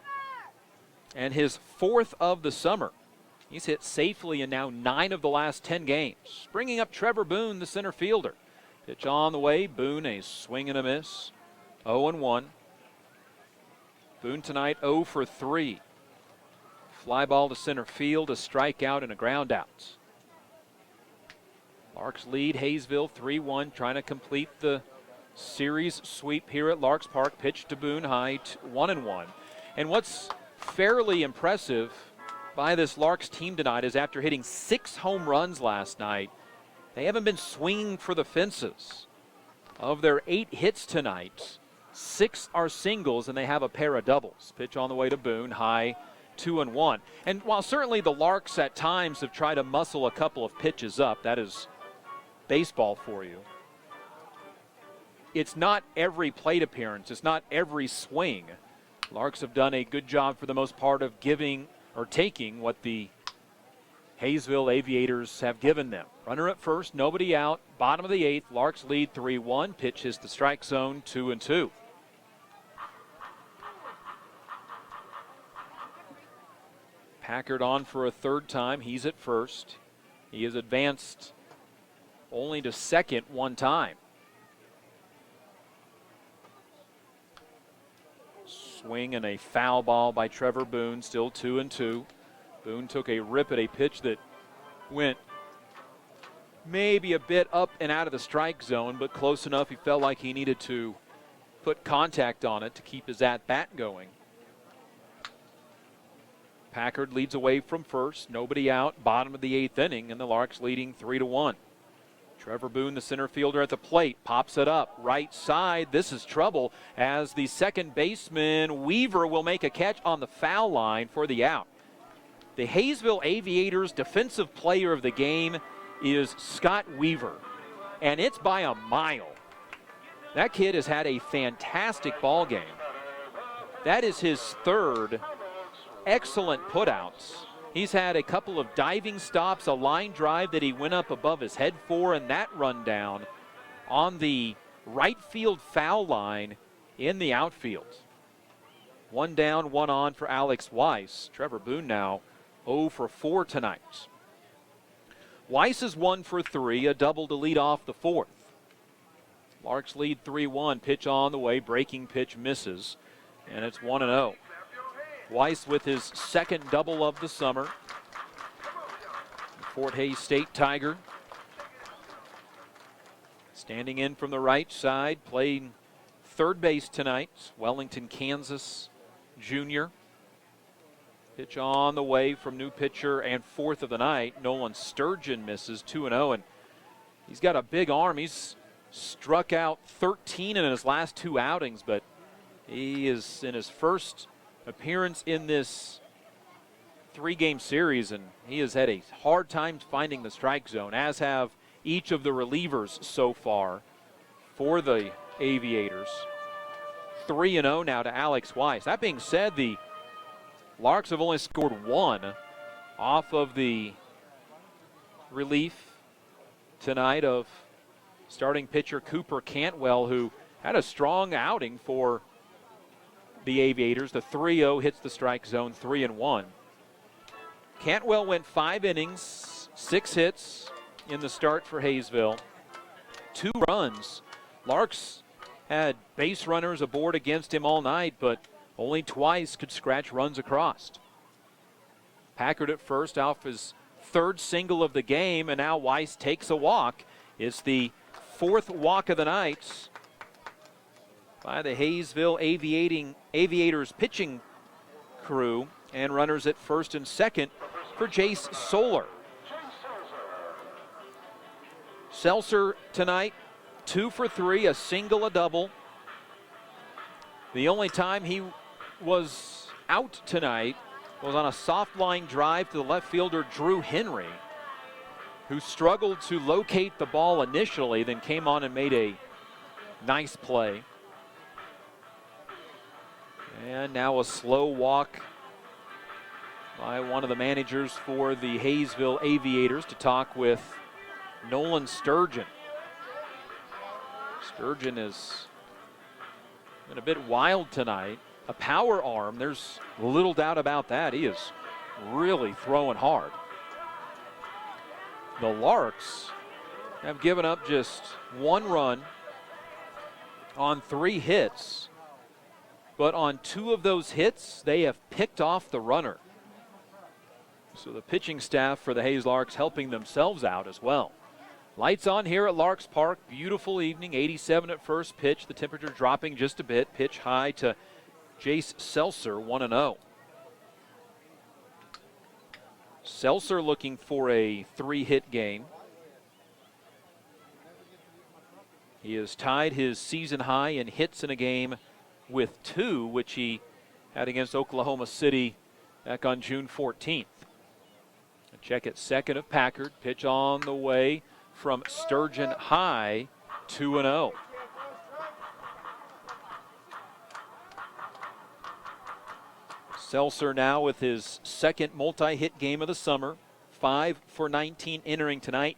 and his 4th of the summer. He's hit safely in now 9 of the last 10 games. Bringing up Trevor Boone, the center fielder. Pitch on the way. Boone, a swing and a miss. 0-1. Boone tonight 0 for 3. Fly ball to center field, a strikeout and a ground out. Larks lead Haysville 3-1, trying to complete the series sweep here at Larks Park. Pitch to Boone high, 1-1. And what's fairly impressive by this Larks team tonight is after hitting 6 home runs last night, they haven't been swinging for the fences. Of their 8 hits tonight, 6 are singles and they have a pair of doubles. Pitch on the way to Boone, high, 2-1. And while certainly the Larks at times have tried to muscle a couple of pitches up, that is baseball for you. It's not every plate appearance. It's not every swing. Larks have done a good job for the most part of giving or taking what the Haysville Aviators have given them. Runner at first, nobody out. Bottom of the 8th, Larks lead 3-1. Pitch is the strike zone, 2-2. Packard on for a 3rd time. He's at first. He has advanced only to second 1 time. Swing and a foul ball by Trevor Boone, still 2-2. Boone took a rip at a pitch that went maybe a bit up and out of the strike zone, but close enough he felt like he needed to put contact on it to keep his at-bat going. Packard leads away from first, nobody out, bottom of the 8th inning, and the Larks leading 3-1. Trevor Boone, the center fielder at the plate, pops it up, right side. This is trouble as the second baseman, Weaver, will make a catch on the foul line for the out. The Haysville Aviators defensive player of the game is Scott Weaver, and it's by a mile. That kid has had a fantastic ball game. That is his 3rd excellent putouts. He's had a couple of diving stops, a line drive that he went up above his head for, and that rundown on the right field foul line in the outfield. One down, one on for Alex Weiss. Trevor Boone now 0 for 4 tonight. Weiss is 1 for 3, a double to lead off the fourth. Larks lead 3-1. Pitch on the way. Breaking pitch misses. And it's 1-0. Weiss with his second double of the summer. The Fort Hays State Tiger. Standing in from the right side. Playing third base tonight. Wellington, Kansas junior. Pitch on the way from new pitcher and fourth of the night. Nolan Sturgeon misses 2-0. And he's got a big arm. He's struck out 13 in his last 2 outings, but he is in his first appearance in this 3-game series, and he has had a hard time finding the strike zone, as have each of the relievers so far for the Aviators. 3-0 now to Alex Weiss. That being said, the Larks have only scored 1 off of the relief tonight of starting pitcher Cooper Cantwell, who had a strong outing for the Aviators. The 3-0 hits the strike zone, 3-1. Cantwell went 5 innings, 6 hits in the start for Haysville. 2 runs. Larks had base runners aboard against him all night, but only twice could scratch runs across. Packard at first off his 3rd single of the game, and now Weiss takes a walk. It's the 4th walk of the night by the Haysville Aviators pitching crew, and runners at first and second for Jace Solar. Seltzer tonight, 2 for 3, a single, a double. The only time he was out tonight was on a soft line drive to the left fielder Drew Henry, who struggled to locate the ball initially, then came on and made a nice play. And now a slow walk by one of the managers for the Haysville Aviators to talk with Nolan Sturgeon. Sturgeon has been a bit wild tonight. A power arm, there's little doubt about that. He is really throwing hard. The Larks have given up just 1 run on 3 hits, but on 2 of those hits, they have picked off the runner. So the pitching staff for the Hays Larks helping themselves out as well. Lights on here at Larks Park. Beautiful evening, 87 at first pitch. The temperature dropping just a bit. Pitch high to Jace Seltzer, 1-0. Seltzer looking for a 3-hit game. He has tied his season high in hits in a game with 2, which he had against Oklahoma City back on June 14th. A check at second of Packard. Pitch on the way from Sturgeon high, 2-0. Seltzer now with his second multi-hit game of the summer. 5 for 19 entering tonight.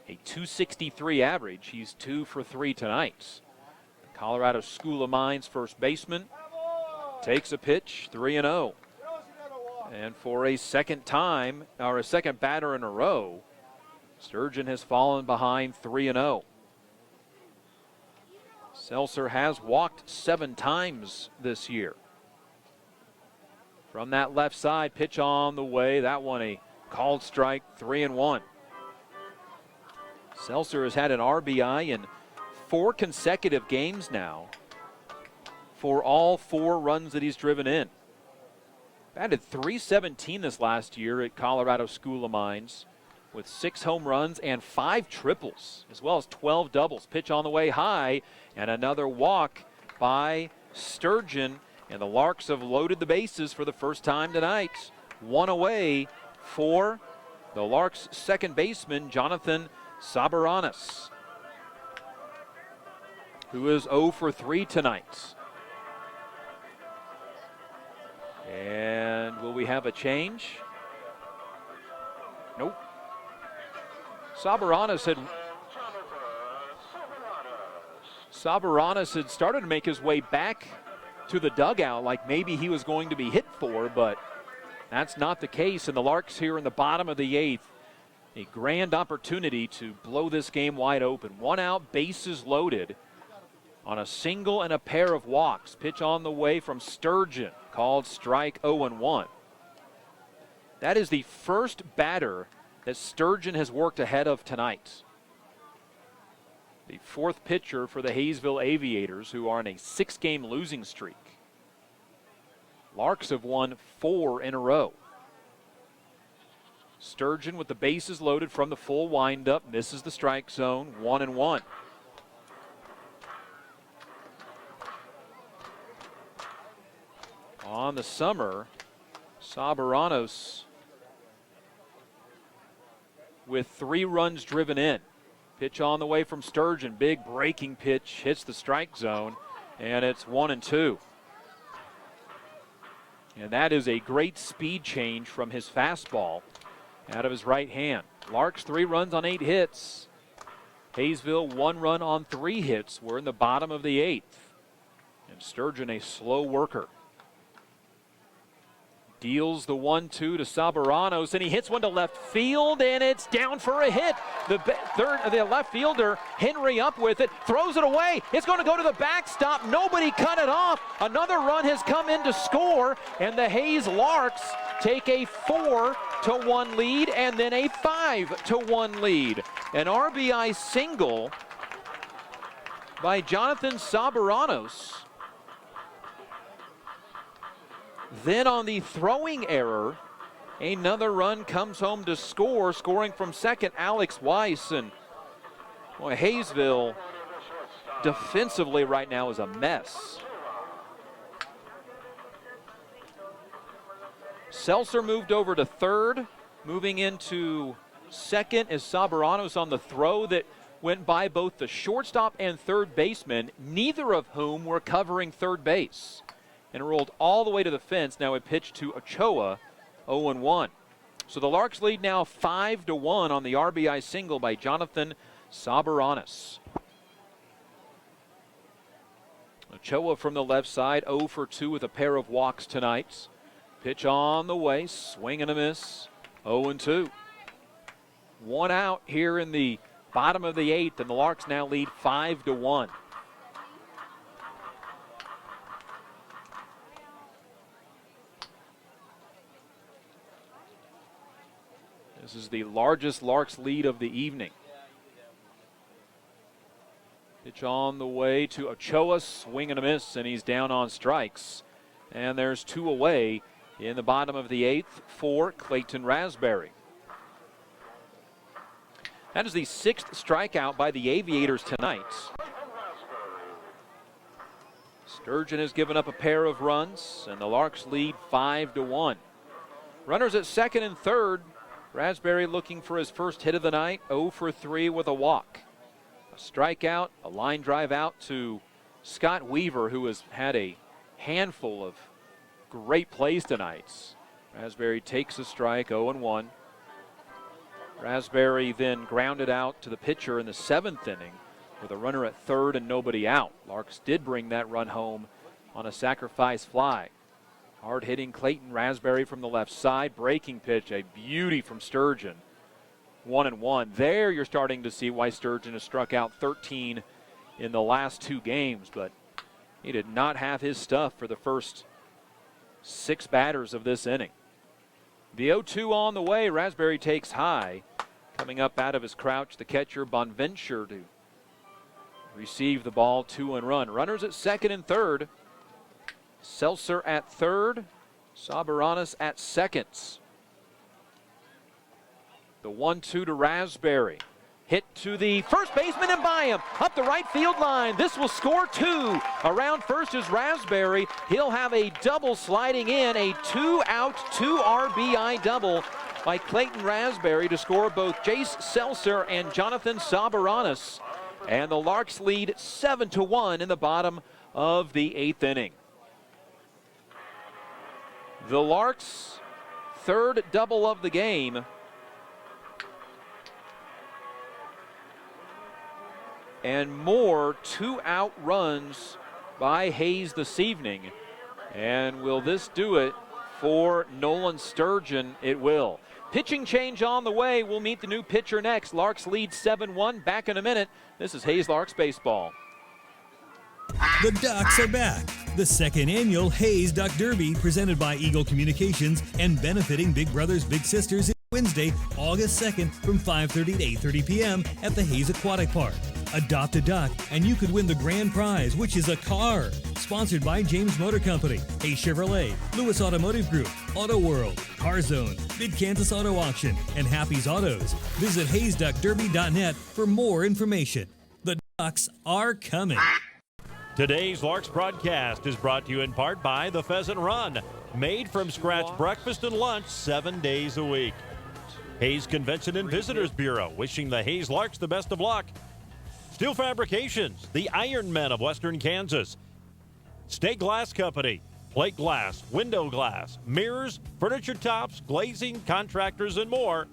A .263 average. He's 2 for 3 tonight. The Colorado School of Mines first baseman takes a pitch, 3-0. And for a second time, or a second batter in a row, Sturgeon has fallen behind 3-0. Seltzer has walked 7 times this year. From that left side, pitch on the way. That one a called strike, 3-1. Seltzer has had an RBI in 4 consecutive games now for all 4 runs that he's driven in. Batted .317 this last year at Colorado School of Mines with 6 home runs and 5 triples, as well as 12 doubles. Pitch on the way high, and another walk by Sturgeon. And the Larks have loaded the bases for the first time tonight. 1 away for the Larks' second baseman, Jonathan Sabaranis, who is 0 for 3 tonight. And will we have a change? Nope. Sabaranis had started to make his way back to the dugout like maybe he was going to be hit for, but that's not the case. And the Larks here in the bottom of the 8th, a grand opportunity to blow this game wide open. 1 out, bases loaded on a single and a pair of walks. Pitch on the way from Sturgeon, called strike 0-1. That is the first batter that Sturgeon has worked ahead of tonight. The 4th pitcher for the Haysville Aviators, who are on a 6-game losing streak. Larks have won 4 in a row. Sturgeon with the bases loaded from the full windup, misses the strike zone, 1-1. On the summer, Sabaranos with 3 runs driven in. Pitch on the way from Sturgeon. Big breaking pitch, hits the strike zone, and it's 1-2. And that is a great speed change from his fastball out of his right hand. Larks 3 runs on 8 hits. Haysville 1 run on 3 hits. We're in the bottom of the 8th. And Sturgeon a slow worker. Deals the 1-2 to Sabaranos, and he hits one to left field, and it's down for a hit. The left fielder, Henry, up with it, throws it away. It's going to go to the backstop. Nobody cut it off. Another run has come in to score, and the Hayes Larks take a 4-1 lead and then a 5-1 lead. An RBI single by Jonathan Sabaranos. Then on the throwing error, another run comes home to score, scoring from second, Alex Weiss. And boy, Haysville defensively right now is a mess. Seltzer moved over to third. Moving into second is Sabaranos on the throw that went by both the shortstop and third baseman, neither of whom were covering third base. And rolled all the way to the fence. Now a pitch to Ochoa, 0-1. So the Larks lead now 5-1 on the RBI single by Jonathan Sabaranos. Ochoa from the left side, 0 for 2 with a pair of walks tonight. Pitch on the way, swing and a miss, 0-2. 1 out here in the bottom of the 8th, and the Larks now lead 5-1. This is the largest Larks lead of the evening. Pitch on the way to Ochoa, swing and a miss, and he's down on strikes. And there's 2 away in the bottom of the 8th for Clayton Raspberry. That is the 6th strikeout by the Aviators tonight. Sturgeon has given up a pair of runs, and the Larks lead 5-1. Runners at second and third. Raspberry looking for his first hit of the night, 0 for 3 with a walk. A strikeout, a line drive out to Scott Weaver, who has had a handful of great plays tonight. Raspberry takes a strike, 0-1. Raspberry then grounded out to the pitcher in the 7th inning with a runner at third and nobody out. Larks did bring that run home on a sacrifice fly. Hard-hitting Clayton Raspberry from the left side. Breaking pitch, a beauty from Sturgeon. 1-1. There you're starting to see why Sturgeon has struck out 13 in the last 2 games, but he did not have his stuff for the first 6 batters of this inning. The 0-2 on the way. Raspberry takes high. Coming up out of his crouch, the catcher Bonventure to receive the ball, 2-1 run. Runners at second and third. Seltzer at third, Sabaranos at second. The 1-2 to Raspberry. Hit to the first baseman and by him. Up the right field line. This will score 2. Around first is Raspberry. He'll have a double sliding in. A 2-out, 2 RBI double by Clayton Raspberry to score both Jace Seltzer and Jonathan Sabaranos. And the Larks lead 7-1 in the bottom of the 8th inning. The Larks' third double of the game. And more 2-out runs by Hayes this evening And will this do it for Nolan Sturgeon? It will. Pitching change on the way. We'll meet the new pitcher next. Larks lead 7-1. Back in a minute. This is Hayes Larks baseball. The Ducks are back. The second annual Hayes Duck Derby, presented by Eagle Communications and benefiting Big Brothers Big Sisters, is Wednesday, August 2nd from 5:30 to 8:30 p.m. at the Hayes Aquatic Park. Adopt a duck and you could win the grand prize, which is a car. Sponsored by James Motor Company, Hayes Chevrolet, Lewis Automotive Group, Auto World, Car Zone, Mid Kansas Auto Auction, and Happy's Autos. Visit HayesDuckDerby.net for more information. The Ducks are coming. Today's Larks broadcast is brought to you in part by the Pheasant Run, made from scratch breakfast and lunch 7 days a week. Hayes Convention and Visitors Bureau, wishing the Hayes Larks the best of luck. Steel Fabrications, the Iron Men of Western Kansas. State Glass Company, plate glass, window glass, mirrors, furniture tops, glazing, contractors, and more.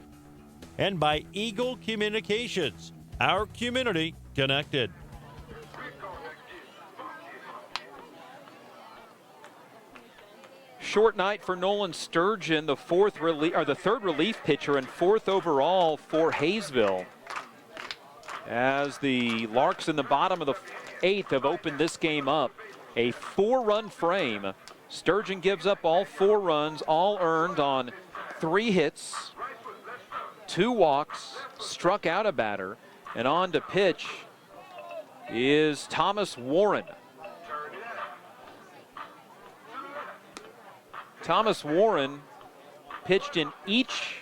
And by Eagle Communications, our community connected. Short night for Nolan Sturgeon, the third relief pitcher and fourth overall for Haysville. As the Larks in the bottom of the eighth have opened this game up, a 4-run frame. Sturgeon gives up all 4 runs, all earned on 3 hits, 2 walks, struck out a batter, and on to pitch is Thomas Warren. Thomas Warren pitched in each,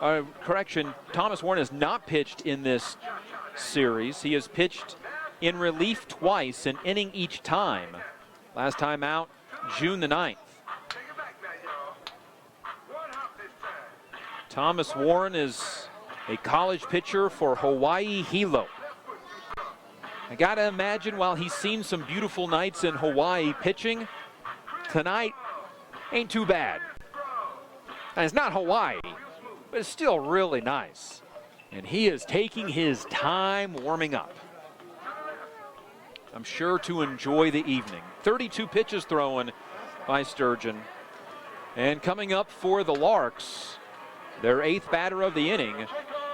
Thomas Warren has not pitched in this series. He has pitched in relief twice, an inning each time. Last time out, June the 9th. Thomas Warren is a college pitcher for Hawaii Hilo. I gotta imagine while he's seen some beautiful nights in Hawaii pitching, tonight ain't too bad. And it's not Hawaii, but it's still really nice. And he is taking his time warming up. I'm sure to enjoy the evening. 32 pitches thrown by Sturgeon. And coming up for the Larks, their 8th batter of the inning,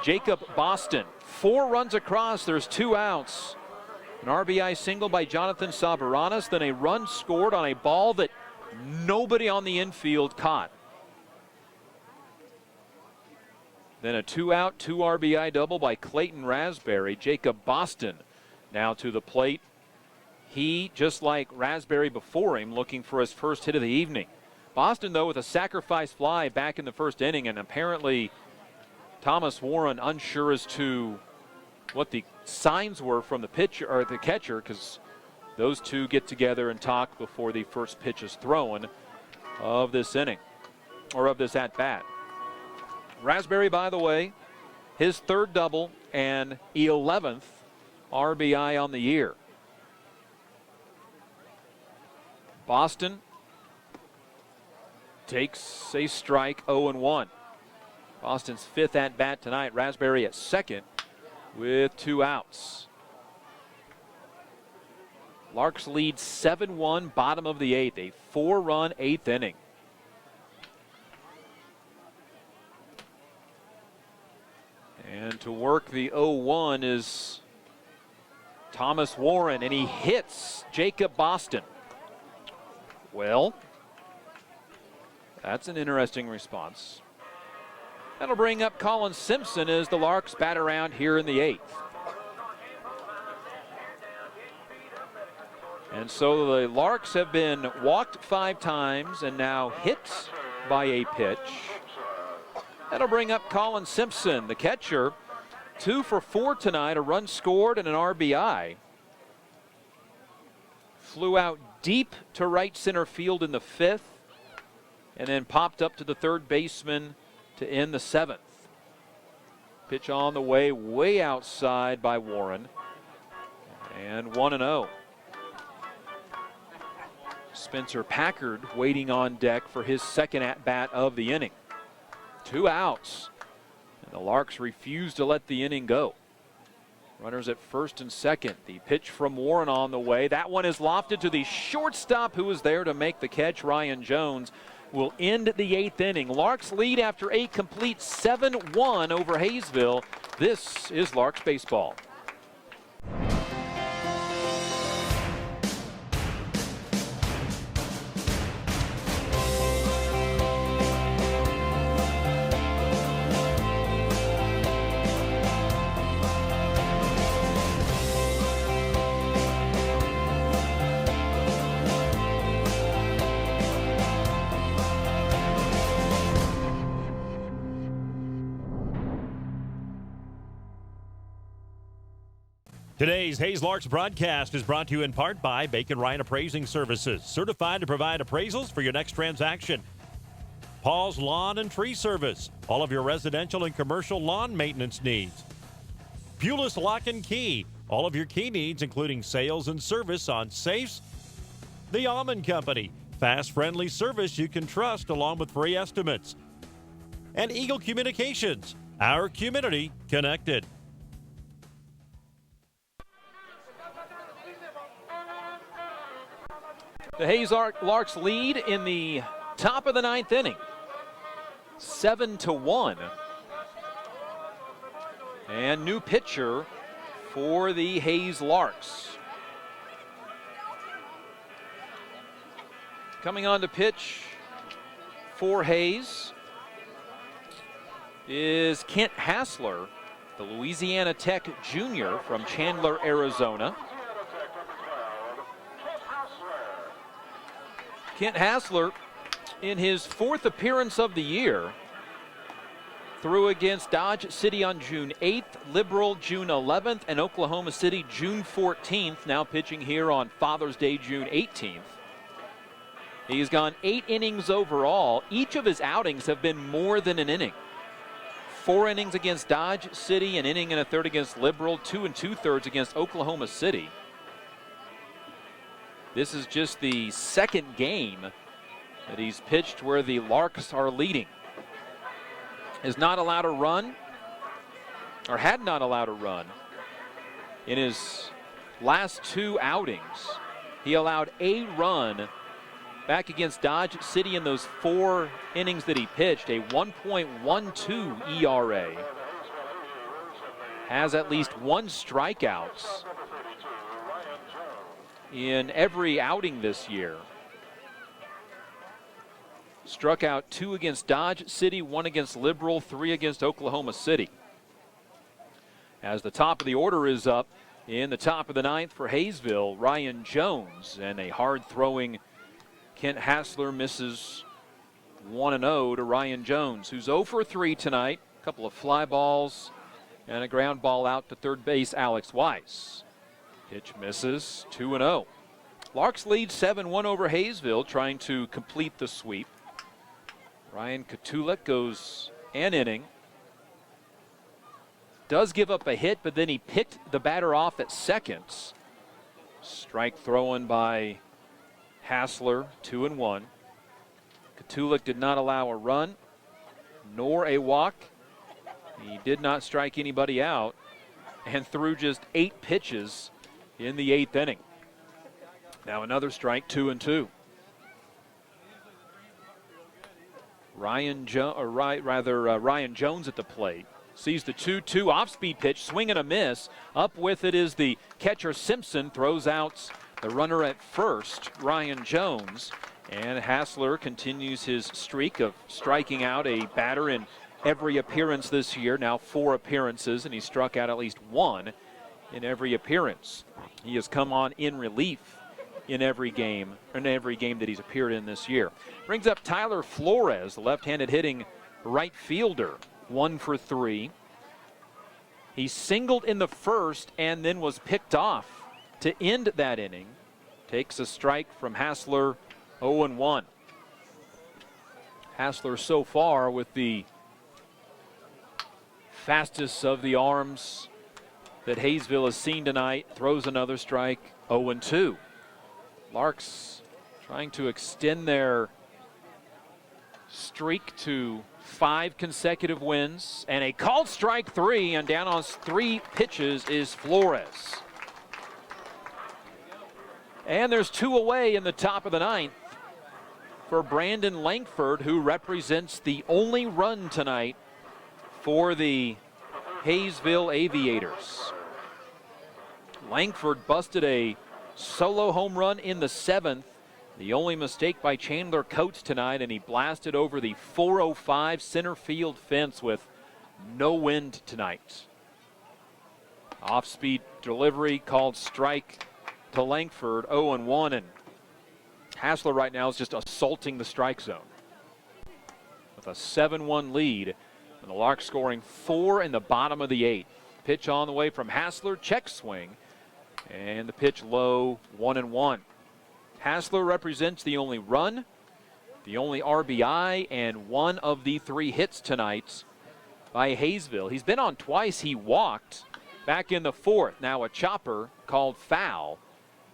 Jacob Boston. 4 runs across, there's 2 outs. An RBI single by Jonathan Sabaranis, then a run scored on a ball that nobody on the infield caught. Then a 2-out, 2 RBI double by Clayton Raspberry. Jacob Boston now to the plate. He, just like Raspberry before him, looking for his first hit of the evening. Boston, though, with a sacrifice fly back in the first inning, and apparently Thomas Warren unsure as to what the signs were from the pitcher or the catcher, because those two get together and talk before the first pitch is thrown of this inning, or of this at-bat. Raspberry, by the way, his 3rd double and 11th RBI on the year. Boston takes a strike, 0-1. Boston's 5th at-bat tonight. Raspberry at 2nd with 2 outs. Larks lead 7-1, bottom of the 8th, a 4-run 8th inning. And to work the 0-1 is Thomas Warren, and he hits Jacob Boston. Well, that's an interesting response. That'll bring up Colin Simpson as the Larks bat around here in the 8th. And so the Larks have been walked 5 times and now hit by a pitch. That'll bring up Colin Simpson, the catcher. 2 for 4 tonight, a run scored and an RBI. Flew out deep to right center field in the 5th, and then popped up to the 3rd baseman to end the 7th. Pitch on the way outside by Warren, and 1-0. Spencer Packard waiting on deck for his 2nd at-bat of the inning. 2 outs, and the Larks refuse to let the inning go. Runners at first and second. The pitch from Warren on the way. That one is lofted to the shortstop who was there to make the catch. Ryan Jones will end the 8th inning. Larks lead after 8 complete, 7-1 over Haysville. This is Larks baseball. Today's Hayes Larks broadcast is brought to you in part by Bacon Ryan Appraising Services, certified to provide appraisals for your next transaction. Paul's Lawn and Tree Service, all of your residential and commercial lawn maintenance needs. Pulis Lock and Key, all of your key needs, including sales and service on safes. The Almond Company, fast, friendly service you can trust along with free estimates. And Eagle Communications, our community connected. The Hayes Larks lead in the top of the 9th inning, 7-1. And new pitcher for the Hayes Larks. Coming on to pitch for Hayes is Kent Hassler, the Louisiana Tech junior from Chandler, Arizona. Kent Hassler, in his 4th appearance of the year, threw against Dodge City on June 8th, Liberal June 11th, and Oklahoma City June 14th, now pitching here on Father's Day, June 18th. He's gone 8 innings overall. Each of his outings have been more than an inning. 4 innings against Dodge City, an inning and a third against Liberal, 2 2/3 against Oklahoma City. This is just the 2nd game that he's pitched where the Larks are leading. Has not allowed a run, or had not allowed a run in his last 2 outings. He allowed a run back against Dodge City in those 4 innings that he pitched, a 1.12 ERA. Has at least 1 strikeout in every outing this year. Struck out 2 against Dodge City, 1 against Liberal, 3 against Oklahoma City. As the top of the order is up in the top of the 9th for Haysville, Ryan Jones, and a hard-throwing Kent Hassler misses 1-0 to Ryan Jones, who's 0 for 3 tonight. A couple of fly balls and a ground ball out to third base, Alex Weiss. Pitch misses, 2-0. Larks lead 7-1 over Haysville, trying to complete the sweep. Ryan Katulek goes an inning. Does give up a hit, but then he picked the batter off at second. Strike thrown by Hassler, 2-1. Katulek did not allow a run, nor a walk. He did not strike anybody out, and threw just 8 pitches in the 8th inning. Now another strike, 2-2. Ryan Jones at the plate. Sees the 2-2 off-speed pitch, swing and a miss. Up with it is the catcher Simpson, throws out the runner at first, Ryan Jones. And Hassler continues his streak of striking out a batter in every appearance this year. Now 4 appearances, and he struck out at least 1 in every appearance. He has come on in relief in every game that he's appeared in this year. Brings up Tyler Flores, the left-handed hitting right fielder, 1 for 3. He singled in the first and then was picked off to end that inning. Takes a strike from Hassler, 0-1. Hassler so far with the fastest of the arms that Haysville has seen tonight. Throws another strike, 0-2. Larks trying to extend their streak to 5 consecutive wins, and a called strike 3, and down on 3 pitches is Flores. And there's 2 away in the top of the 9th for Brandon Langford, who represents the only run tonight for the Haysville Aviators. Langford busted a solo home run in the 7th. The only mistake by Chandler Coates tonight, and he blasted over the 405 center field fence with no wind tonight. Off-speed delivery called strike to Langford, 0-1, and Hassler right now is just assaulting the strike zone with a 7-1 lead, and the Larks scoring 4 in the bottom of the 8th. Pitch on the way from Hassler, check swing, and the pitch low, 1-1. Hassler represents the only run, the only RBI, and 1 of the 3 hits tonight by Haysville. He's been on twice. He walked back in the 4th. Now a chopper called foul,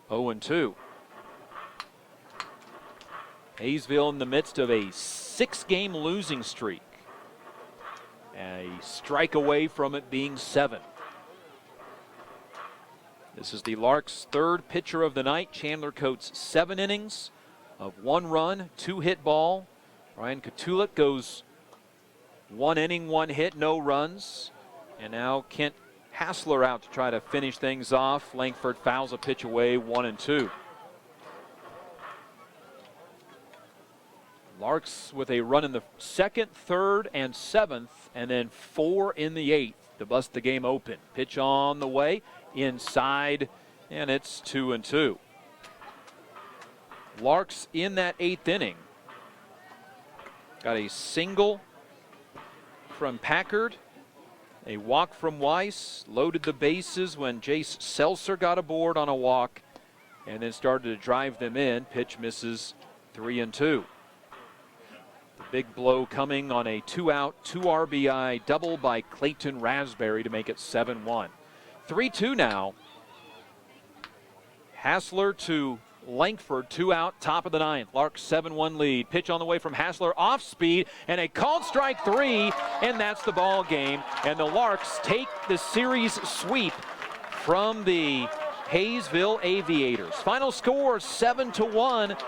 0-2. Haysville in the midst of a 6-game losing streak. A strike away from it being 7. This is the Larks' 3rd pitcher of the night. Chandler Coates 7 innings of 1 run, 2 hit ball. Ryan Katulik goes 1 inning, 1 hit, no runs. And now Kent Hassler out to try to finish things off. Langford fouls a pitch away, 1-2. Larks with a run in the 2nd, 3rd, and 7th, and then 4 in the 8th to bust the game open. Pitch on the way, inside, and it's 2-2. Larks in that 8th inning got a single from Packard, a walk from Weiss, loaded the bases when Jace Seltzer got aboard on a walk, and then started to drive them in. Pitch misses, 3-2. The big blow coming on a 2-out, 2 RBI double by Clayton Raspberry to make it 7-1. 3-2 now. Hassler to Langford, 2 out, top of the 9th. Larks 7-1 lead. Pitch on the way from Hassler, off speed, and a called strike 3, and that's the ball game. And the Larks take the series sweep from the Haysville Aviators. Final score 7-1.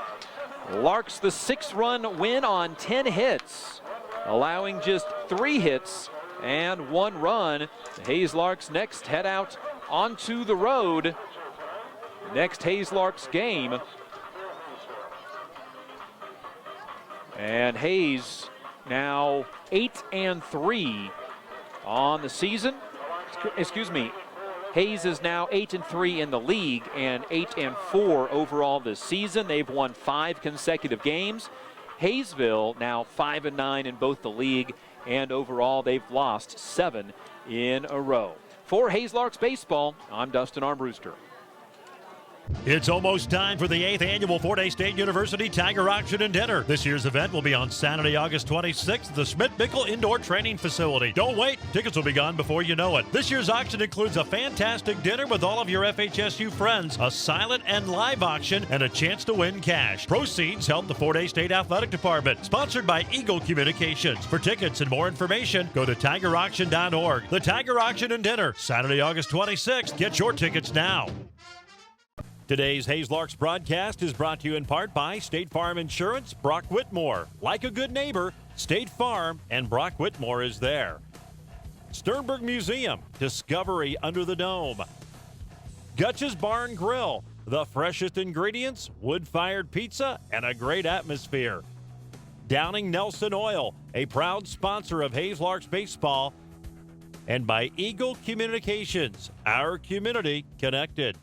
Larks the 6-run win on 10 hits, allowing just 3 hits and 1 run. The Hayes Larks next head out onto the road. Next Hayes Larks game. And Hayes now 8-3 on the season. Excuse me. Hayes is now 8-3 in the league and 8-4 overall this season. They've won 5 consecutive games. Haysville now 5-9 in both the league and overall. They've lost 7 in a row. For Hayes Larks Baseball, I'm Dustin Armbruster. It's almost time for the 8th annual Fort Hays State University Tiger Auction and Dinner. This year's event will be on Saturday, August 26th at the Schmidt-Bickel Indoor Training Facility. Don't wait. Tickets will be gone before you know it. This year's auction includes a fantastic dinner with all of your FHSU friends, a silent and live auction, and a chance to win cash. Proceeds help the Fort Hays State Athletic Department. Sponsored by Eagle Communications. For tickets and more information, go to tigerauction.org. The Tiger Auction and Dinner, Saturday, August 26th. Get your tickets now. Today's Hayes Larks broadcast is brought to you in part by State Farm Insurance, Brock Whitmore. Like a good neighbor, State Farm and Brock Whitmore is there. Sternberg Museum, Discovery Under the Dome. Gutch's Barn Grill, the freshest ingredients, wood-fired pizza, and a great atmosphere. Downing Nelson Oil, a proud sponsor of Hayes Larks Baseball. And by Eagle Communications, our community connected.